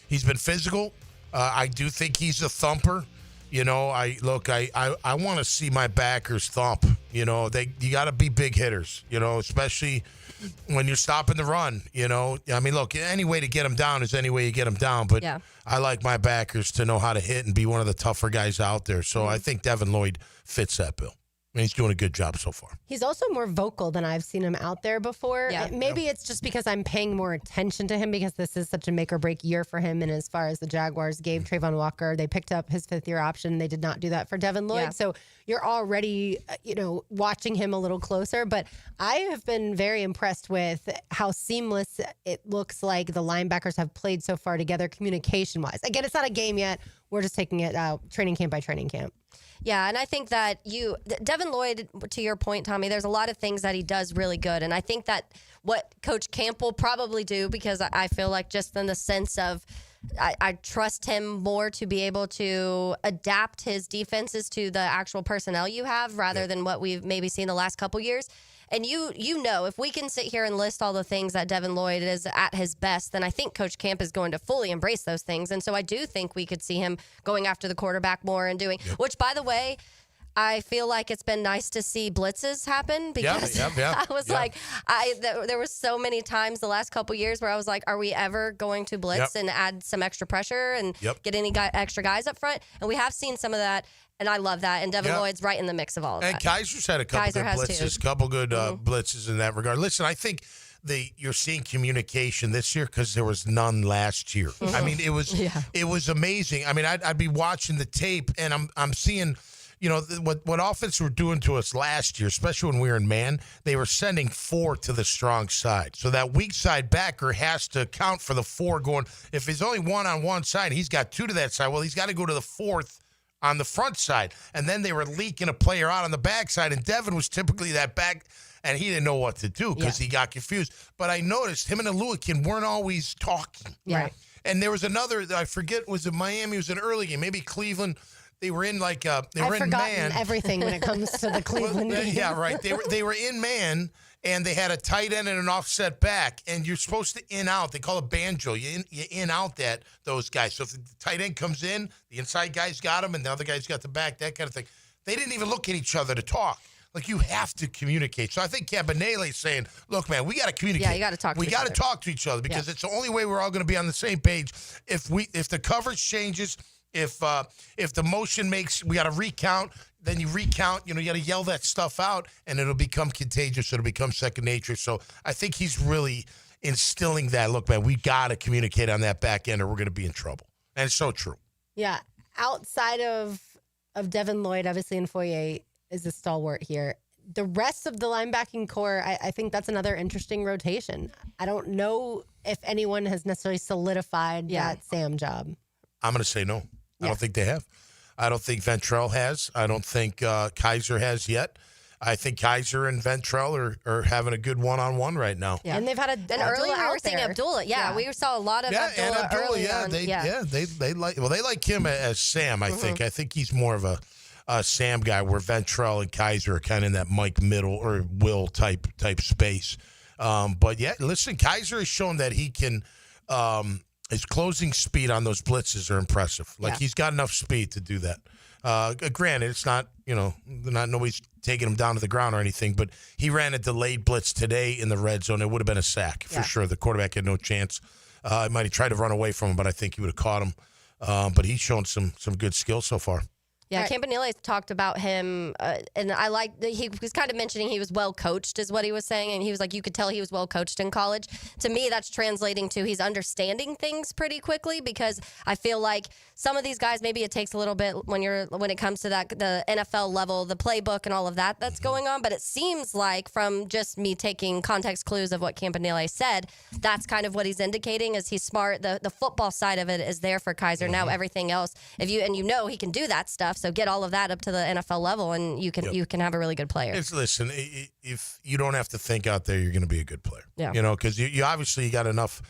he's been physical. I do think he's a thumper. I want to see my backers thump. You got to be big hitters, especially when you're stopping the run. I mean, look, any way to get them down is any way you get them down. But I like my backers to know how to hit and be one of the tougher guys out there. So I think Devin Lloyd fits that bill. I mean, he's doing a good job so far. He's also more vocal than I've seen him out there before. Yeah. Maybe it's just because I'm paying more attention to him because this is such a make or break year for him. And as far as the Jaguars gave Trayvon Walker, they picked up his fifth-year option. They did not do that for Devin Lloyd. Yeah. So you're already, watching him a little closer. But I have been very impressed with how seamless it looks like the linebackers have played so far together communication-wise. Again, it's not a game yet. We're just taking it training camp by training camp. Yeah, and I think that Devin Lloyd, to your point, Tommy, there's a lot of things that he does really good. And I think that what Coach Camp will probably do, because I feel like just in the sense of I trust him more to be able to adapt his defenses to the actual personnel you have rather than what we've maybe seen the last couple years. And if we can sit here and list all the things that Devin Lloyd is at his best, then I think Coach Camp is going to fully embrace those things. And so I do think we could see him going after the quarterback more and doing, which, by the way, I feel like it's been nice to see blitzes happen because I was like, there were so many times the last couple years where I was like, are we ever going to blitz and add some extra pressure and get any extra guys up front? And we have seen some of that. And I love that. And Devin Lloyd's right in the mix of all of that. And Kaiser's had a couple good blitzes in that regard. Listen, I think you're seeing communication this year because there was none last year. I mean, it was amazing. I mean, I'd be watching the tape and I'm seeing, what offense were doing to us last year, especially when we were in man, they were sending 4 to the strong side. So that weak side backer has to account for the 4 going. If there's only 1 on one side, he's got 2 to that side. Well, he's got to go to the 4th on the front side. And then they were leaking a player out on the back side, and Devin was typically that back, and he didn't know what to do because he got confused. But I noticed him and Aluakin weren't always talking. Yeah. And there was another, I forget, was it Miami? It was an early game. Maybe Cleveland. They were in I've forgotten everything when it comes to the Cleveland game. Yeah, right. They were in man, and they had a tight end and an offset back, and you're supposed to in out. They call it banjo. You in out those guys. So if the tight end comes in, the inside guy's got him, and the other guy's got the back, that kind of thing. They didn't even look at each other to talk. Like, you have to communicate. So I think Campanile is saying, look, man, we got to communicate. Yeah, you got to talk to each other. We got to talk to each other because it's the only way we're all going to be on the same page. If the coverage changes, if the motion makes, we got to recount, then you recount, you got to yell that stuff out, and it'll become contagious. It'll become second nature. So I think he's really instilling that. Look, man, we got to communicate on that back end or we're going to be in trouble. And it's so true. Yeah. Outside of Devin Lloyd, obviously, Nfoye is a stalwart here. The rest of the linebacking core, I think that's another interesting rotation. I don't know if anyone has necessarily solidified that Sam job. I'm going to say no. I don't think they have. I don't think Ventrell has. I don't think Kaiser has yet. I think Kaiser and Ventrell are having a good one-on-one right now. Yeah. And they've had And earlier we were seeing there. Abdullah. Yeah, we saw a lot of Abdullah, early on. They like him as Sam. I think he's more of a Sam guy, where Ventrell and Kaiser are kind of in that Mike Middle or Will type space. But yeah, listen, Kaiser has shown that he can. His closing speed on those blitzes are impressive. Like he's got enough speed to do that. Granted, it's not, nobody's taking him down to the ground or anything, but he ran a delayed blitz today in the red zone. It would have been a sack for sure. The quarterback had no chance. He might have tried to run away from him, but I think he would have caught him. But he's shown some good skills so far. Yeah, Campanile talked about him, and I like he was kind of mentioning he was well coached, is what he was saying, and he was like, you could tell he was well coached in college. To me, that's translating to he's understanding things pretty quickly, because I feel like some of these guys, maybe it takes a little bit when it comes to the NFL level, the playbook and all of that's going on. But it seems like, from just me taking context clues of what Campanile said, that's kind of what he's indicating, is he's smart. The football side of it is there for Kaiser. Now everything else, he can do that stuff. So get all of that up to the NFL level, and you can have a really good player. Listen, if you don't have to think out there, you're going to be a good player. Yeah. Because you obviously got enough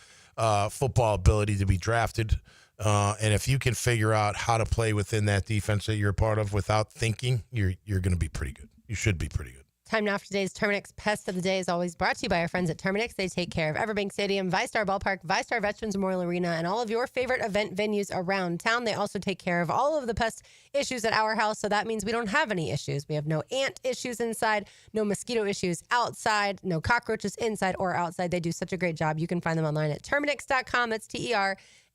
football ability to be drafted, and if you can figure out how to play within that defense that you're a part of without thinking, you're going to be pretty good. You should be pretty good. Time now for today's Terminix Pest of the Day is always brought to you by our friends at Terminix. They take care of Everbank Stadium, ViStar Ballpark, ViStar Veterans Memorial Arena, and all of your favorite event venues around town. They also take care of all of the pest issues at our house, so that means we don't have any issues. We have no ant issues inside, no mosquito issues outside, no cockroaches inside or outside. They do such a great job. You can find them online at Terminix.com. That's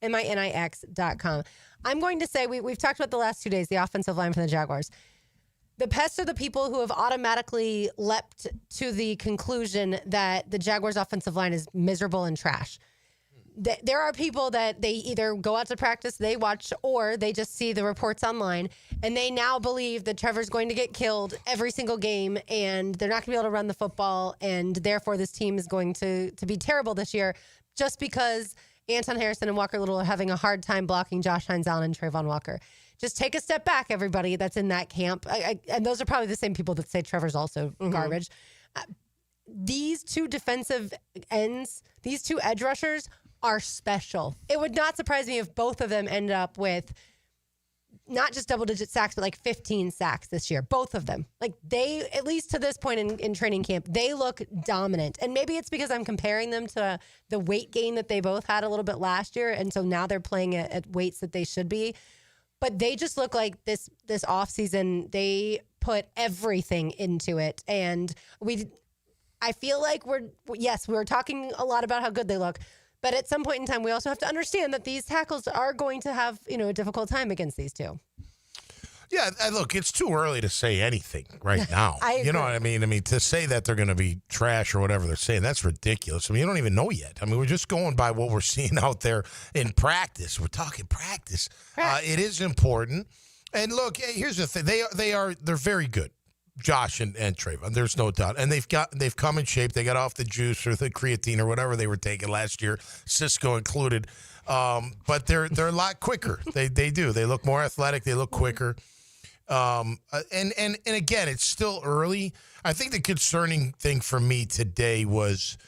TERMINIX.com. I'm going to say, we've talked about the last 2 days, the offensive line for the Jaguars. The pests are the people who have automatically leapt to the conclusion that the Jaguars' offensive line is miserable and trash. There are people that they either go out to practice, they watch, or they just see the reports online, and they now believe that Trevor's going to get killed every single game, and they're not going to be able to run the football, and therefore this team is going to be terrible this year, just because Anton Harrison and Walker Little are having a hard time blocking Josh Hines Allen and Trayvon Walker. Just take a step back, everybody that's in that camp. And those are probably the same people that say Trevor's also garbage. These two defensive ends, these two edge rushers are special. It would not surprise me if both of them end up with not just double-digit sacks, but like 15 sacks this year. Both of them. Like, they, at least to this point in training camp, they look dominant. And maybe it's because I'm comparing them to the weight gain that they both had a little bit last year, and so now they're playing at weights that they should be. But they just look like this offseason, they put everything into it. And I feel like we're talking a lot about how good they look. But at some point in time, we also have to understand that these tackles are going to have, a difficult time against these two. Yeah, look, it's too early to say anything right now. You know what I mean? I mean, to say that they're going to be trash or whatever they're saying, that's ridiculous. I mean, you don't even know yet. I mean, we're just going by what we're seeing out there in practice. We're talking practice. It is important. And look, here's the thing. They're very good. Josh and Trayvon, there's no doubt. And they've come in shape. They got off the juice or the creatine or whatever they were taking last year, Cisco included. But they're a lot quicker. They do. They look more athletic. They look quicker. And again, it's still early. I think the concerning thing for me today was,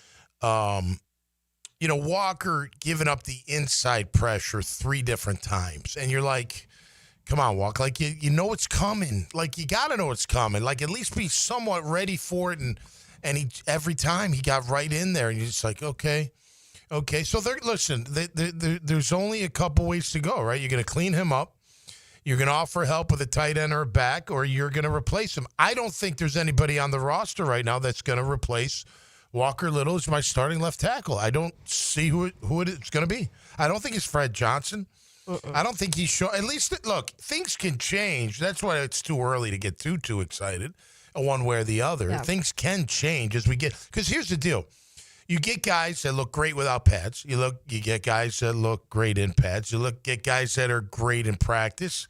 Walker giving up the inside pressure 3 different times. And you're like, come on, Walker. Like, you know it's coming. Like, you got to know it's coming. Like, at least be somewhat ready for it. And he every time he got right in there. And you're just like, okay. So, there's only a couple ways to go, right? You're going to clean him up. You're going to offer help with a tight end or a back, or you're going to replace him. I don't think there's anybody on the roster right now that's going to replace Walker Little as my starting left tackle. I don't see who it's going to be. I don't think it's Fred Johnson. I don't think he's sure. At least, look, things can change. That's why it's too early to get too excited one way or the other. Yeah. Things can change as we get – because here's the deal. You get guys that look great without pads. You get guys that look great in pads. Get guys that are great in practice.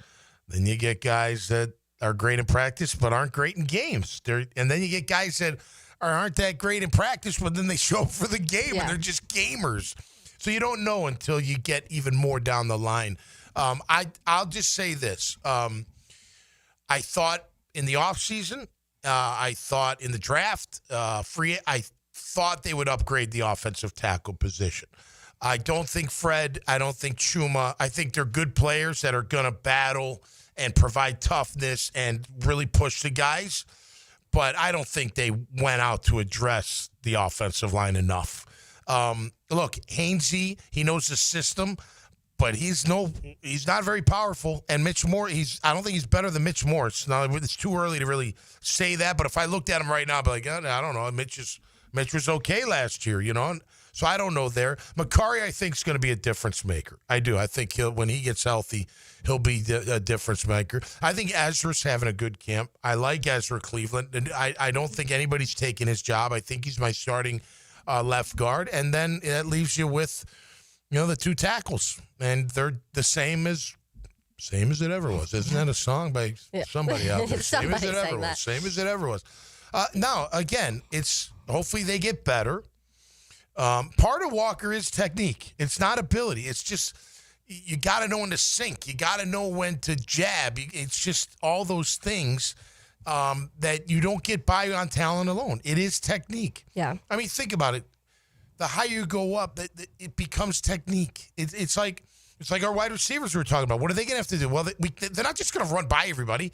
Then you get guys that are great in practice but aren't great in games. And then you get guys that aren't that great in practice, but then they show up for the game and they're just gamers. So you don't know until you get even more down the line. I'll just say this. I thought in the offseason I thought in the draft, I thought they would upgrade the offensive tackle position. I don't think Fred, I don't think Chuma. I think they're good players that are going to battle and provide toughness and really push the guys. But I don't think they went out to address the offensive line enough. Look, Hainsey, he knows the system, but he's not very powerful. And Mitch Moore, I don't think he's better than Mitch Morse. Now, it's too early to really say that. But if I looked at him right now, I'd be like, I don't know. Mitch was okay last year, you know. So I don't know there. Makari, I think, is going to be a difference maker. I do. I think when he gets healthy, he'll be a difference maker. I think Ezra's having a good camp. I like Ezra Cleveland. And I don't think anybody's taking his job. I think he's my starting left guard. And then that leaves you with, the two tackles. And they're the same as it ever was. Isn't that a song by somebody out there? Same as it ever was. Same as it ever was. Now, again, it's hopefully they get better. Part of Walker is technique. It's not ability. It's just you got to know when to sink. You got to know when to jab. It's just all those things that you don't get by on talent alone. It is technique. Yeah. I mean, think about it. The higher you go up, it becomes technique. It's like our wide receivers we were talking about. What are they going to have to do? Well, they're not just going to run by everybody.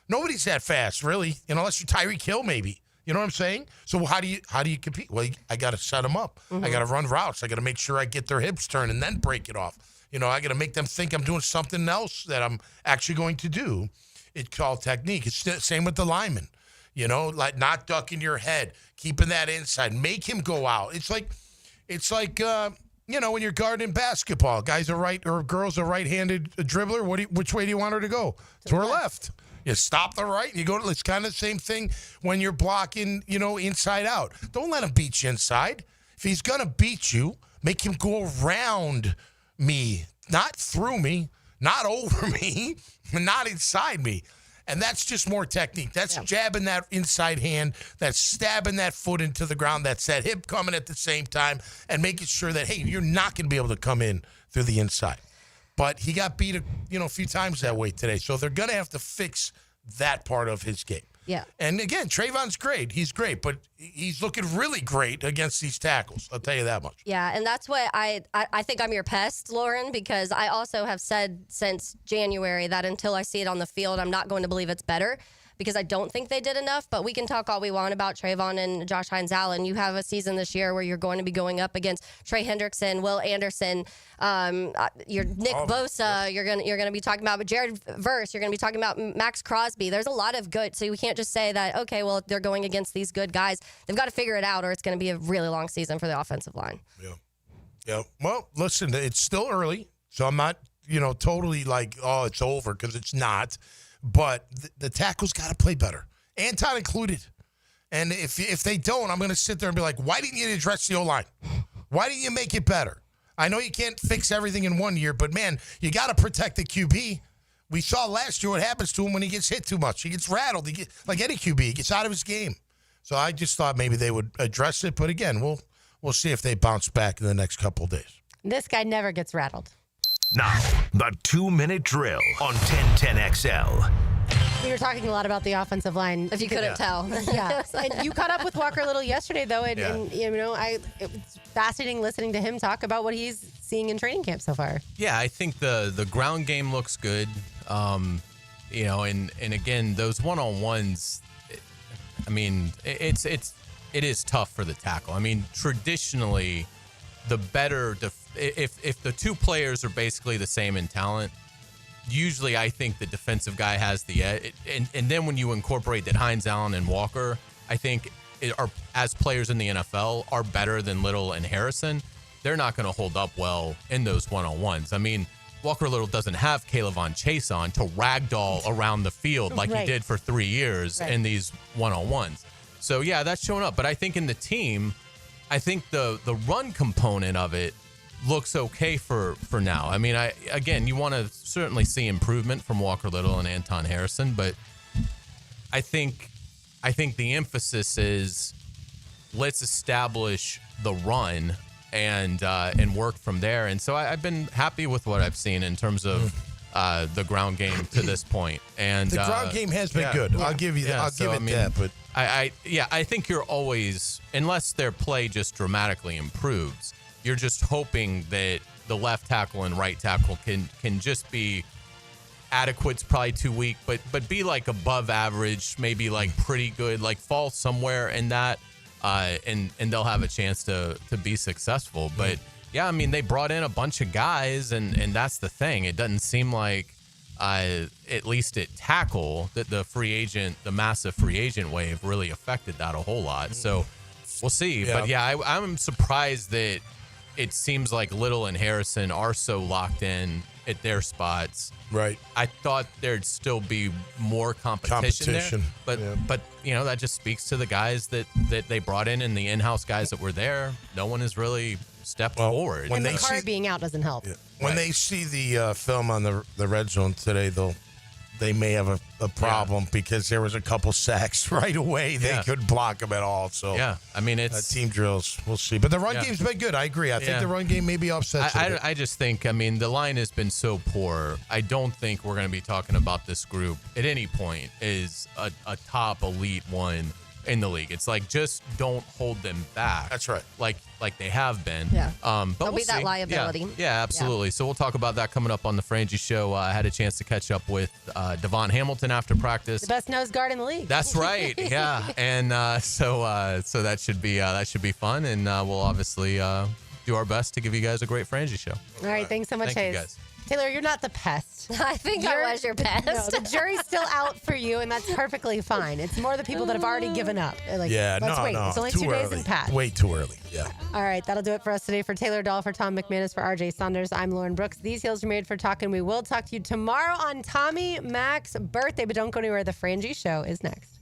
Nobody's that fast, really, unless you're Tyreek Hill, maybe. You know what I'm saying? So how do you compete? Well, I got to set them up. I got to run routes. I got to make sure I get their hips turned and then break it off. I got to make them think I'm doing something else that I'm actually going to do. It's called technique. It's the same with the lineman. Like not ducking your head, keeping that inside, make him go out. It's like when you're guarding basketball, guys are right or girls are right-handed dribbler. Which way do you want her to go? To her left. You stop the right and you go to, it's kind of the same thing when you're blocking, inside out. Don't let him beat you inside. If he's going to beat you, make him go around me, not through me, not over me, not inside me. And that's just more technique. That's jabbing that inside hand, that's stabbing that foot into the ground, that's that hip coming at the same time, and making sure that, hey, you're not going to be able to come in through the inside. But he got beat, a few times that way today. So they're going to have to fix that part of his game. Yeah. And again, Trayvon's great. He's great, but he's looking really great against these tackles. I'll tell you that much. Yeah, and that's what I think I'm your pest, Lauren, because I also have said since January that until I see it on the field, I'm not going to believe it's better. Because I don't think they did enough, but we can talk all we want about Trayvon and Josh Hines-Allen. You have a season this year where you're going to be going up against Trey Hendrickson, Will Anderson, your Nick Bosa. You're gonna be talking about Jared Verse. You're gonna be talking about Max Crosby. There's a lot of good, so we can't just say that. Okay, well they're going against these good guys. They've got to figure it out, or it's going to be a really long season for the offensive line. Yeah. Well, listen, it's still early, so I'm not totally like it's over because it's not. But the tackles got to play better, Anton included. And if they don't, I'm going to sit there and be like, why didn't you address the O-line? Why didn't you make it better? I know you can't fix everything in 1 year, but, man, you got to protect the QB. We saw last year what happens to him when he gets hit too much. He gets rattled. Like any QB, he gets out of his game. So I just thought maybe they would address it. But, again, we'll see if they bounce back in the next couple of days. This guy never gets rattled. Now, the 2-minute drill on 1010XL. We were talking a lot about the offensive line. If you couldn't tell. Yeah. And you caught up with Walker Little yesterday, though. And it was fascinating listening to him talk about what he's seeing in training camp so far. Yeah, I think the ground game looks good. And again, those one-on-ones, it is tough for the tackle. I mean, traditionally, the better if the two players are basically the same in talent, usually I think the defensive guy has the edge. And then when you incorporate that Hines-Allen and Walker, I think as players in the NFL are better than Little and Harrison, they're not going to hold up well in those one-on-ones. I mean, Walker Little doesn't have Caleb Chase on to ragdoll around the field like he did for 3 years in these one-on-ones. So, yeah, that's showing up. But I think in the team, I think the run component of it looks okay for now. I mean, you want to certainly see improvement from Walker Little and Anton Harrison, but I think the emphasis is let's establish the run and work from there. And so I've been happy with what I've seen in terms of the ground game to this point. And the ground game has been good. I'll give you that. I'll give it that. But I think you're always, unless their play just dramatically improves, you're just hoping that the left tackle and right tackle can just be adequate's probably too weak, but be like above average, maybe like pretty good, like fall somewhere in that, and they'll have a chance to be successul. But yeah, I mean, they brought in a bunch of guys, and that's the thing. It doesn't seem like, at least at tackle, that the massive free agent wave really affected that a whole lot. So we'll see. Yeah. But yeah, I'm surprised that it seems like Little and Harrison are so locked in at their spots. Right. I thought there'd still be more competition there. But you know, that just speaks to the guys that they brought in and the in-house guys that were there. No one has really stepped forward. And the card being out doesn't help. When they see the film on the red zone today, they may have a problem because there was a couple sacks right away. They couldn't block them at all. So yeah, I mean, it's team drills. We'll see. But the run game's been good. I agree. I think the run game may be offset. I just think, I mean, the line has been so poor. I don't think we're going to be talking about this group at any point as a top elite one in the league. It's like, just don't hold them back. That's right. Like they have been. Yeah. But They'll we'll be that see. liability. Yeah, absolutely. So we'll talk about that coming up on the Frangie Show. I had a chance to catch up with Devon Hamilton after practice. The best nose guard in the league. That's right. Yeah. And so that should be fun, and we'll obviously do our best to give you guys a great Frangie Show. All right. Thanks so much, Thank you, Hayes. guys. Taylor, you're not the pest. I think I was your pest. No, the jury's still out for you, and that's perfectly fine. It's more the people that have already given up. Like, let's wait. It's only 2 days in Pat. Way too early. Yeah. All right, that'll do it for us today. For Taylor Dahl, for Tom McManus, for RJ Saunders, I'm Lauren Brooks. These heels are made for talking. We will talk to you tomorrow on Tommy Mac's birthday, but don't go anywhere. The Frangie Show is next.